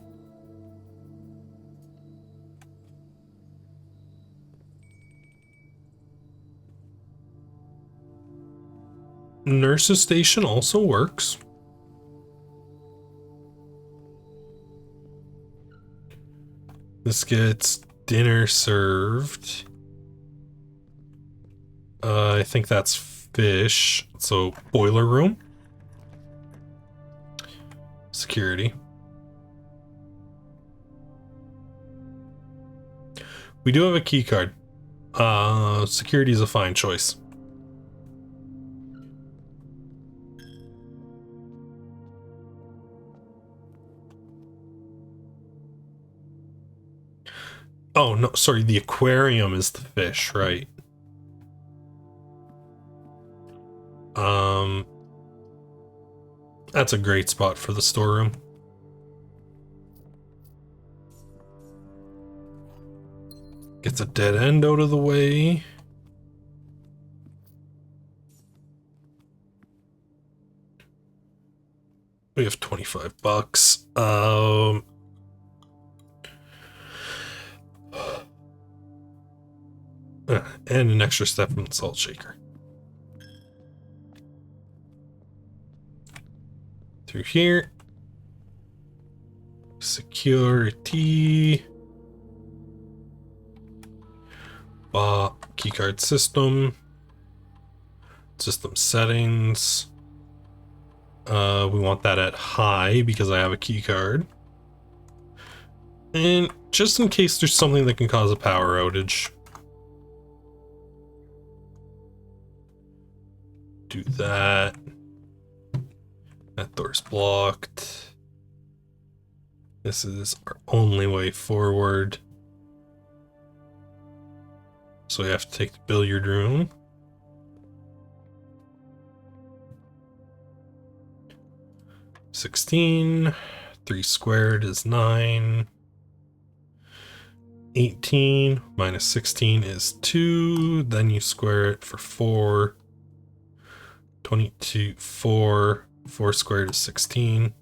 Speaker 1: Nurse's station also works. This gets dinner served. I think that's fish. So boiler room. Security. We do have a key card. Security is a fine choice. Oh, no, sorry, the aquarium is the fish, right? That's a great spot for the storeroom. Gets a dead end out of the way. We have 25 bucks. And an extra step from the salt shaker. Through here. Security. Keycard system. System settings. We want that at high because I have a keycard. And just in case there's something that can cause a power outage. Do that. That door's blocked. This is our only way forward. So we have to take the billiard room. $16. 3 squared is 9. 18 minus 16 is 2. Then you square it for 4. 22, 4. 4 squared is 16.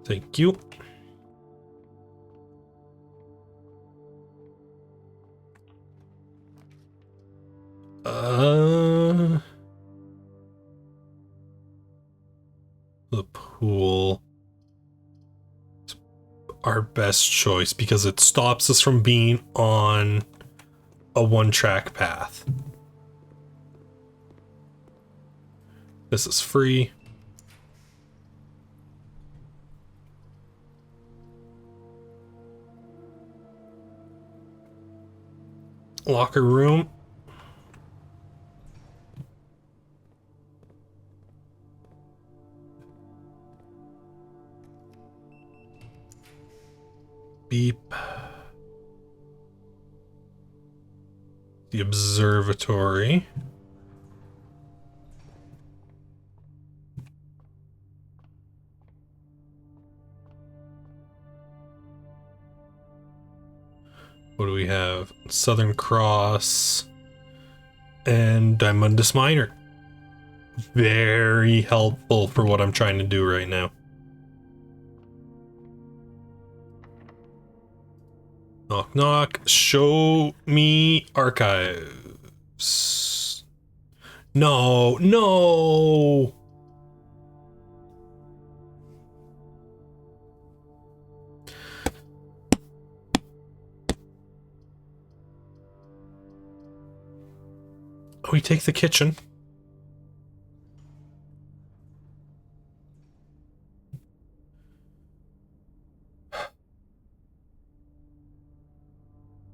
Speaker 1: Thank you. The pool. It's our best choice because it stops us from being on a one-track path. This is free. Locker room. Beep. The observatory. What do we have? Southern Cross and Diamondus Minor. Very helpful for what I'm trying to do right now. Knock knock. Show me archives. No, no. We take the kitchen.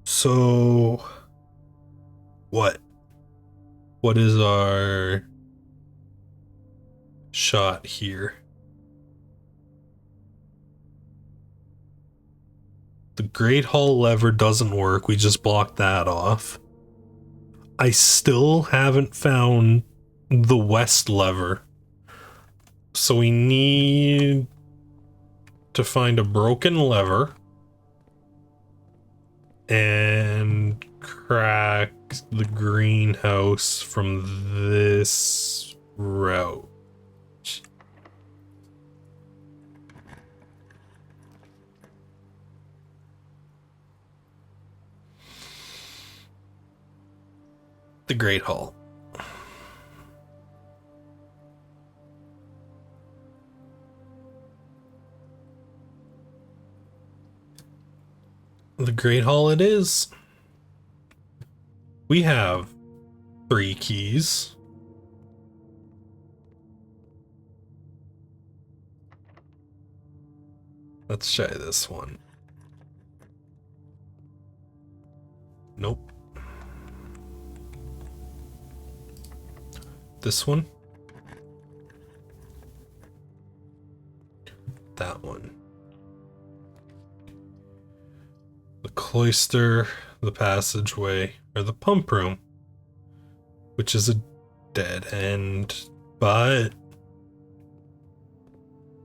Speaker 1: So, what? What is our shot here? The Great Hall lever doesn't work. We just blocked that off. I still haven't found the west lever. So we need to find a broken lever and crack the greenhouse from this route. The Great Hall. The Great Hall it is. We have 3 keys. Let's try this one. Nope. This one. That one. The cloister, the passageway, or the pump room, which is a dead end, but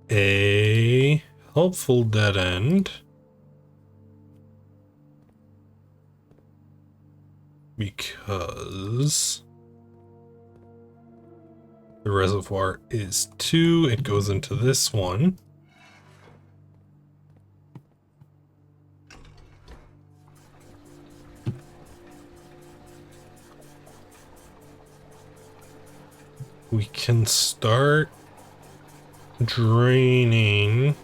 Speaker 1: a helpful dead end. Because the reservoir is 2, it goes into this one. We can start draining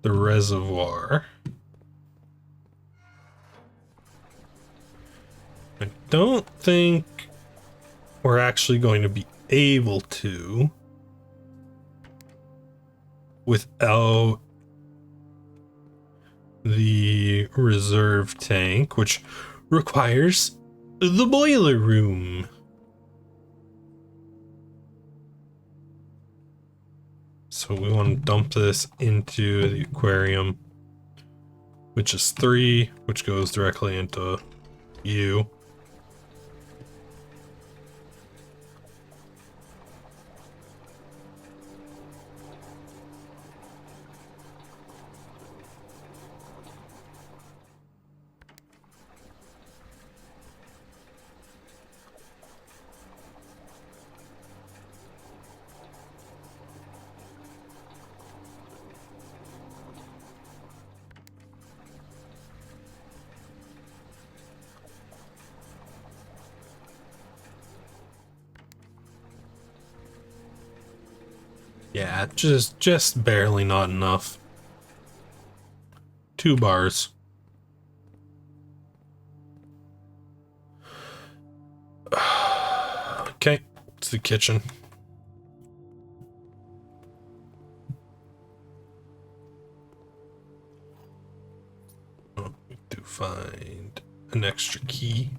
Speaker 1: the reservoir. I don't think we're actually going to be able to without the reserve tank, which requires the boiler room. So we want to dump this into the aquarium, which is 3, which goes directly into you. Yeah, just barely not enough. 2 bars. Okay, it's the kitchen. Oh, we do find an extra key.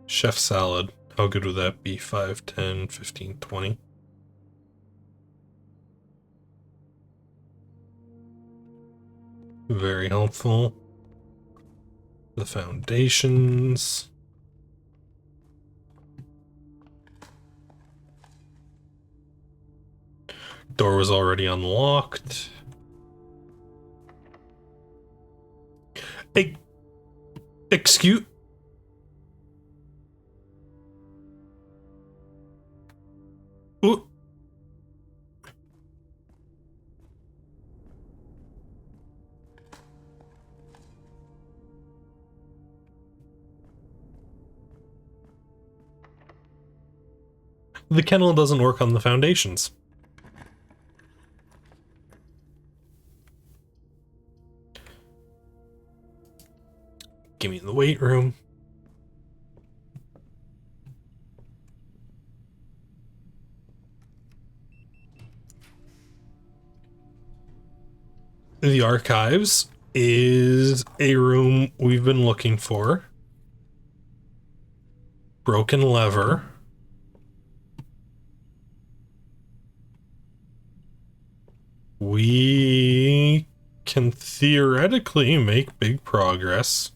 Speaker 1: Chef salad. How good would that be? 5, 10, 15, 20. Very helpful. The foundations. Door was already unlocked. Hey, excuse. Ooh. The kennel doesn't work on the foundations. Give me the weight room. The archives is a room we've been looking for. Broken lever. We can theoretically make big progress.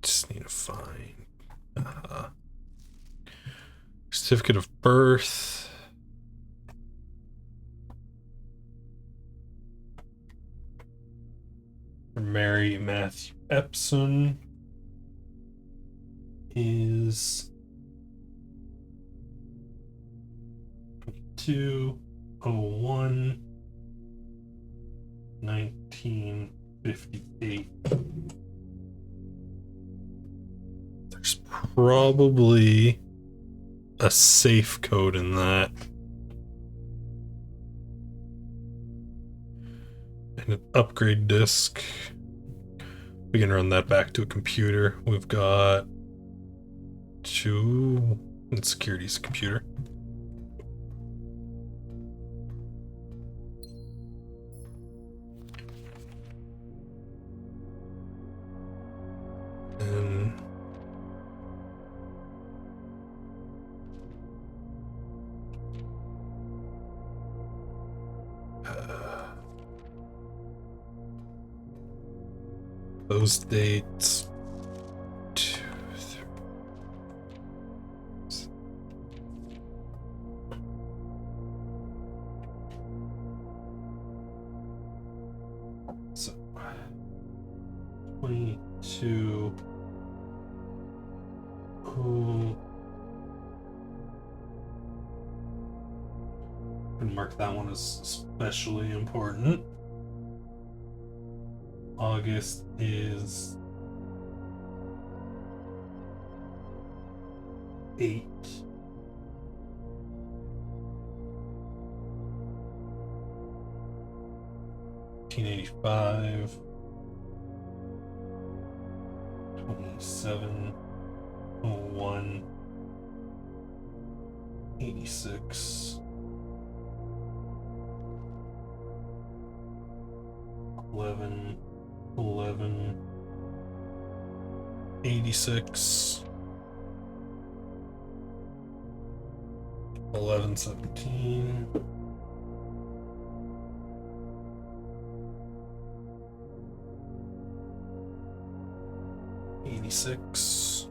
Speaker 1: Just need to find certificate of birth. Mary Matthew Epson is 201 1958. There's probably a safe code in that. And an upgrade disk. We can run that back to a computer. We've got 2 insecurity's computer. And those dates. 2, 3. So 22. Who? I'm gonna mark that one as especially important. August is 8. $1885. 2701 86 11 11 86 11 17 86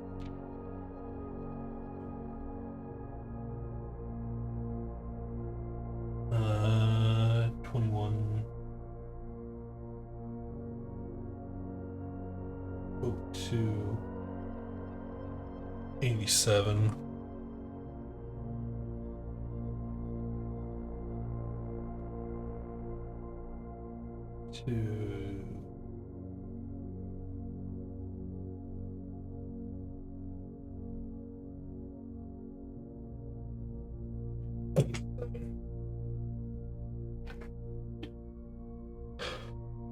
Speaker 1: 21 02 87 2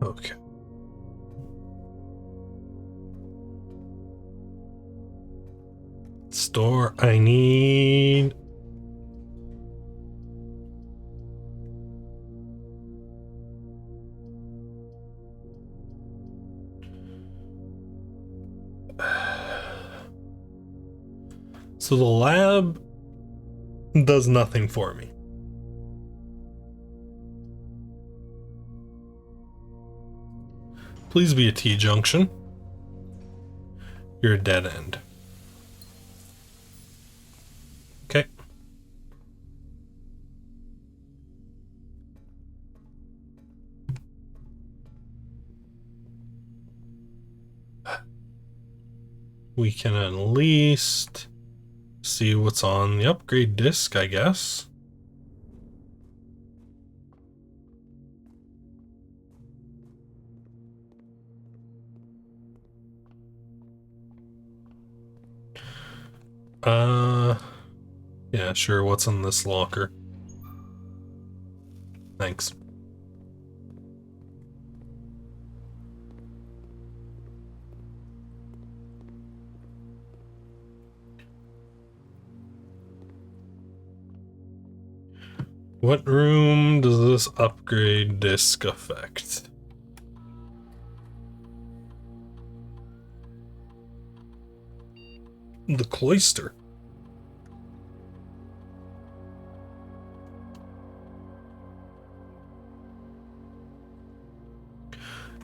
Speaker 1: Okay. Store I need. So the lab does nothing for me. Please be a T-junction. You're a dead end. Okay. We can at least see what's on the upgrade disc, I guess. Yeah, sure. What's in this locker? Thanks. What room does this upgrade disc affect? The cloister.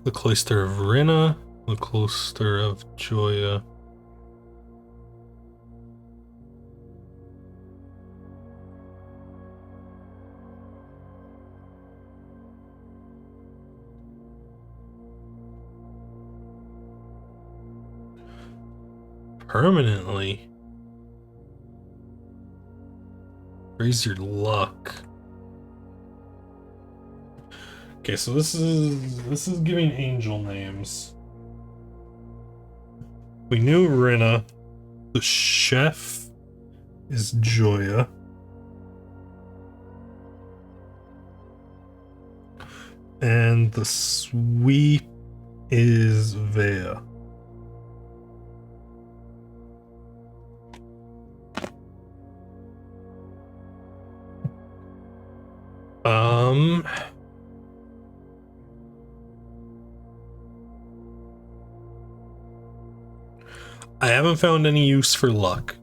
Speaker 1: The cloister of Rinna. The cloister of Joya. Permanently. Raise your luck. Okay, so this is giving angel names. We knew Rinna. The chef is Joya. And the sweep is Vea. I haven't found any use for luck.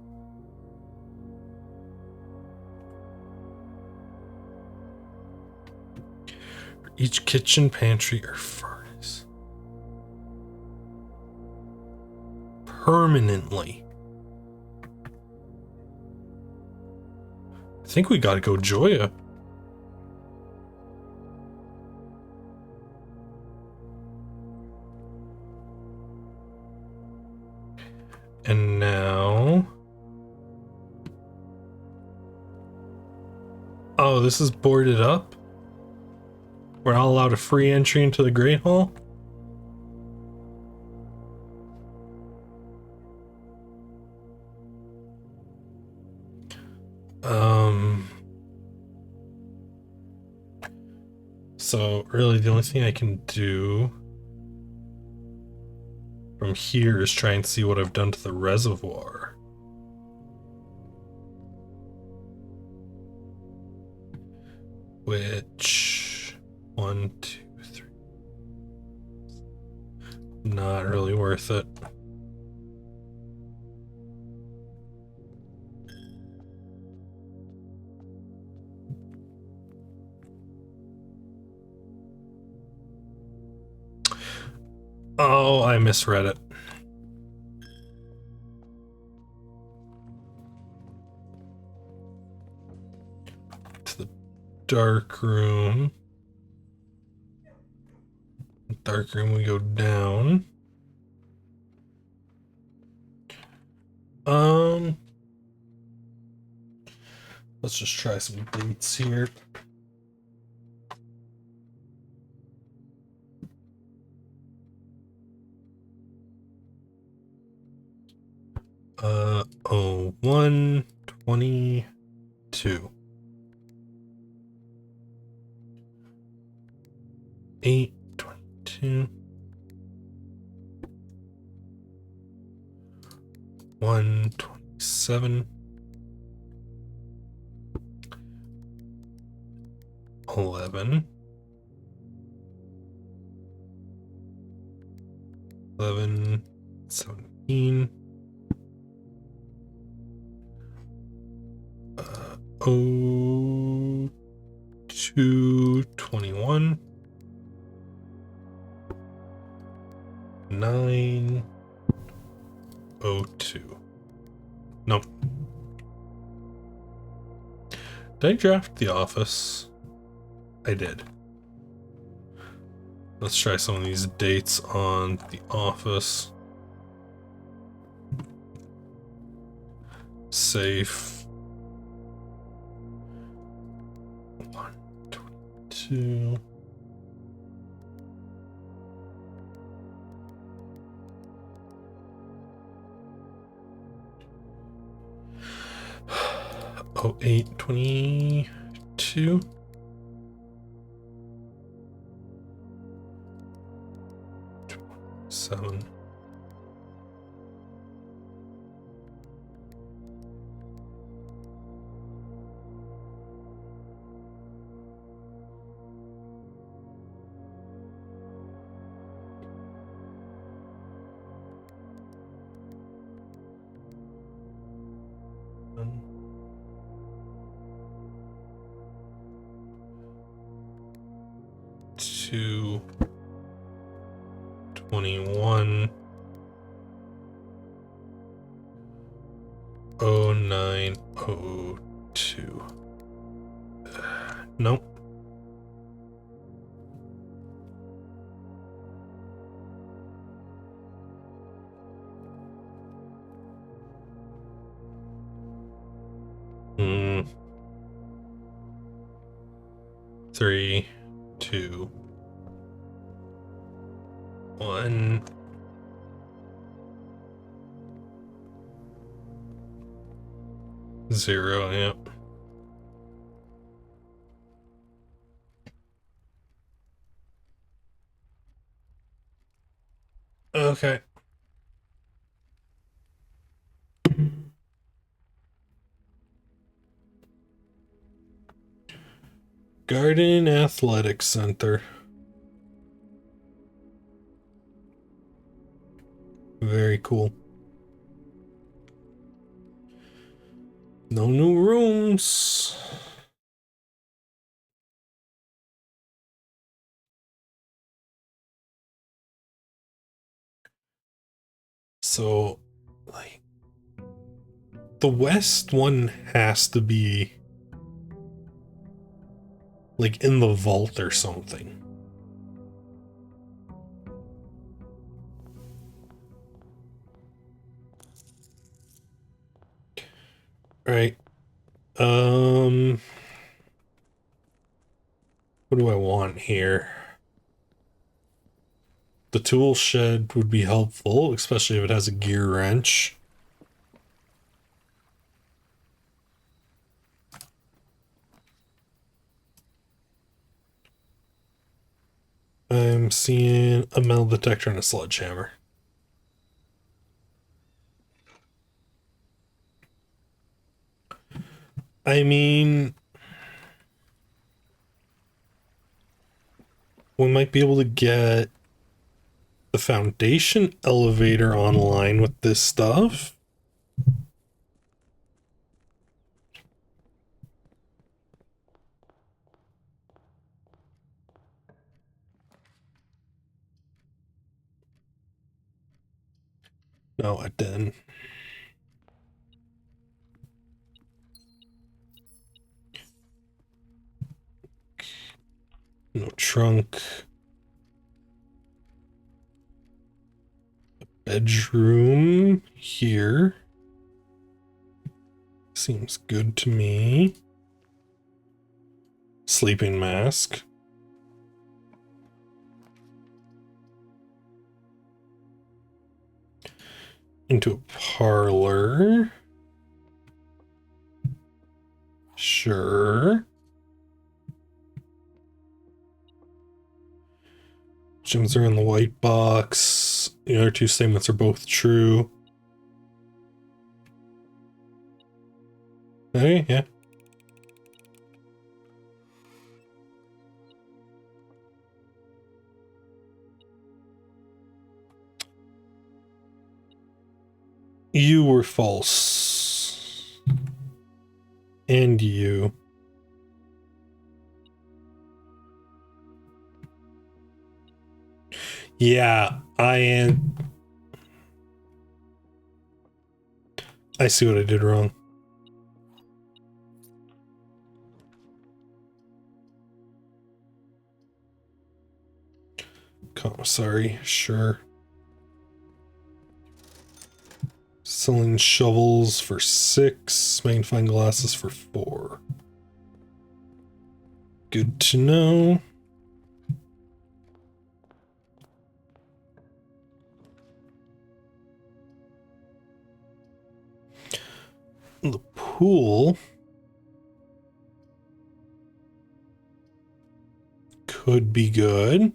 Speaker 1: For each kitchen, pantry, or furnace. Permanently. I think we gotta go Joya. And now... Oh, this is boarded up? We're not allowed a free entry into the Great Hall? So really the only thing I can do from here is try and see what I've done to the reservoir. Which 1, 2, 3. Not really worth it. Oh, I misread it. To the dark room. Dark room, we go down. Let's just try some dates here. Oh, 1/22. 8/22. 1/27. 11. 17. 2/21. 902. Nope. Did I draft the office? I did. Let's try some of these dates on the office. Safe. 122. Oh, 8/22. Seven. Two. 21. 0902. Nope. Hmm. 3, 2, 1. 0. Yep. Okay. Garden Athletic Center. Very cool. No new rooms. So, like, the west one has to be like in the vault or something. Right. What do I want here? The tool shed would be helpful, especially if it has a gear wrench. I'm seeing a metal detector and a sledgehammer. I mean, we might be able to get the foundation elevator online with this stuff. No, it didn't. No trunk. Bedroom here. Seems good to me. Sleeping mask. Into a parlor. Sure. Gems are in the white box. The other two statements are both true. Okay, yeah. You were false. And you. Yeah, I see what I did wrong. Commissary, sure. Selling shovels for 6, magnifying glasses for 4. Good to know. The pool could be good.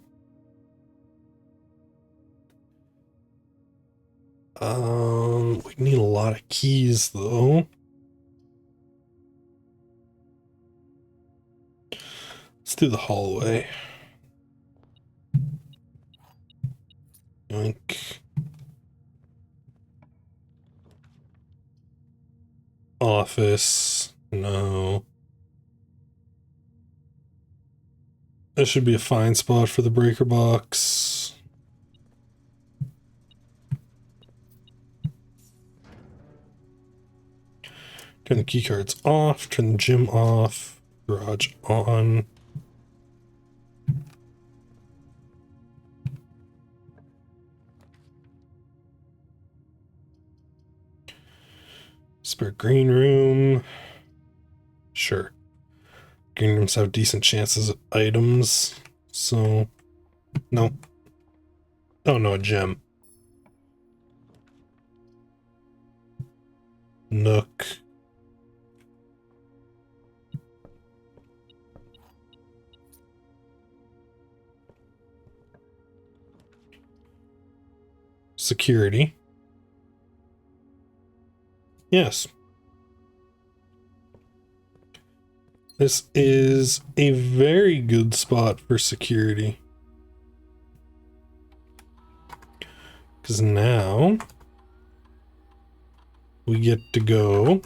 Speaker 1: We need a lot of keys though. Let's do the hallway. Yoink. Office. No. That should be a fine spot for the breaker box. Turn the key cards off. Turn the gym off. Garage on. Spare green room. Sure. Green rooms have decent chances of items. So, no. Oh no, a gem. Nook. Security. Yes. This is a very good spot for security. Because now we get to go.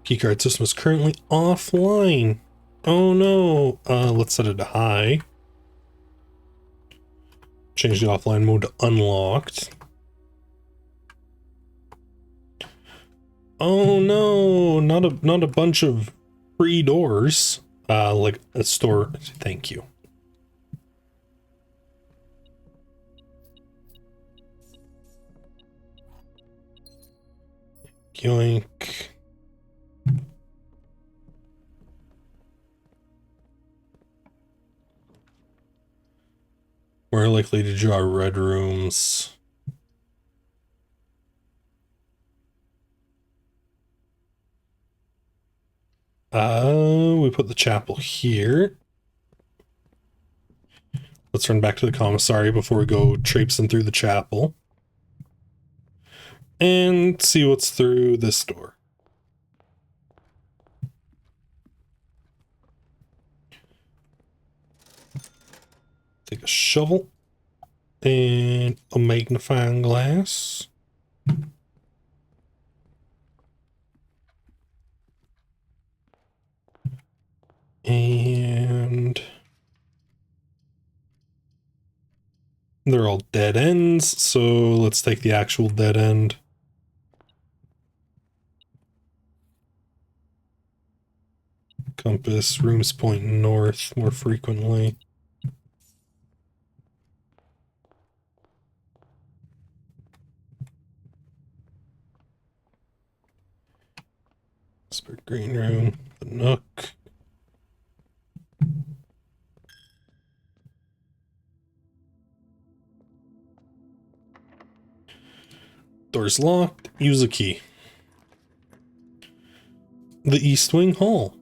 Speaker 1: Keycard system is currently offline. Oh no. Let's set it to high. Change the offline mode to unlocked. Oh no, not a bunch of free doors. Like a store. Thank you. Yoink. We're likely to draw red rooms. We put the chapel here. Let's run back to the commissary before we go traipsing through the chapel. And see what's through this door. Take a shovel and a magnifying glass. And they're all dead ends, so let's take the actual dead end. Compass, rooms point north more frequently. Spare green room, the nook. Door's locked. Use a key. The East Wing Hall.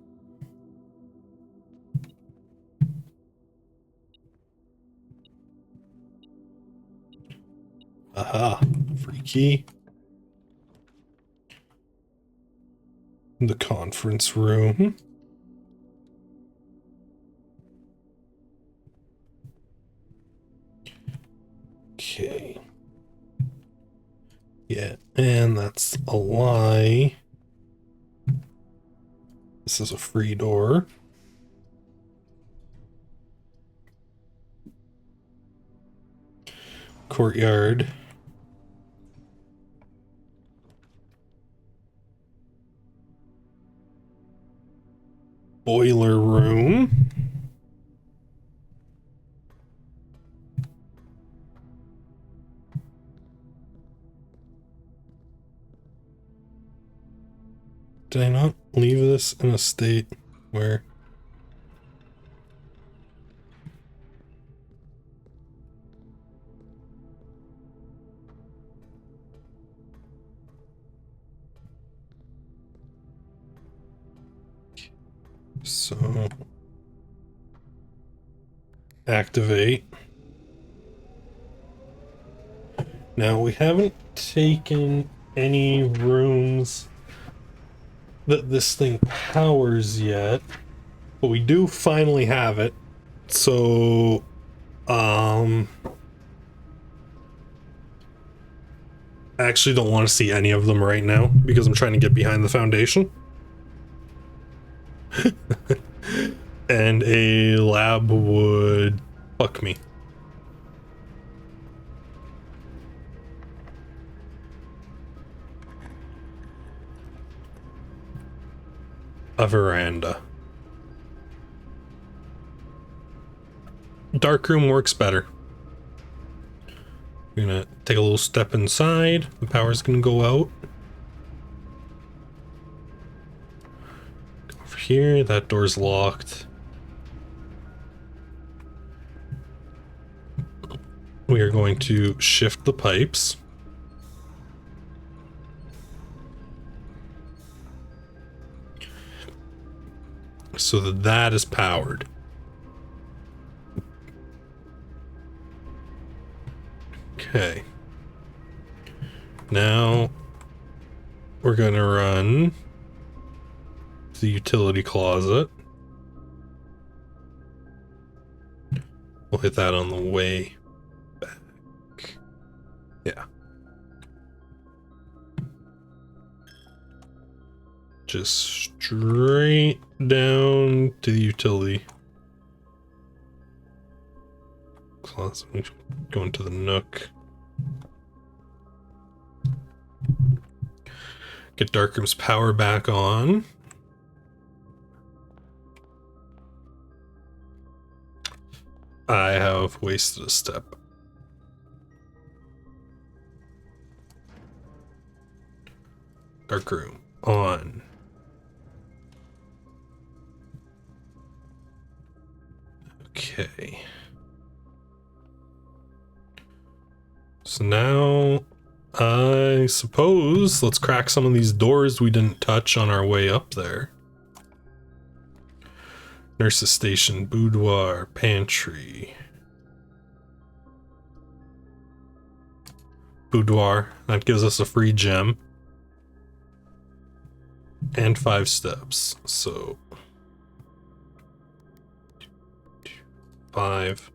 Speaker 1: Aha. Free key. The conference room. Okay. Yeah, and that's a lie. This is a free door. Courtyard. Boiler room. Did I not leave this in a state where... So... activate. Now, we haven't taken any rooms that this thing powers yet, but we do finally have it. So, I actually don't want to see any of them right now because I'm trying to get behind the foundation. And a lab would fuck me. A veranda. Dark room works better. We're gonna take a little step inside. The power's gonna go out. Go over here. That door's locked. We are going to shift the pipes. So that is powered. Okay. Now we're gonna run the utility closet. We'll hit that on the way back. Yeah. Just straight down to the utility closet. Go into the nook. Get Darkroom's power back on. I have wasted a step. Darkroom on. Okay. So now, I suppose, let's crack some of these doors we didn't touch on our way up there. Nurse's station, boudoir, pantry. Boudoir, that gives us a free gem. And 5 steps, so... 5.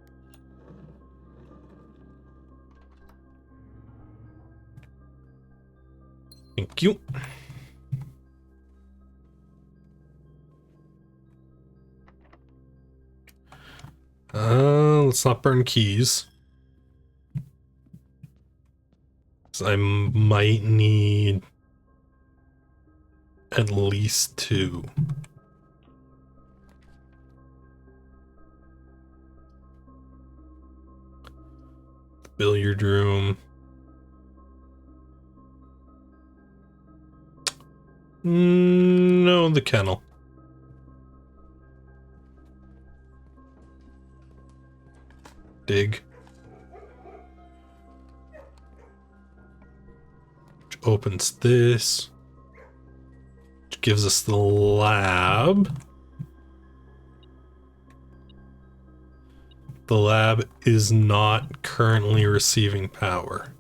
Speaker 1: Thank you. Let's not burn keys. So I might need at least 2. Billiard room. No, the kennel. Dig. Which opens this. Which gives us the lab. The lab is not currently receiving power.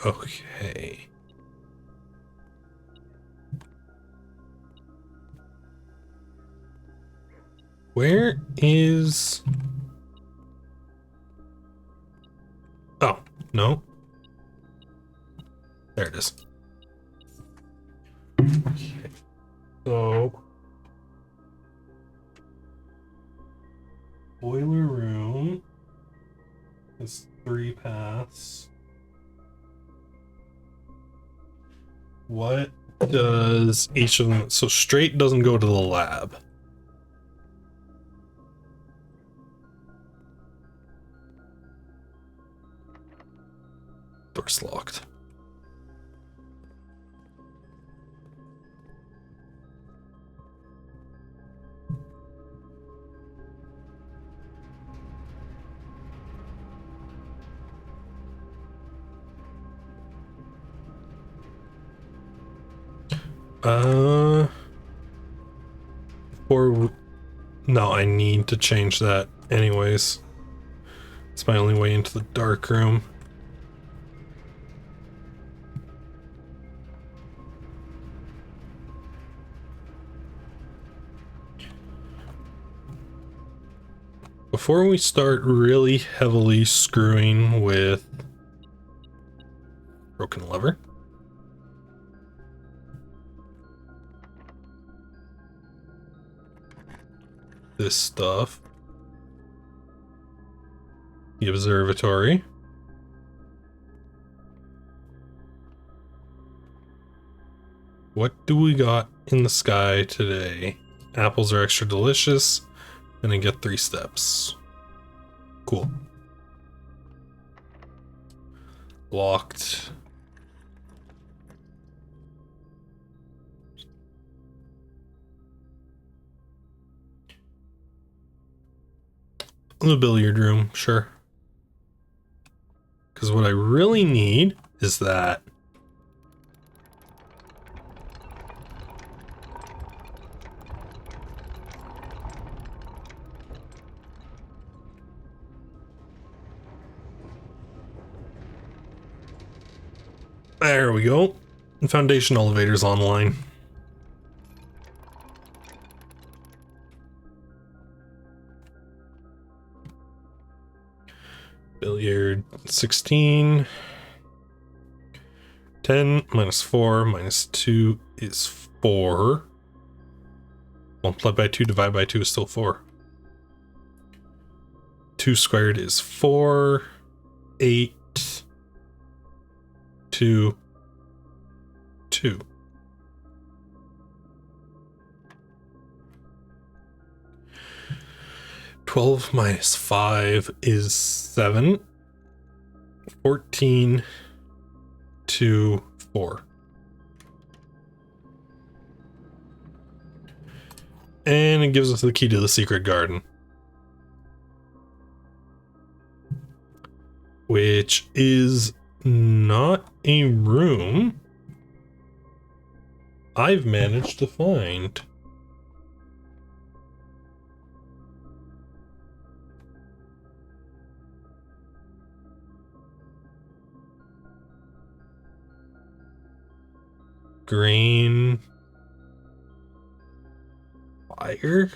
Speaker 1: Okay. Where is... Oh, no. There it is. Okay. So, boiler room is 3 paths. What does each of them... So straight doesn't go to the lab. Door's locked. Or no, I need to change that anyways. It's my only way into the dark room. Before we start really heavily screwing with broken lever, this stuff, the observatory, what do we got in the sky today? Apples are extra delicious, and I get 3 steps. Cool. Locked. The billiard room, sure. Because what I really need is that. There we go. Foundation elevator's online. Billiard 16. 10 minus 4 minus 2 is 4. Multiplied by 2 divided by 2 is still 4. 2 squared is 4. 8. 2. 2. Twelve minus 5 is 7. 14. 2, 4. And it gives us the key to the secret garden, which is not a room I've managed to find. Green fire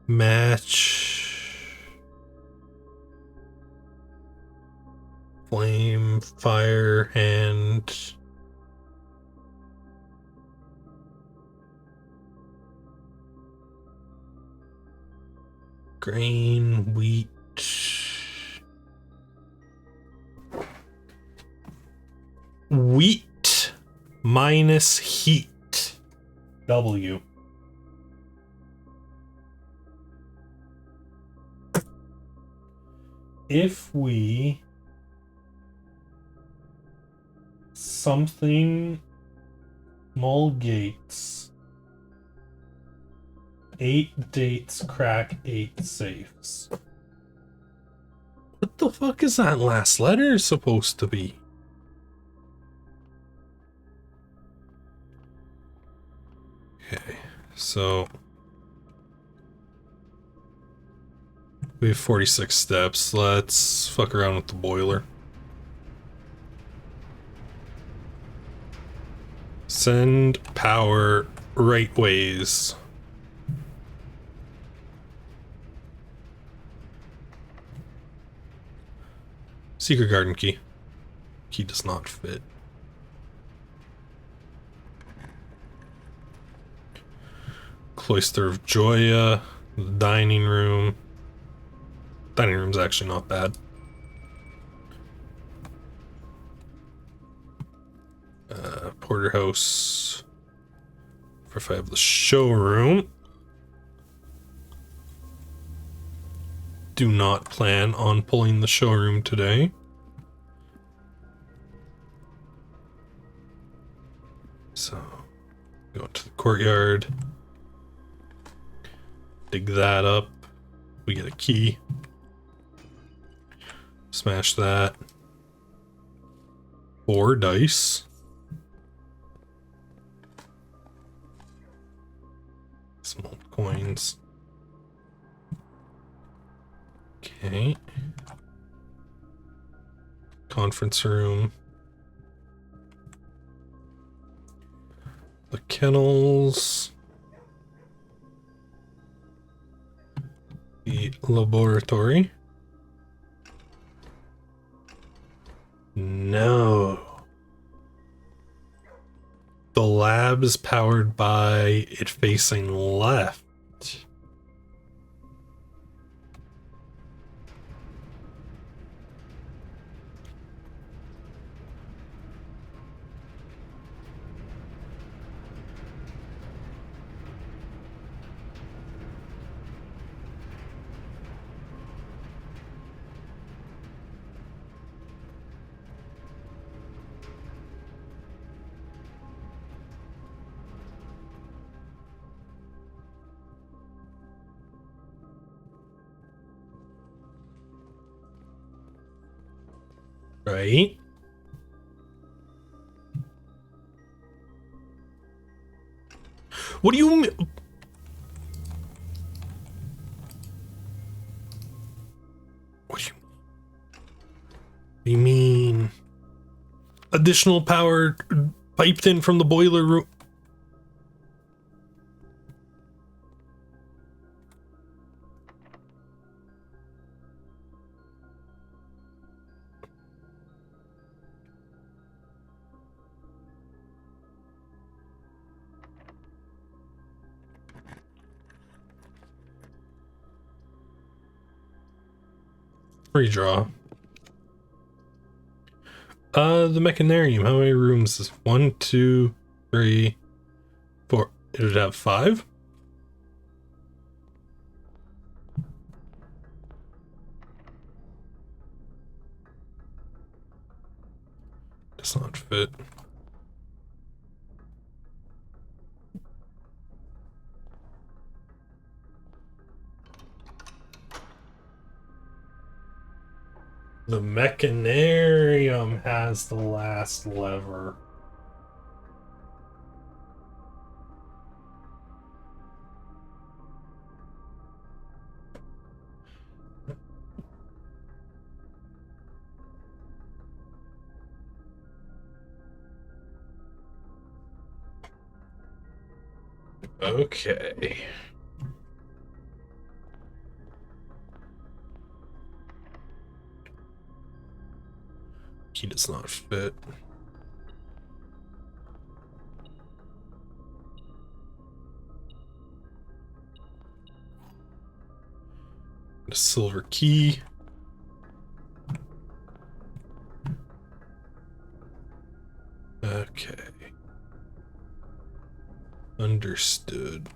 Speaker 1: match flame fire and grain wheat. Wheat minus heat. W. If we something Mull gates 8 dates crack 8 safes. What the fuck is that last letter supposed to be? Okay, so we have 46 steps. Let's fuck around with the boiler. Send power right ways. Secret garden key. Key does not fit. Cloister of Joya, the dining room. Dining room's actually not bad. Porterhouse. If I have the showroom. Do not plan on pulling the showroom today. So, go to the courtyard. Dig that up. We get a key. Smash that. 4 dice. Some old coins. Okay. Conference room. The kennels. The laboratory. No. The lab is powered by it facing left. Right? What do you mean? What do you mean? Additional power piped in from the boiler room. Redraw. The mechanarium, how many rooms is 1, 2, 3, 4? It would have 5? Does not fit. The mechanarium has the last lever. Okay. He does not fit. A silver key. Okay. Understood.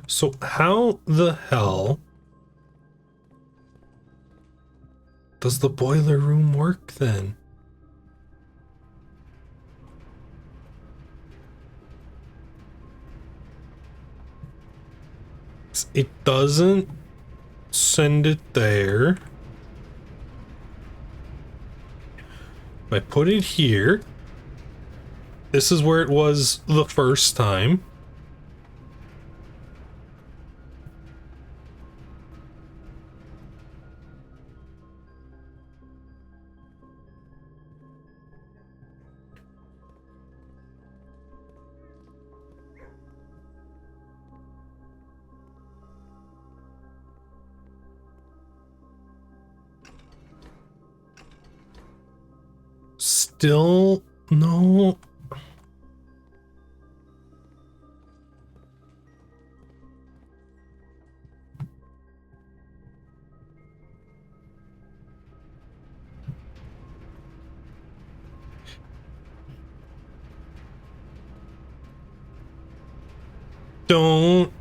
Speaker 1: So how the hell does the boiler room work then? It doesn't send it there. If I put it here, this is where it was the first time. Still no. Don't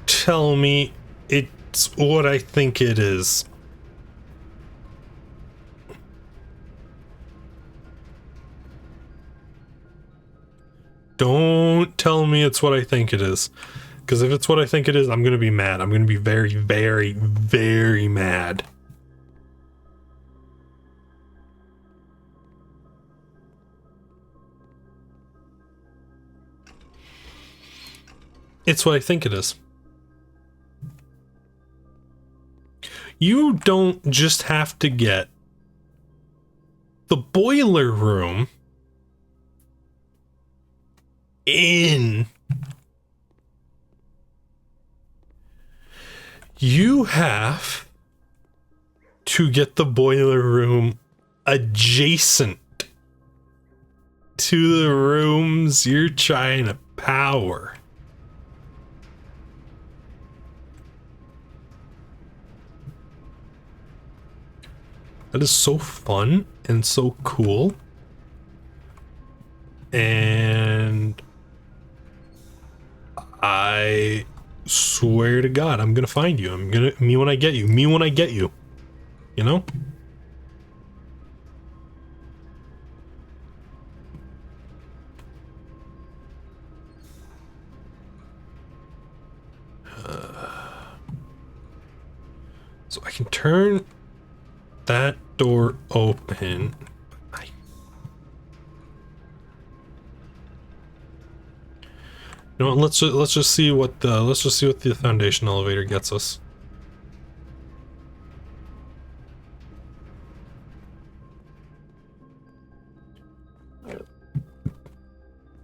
Speaker 1: tell me it's what I think it is. Don't tell me it's what I think it is. Because if it's what I think it is, I'm going to be mad. I'm going to be very, very, very mad. It's what I think it is. You don't just have to get the boiler room in. You have to get the boiler room adjacent to the rooms you're trying to power. That is so fun and so cool. And I swear to God, I'm gonna find you. Me when I get you. Me when I get you. You know? So I can turn that door open. You know what, let's just see what the foundation elevator gets us.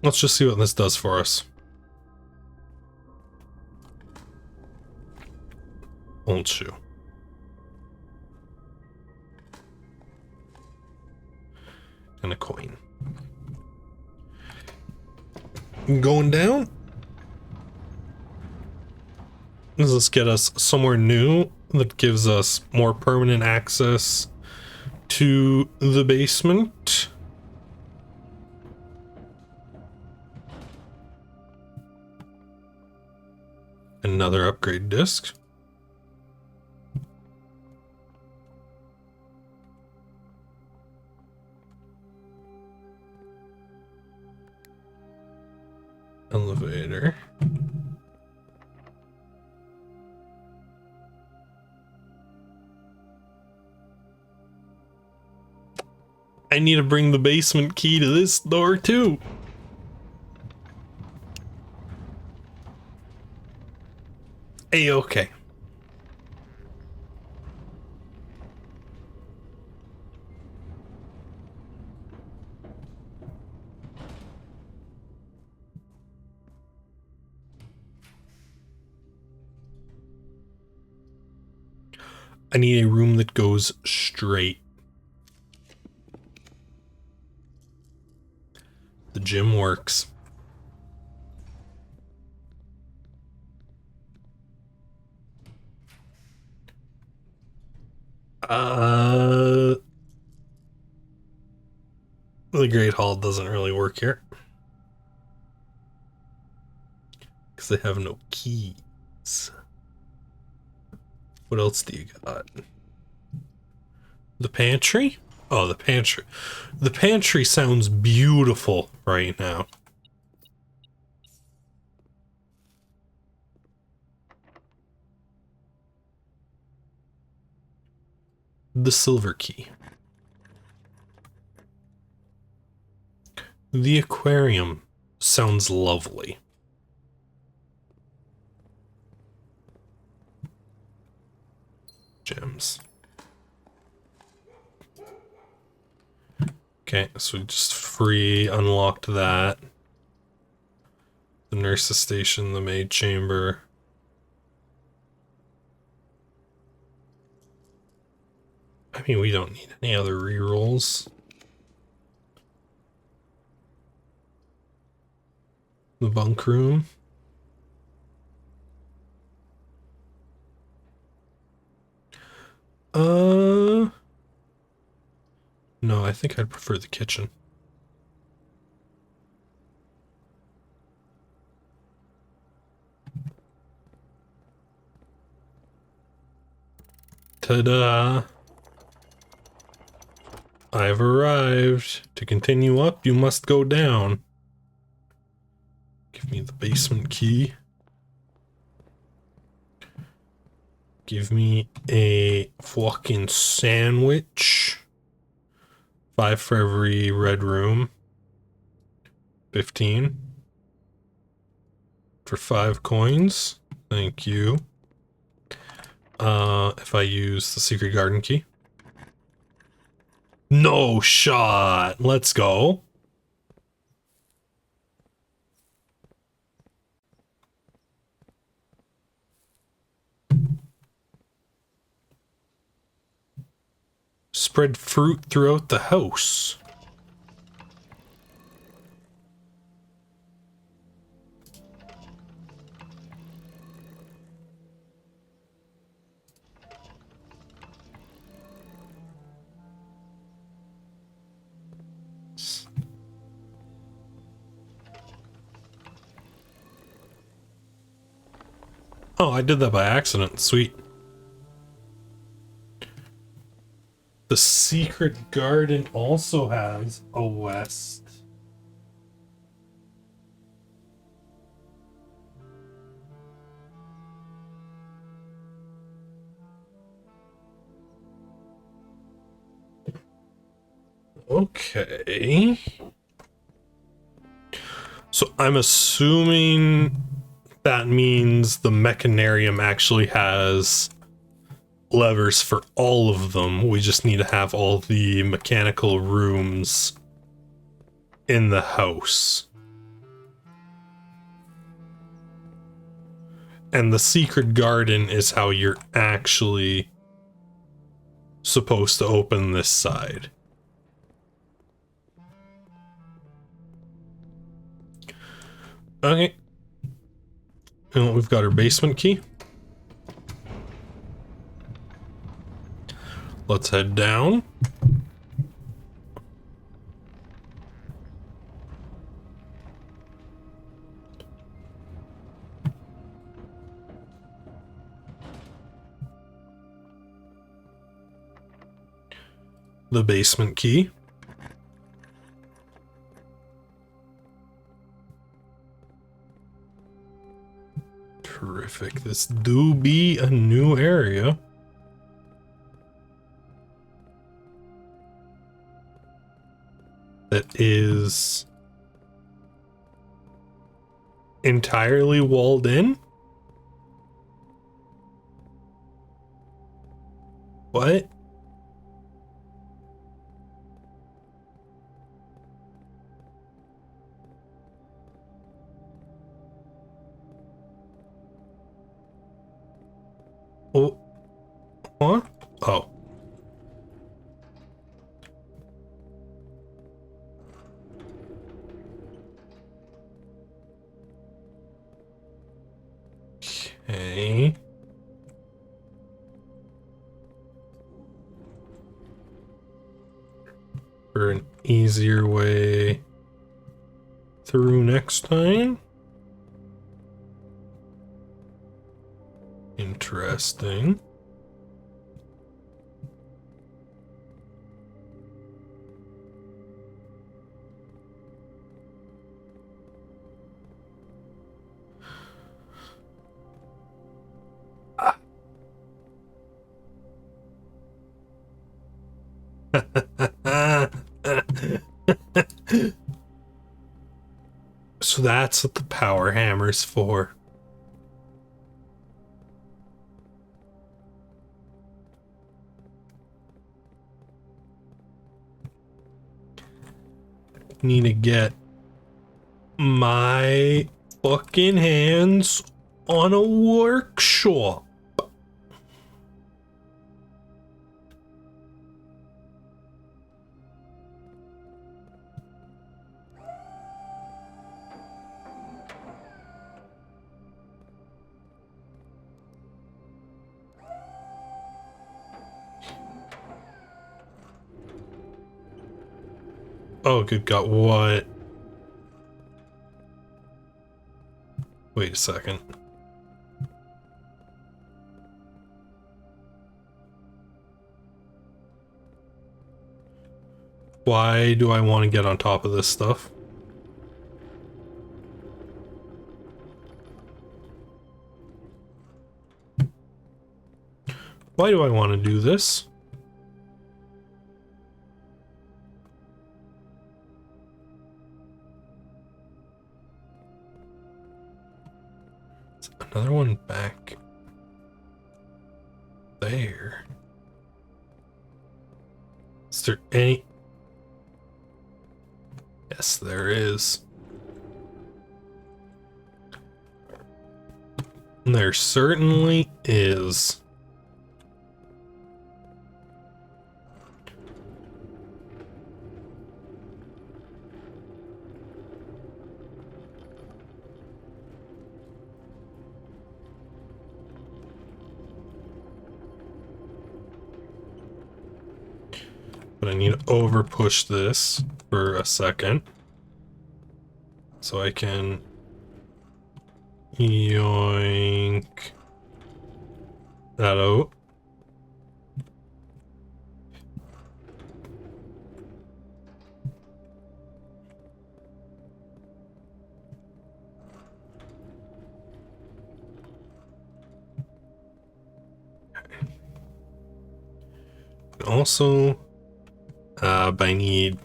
Speaker 1: Let's just see what this does for us. Won't you? And a coin. Going down. Does this get us somewhere new that gives us more permanent access to the basement? Another upgrade disc. Elevator. I need to bring the basement key to this door too. A-okay. I need a room that goes straight. The gym works. The Great Hall doesn't really work here. Because they have no keys. What else do you got? The pantry? Oh, the pantry. The pantry sounds beautiful right now. The silver key. The aquarium sounds lovely. Gems. Okay, so we just free unlocked that. The nurse's station, the maid chamber. I mean, we don't need any other rerolls. The bunk room. No, I think I'd prefer the kitchen. Ta-da! I've arrived. To continue up, you must go down. Give me the basement key. Give me a fucking sandwich. 5 for every red room. 15. For 5 coins. Thank you. If I use the secret garden key. No shot! Let's go. Spread fruit throughout the house. Oh, I did that by accident. Sweet. The secret garden also has a west. Okay. So I'm assuming that means the mechanarium actually has levers for all of them. We just need to have all the mechanical rooms in the house. And the secret garden is how you're actually supposed to open this side. Okay. And we've got our basement key. Let's head down. The basement key. Terrific. This do be a new area. That is entirely walled in? What? Oh. Huh? Oh. Okay. For an easier way through next time. Interesting. So that's what the power hammer's for. Need to get my fucking hands on a workshop. Oh, good God, what? Wait a second. Why do I want to get on top of this stuff? Why do I want to do this? There's another one back there. Is there any? Yes, there is. There certainly is. But I need to over push this for a second so I can yoink that out. Also, I need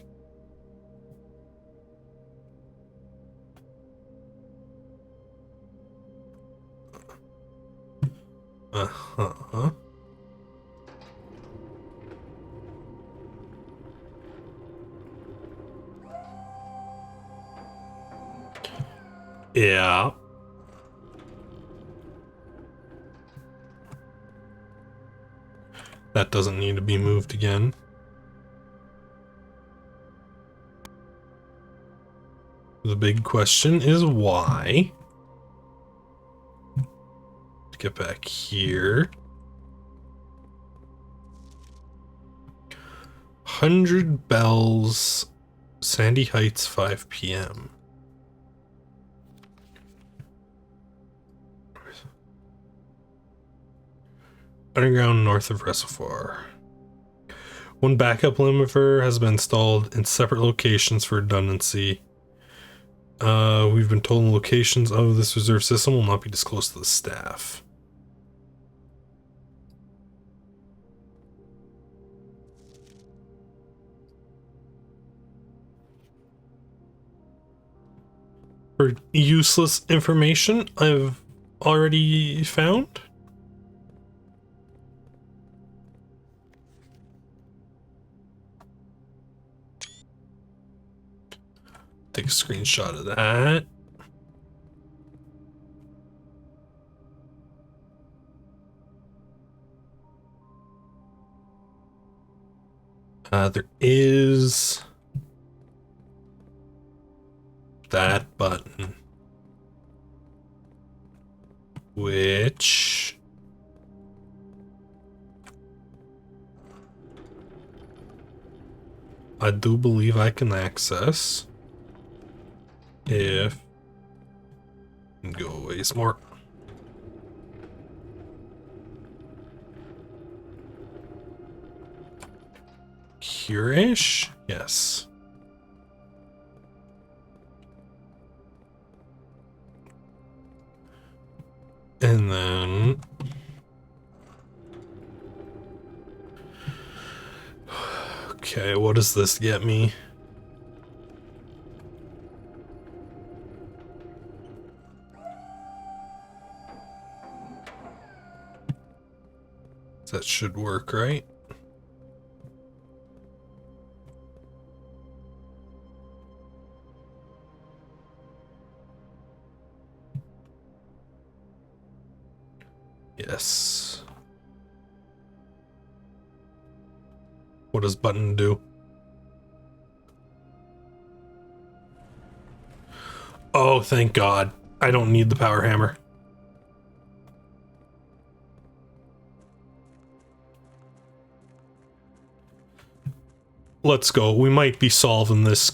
Speaker 1: yeah. That doesn't need to be moved again. The big question is why? Let's get back here. 100 bells, Sandy Heights, 5 p.m. Underground north of Reservoir. One backup limiter has been installed in separate locations for redundancy. We've been told the locations of this reserve system will not be disclosed to the staff. For useless information I've already found. Take a screenshot of that. There is that button, which I do believe I can access if go away some more. Here-ish? Yes. And then okay, what does this get me? That should work, right? Yes. What does button do? Oh, thank God. I don't need the power hammer. Let's go. We might be solving this.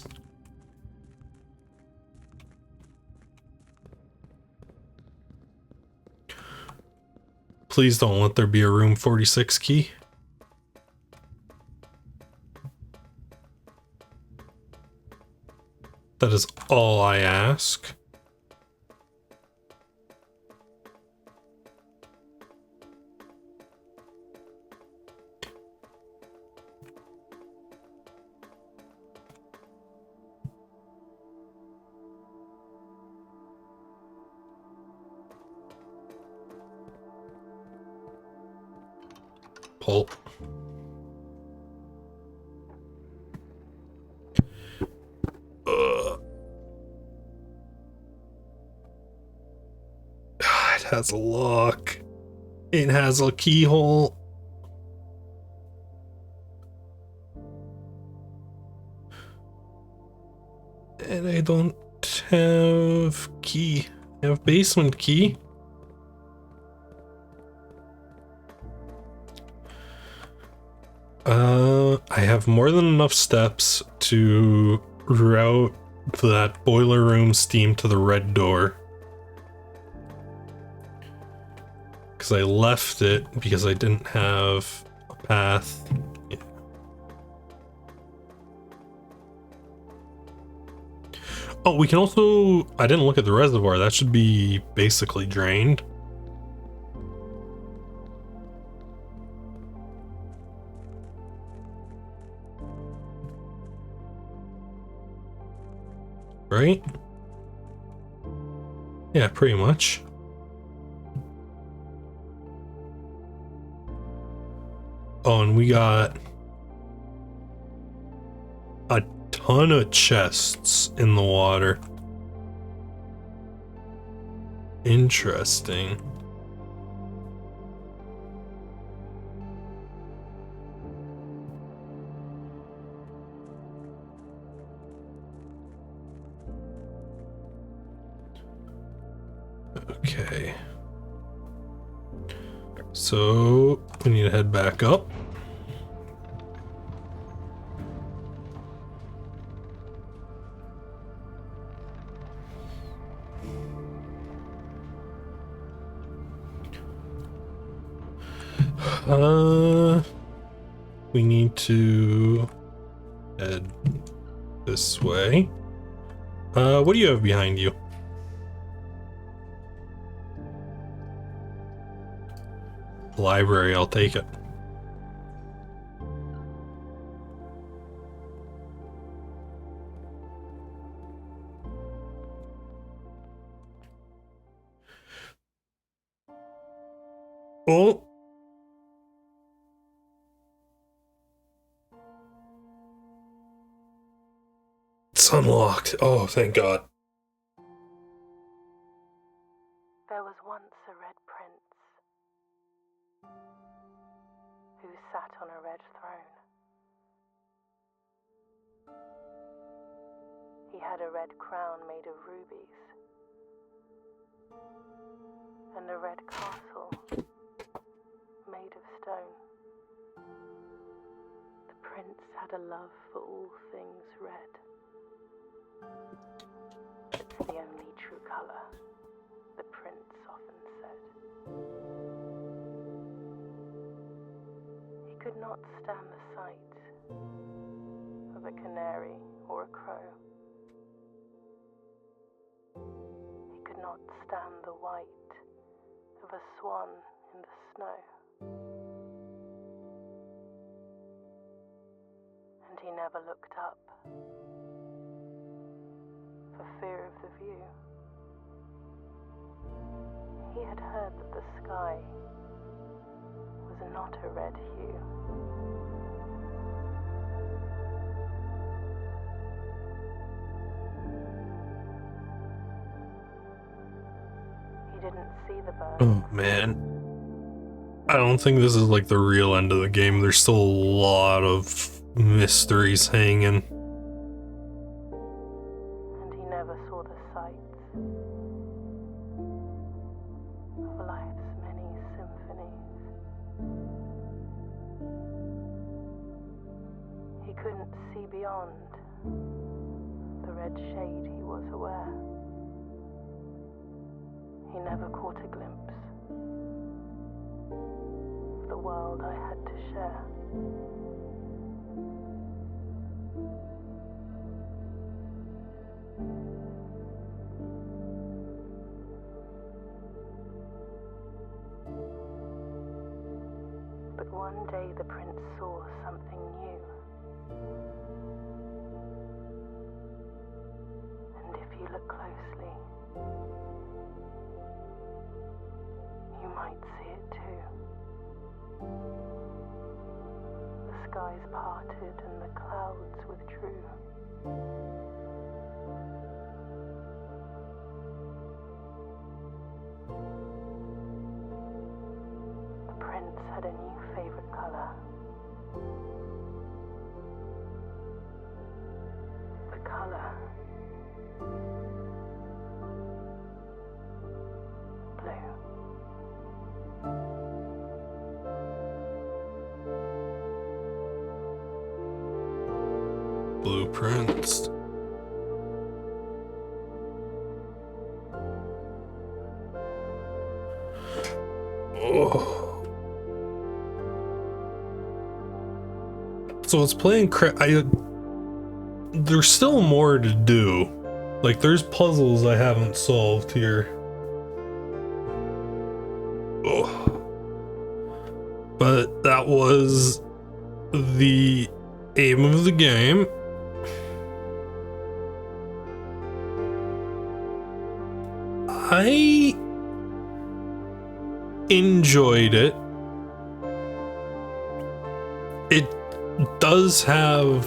Speaker 1: Please don't let there be a room 46 key. That is all I ask. Pulp. It has a lock. It has a keyhole. And I don't have key. I have basement key. I have more than enough steps to route that boiler room steam to the red door. Because I left it because I didn't have a path. Yeah. Oh, we can also... I didn't look at the reservoir. That should be basically drained. Right? Yeah, pretty much. Oh, and we got a ton of chests in the water. Interesting. Okay. So we need to head back up. We need to head this way. What do you have behind you? Library, I'll take it. Oh! It's unlocked. Oh, thank God.
Speaker 3: There was once a red prince who sat on a red throne. He had a red crown made of rubies and a red castle made of stone. The prince had a love for all things red. It's the only true color, the prince often said. He could not stand the sight of a canary or a crow. He could not stand the white of a swan in the snow. And he never looked up for fear of the view. He had heard that the sky was not a red hue. He didn't see the birds.
Speaker 1: Oh, man. I don't think this is like the real end of the game. There's still a lot of mysteries hanging.
Speaker 3: And he never saw the sights of life's many symphonies. He couldn't see beyond the red shade he was aware. He never caught a glimpse of the world I had to share. one day the prince saw something new. And if you look closely, you might see it too. The skies parted and the clouds withdrew. The prince had a new favorite color. The color blue.
Speaker 1: Blueprints. Oh. So it's playing there's still more to do. Like, there's puzzles I haven't solved here. Oh. But that was the aim of the game. I enjoyed it. It does have...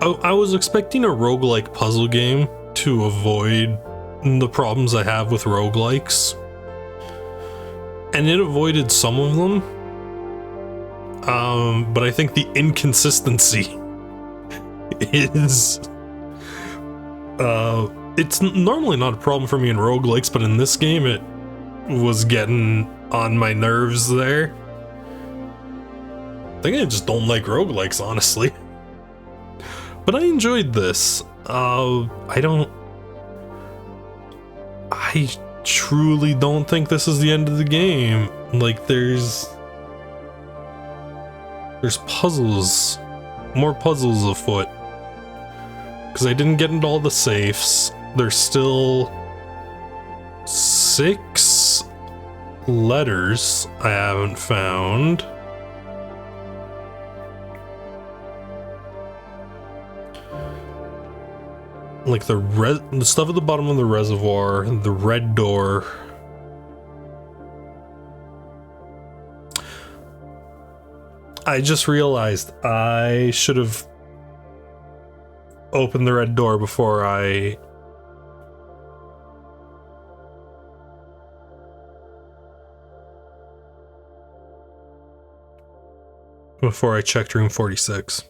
Speaker 1: I was expecting a roguelike puzzle game to avoid the problems I have with roguelikes. And it avoided some of them. But I think the inconsistency is... it's normally not a problem for me in roguelikes, but in this game it was getting on my nerves there. I think I just don't like roguelikes, honestly. But I enjoyed this. I truly don't think this is the end of the game. Like, there's puzzles, more puzzles afoot. Because I didn't get into all the safes. There's still 6 letters I haven't found. Like the stuff at the bottom of the reservoir, the red door. I just realized I should have opened the red door before I checked room 46.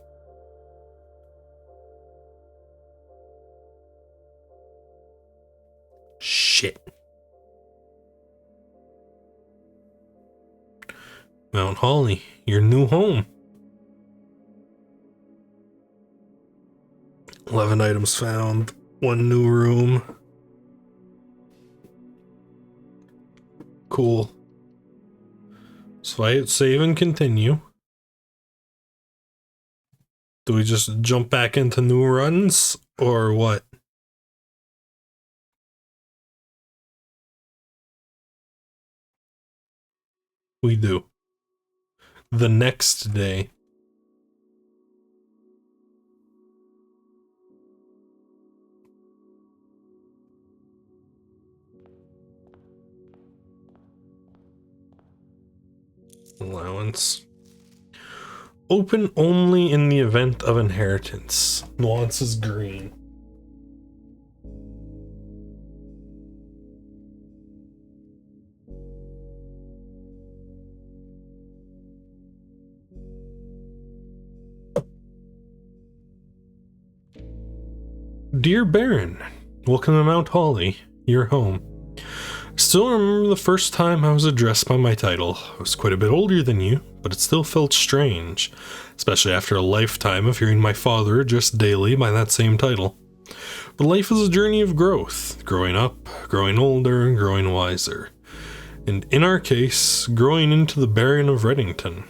Speaker 1: Shit. Mount Holly, your new home. 11 items found, 1 new room. Cool. So I hit save and continue. Do we just jump back into new runs, or what? We do. The next day. Allowance. Open only in the event of inheritance. Nuances green. Dear Baron, welcome to Mount Holly, your home. I still remember the first time I was addressed by my title. I was quite a bit older than you, but it still felt strange, especially after a lifetime of hearing my father addressed daily by that same title. But life is a journey of growth, growing up, growing older, and growing wiser. And in our case, growing into the Baron of Reddington.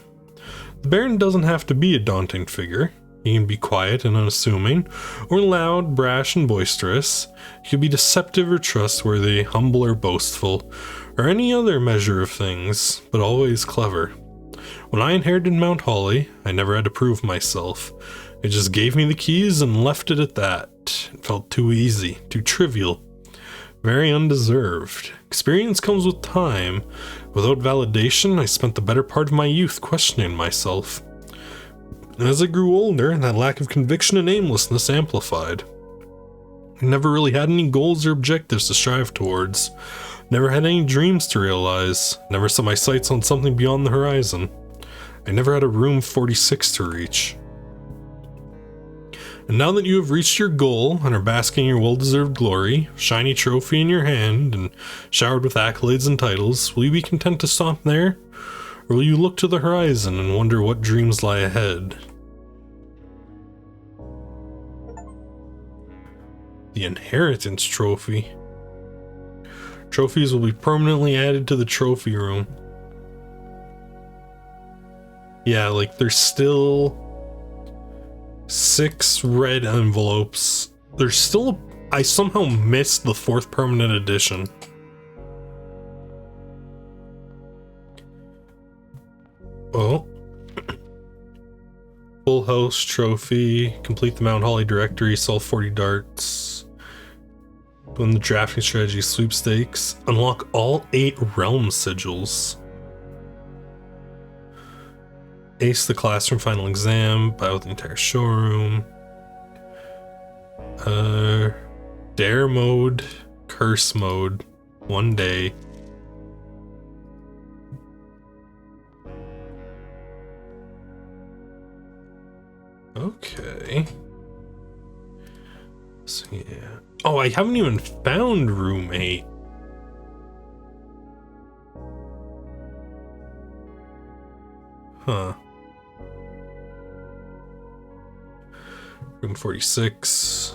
Speaker 1: The Baron doesn't have to be a daunting figure. He can be quiet and unassuming, or loud, brash, and boisterous. He can be deceptive or trustworthy, humble or boastful, or any other measure of things, but always clever. When I inherited Mount Holly, I never had to prove myself. It just gave me the keys and left it at that. It felt too easy, too trivial, very undeserved. Experience comes with time. Without validation, I spent the better part of my youth questioning myself. As I grew older, that lack of conviction and aimlessness amplified. I never really had any goals or objectives to strive towards. Never had any dreams to realize. Never set my sights on something beyond the horizon. I never had a room 46 to reach. And now that you have reached your goal and are basking in your well-deserved glory, shiny trophy in your hand, and showered with accolades and titles, will you be content to stop there? Or will you look to the horizon and wonder what dreams lie ahead? The Inheritance Trophy. Trophies will be permanently added to the trophy room. Yeah, like there's still 6 red envelopes. There's still... I somehow missed the 4th permanent edition. Oh. Full House Trophy. Complete the Mount Holly Directory. Solve 40 darts. Win the Drafting Strategy Sweepstakes. Unlock all 8 Realm Sigils. Ace the Classroom Final Exam. Buy out the entire showroom. Dare Mode. Curse Mode. 1 day. Okay. So yeah. Oh, I haven't even found room 8. Huh. Room 46.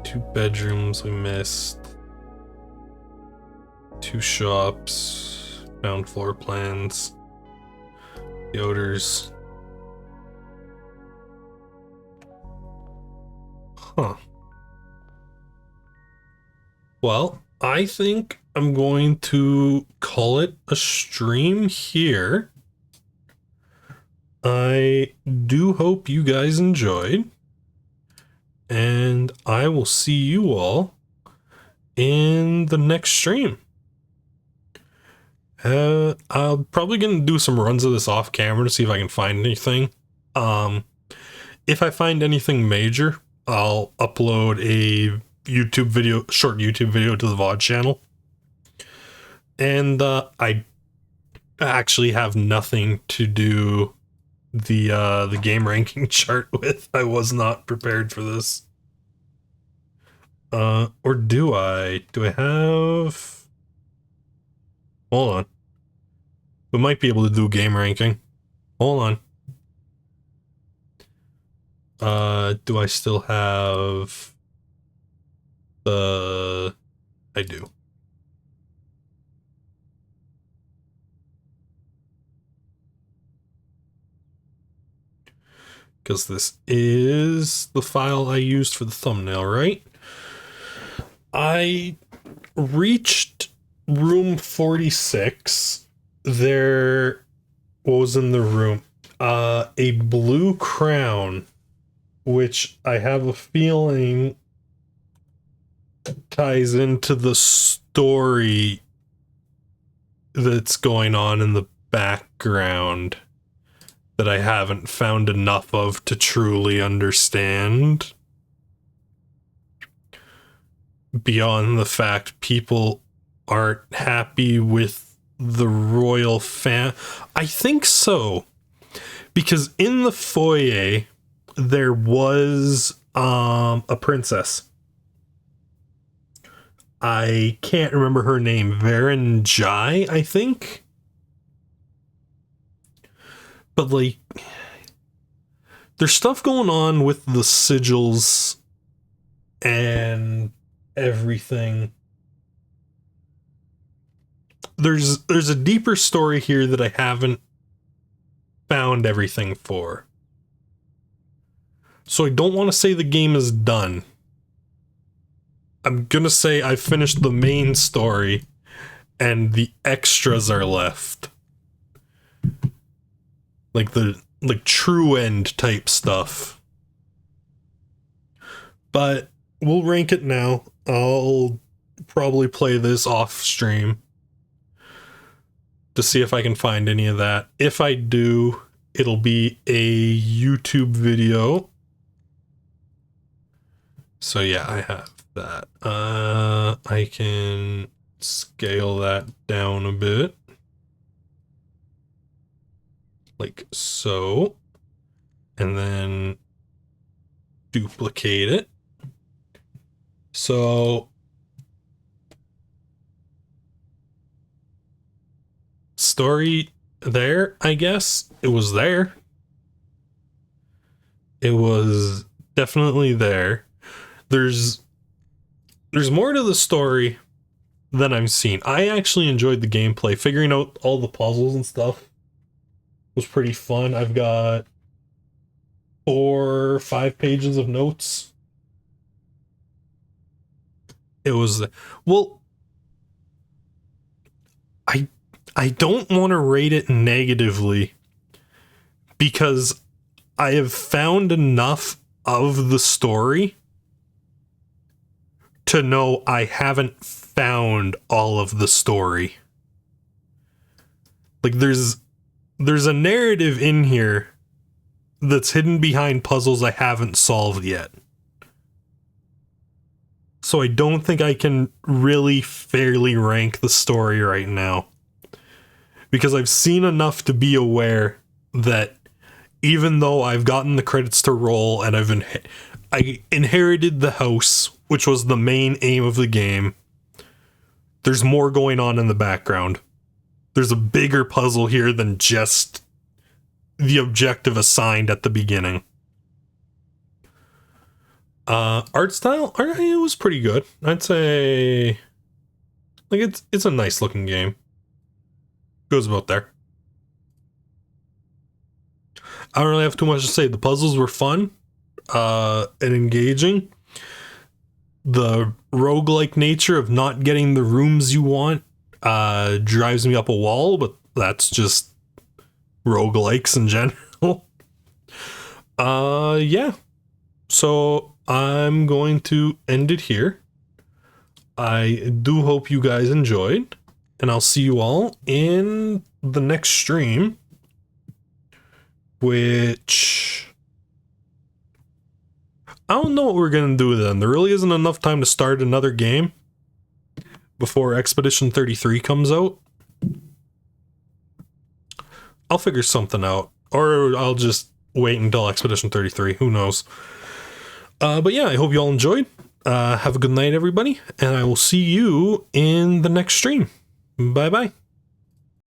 Speaker 1: 2 bedrooms we missed. 2 shops. Found floor plans. The odors. Huh. Well, I think I'm going to call it a stream here. I do hope you guys enjoyed. And I will see you all in the next stream. I'm probably gonna do some runs of this off camera to see if I can find anything. If I find anything major, I'll upload a YouTube video, short YouTube video to the VOD channel. And I actually have nothing to do the game ranking chart with. I was not prepared for this. Or do I? Do I have... Hold on. We might be able to do game ranking. Hold on. Do I still have the... I do. Because this is the file I used for the thumbnail, right? I reached room 46. There... What was in the room? A blue crown, which I have a feeling ties into the story that's going on in the background that I haven't found enough of to truly understand. Beyond the fact people aren't happy with the royal I think so. Because in the foyer, there was a princess. I can't remember her name. Varen Jai, I think. But like, there's stuff going on with the sigils and everything. There's a deeper story here that I haven't found everything for. So I don't want to say the game is done. I'm gonna say I finished the main story and the extras are left. Like the true end type stuff. But we'll rank it now. I'll probably play this off stream to see if I can find any of that. If I do, it'll be a YouTube video. So yeah, I have that. I can scale that down a bit. Like so. And then duplicate it. So story there, I guess. It was there. It was definitely there. There's more to the story than I've seen. I actually enjoyed the gameplay. Figuring out all the puzzles and stuff was pretty fun. I've got 4 or 5 pages of notes. It was, well, I don't want to rate it negatively because I have found enough of the story to know I haven't found all of the story. Like there's a narrative in here that's hidden behind puzzles I haven't solved yet. So I don't think I can really fairly rank the story right now. Because I've seen enough to be aware that even though I've gotten the credits to roll and I inherited the house, which was the main aim of the game, there's more going on in the background. There's a bigger puzzle here than just the objective assigned at the beginning. Art style, it was pretty good. I'd say, like, it's a nice looking game. Goes about there. I don't really have too much to say. The puzzles were fun, and engaging. The roguelike nature of not getting the rooms you want drives me up a wall, but that's just roguelikes in general. Yeah. So I'm going to end it here. I do hope you guys enjoyed, and I'll see you all in the next stream, which I don't know what we're going to do then. There really isn't enough time to start another game before Expedition 33 comes out. I'll figure something out, or I'll just wait until Expedition 33. Who knows? But yeah, I hope you all enjoyed. Have a good night, everybody, and I will see you in the next stream. Bye-bye.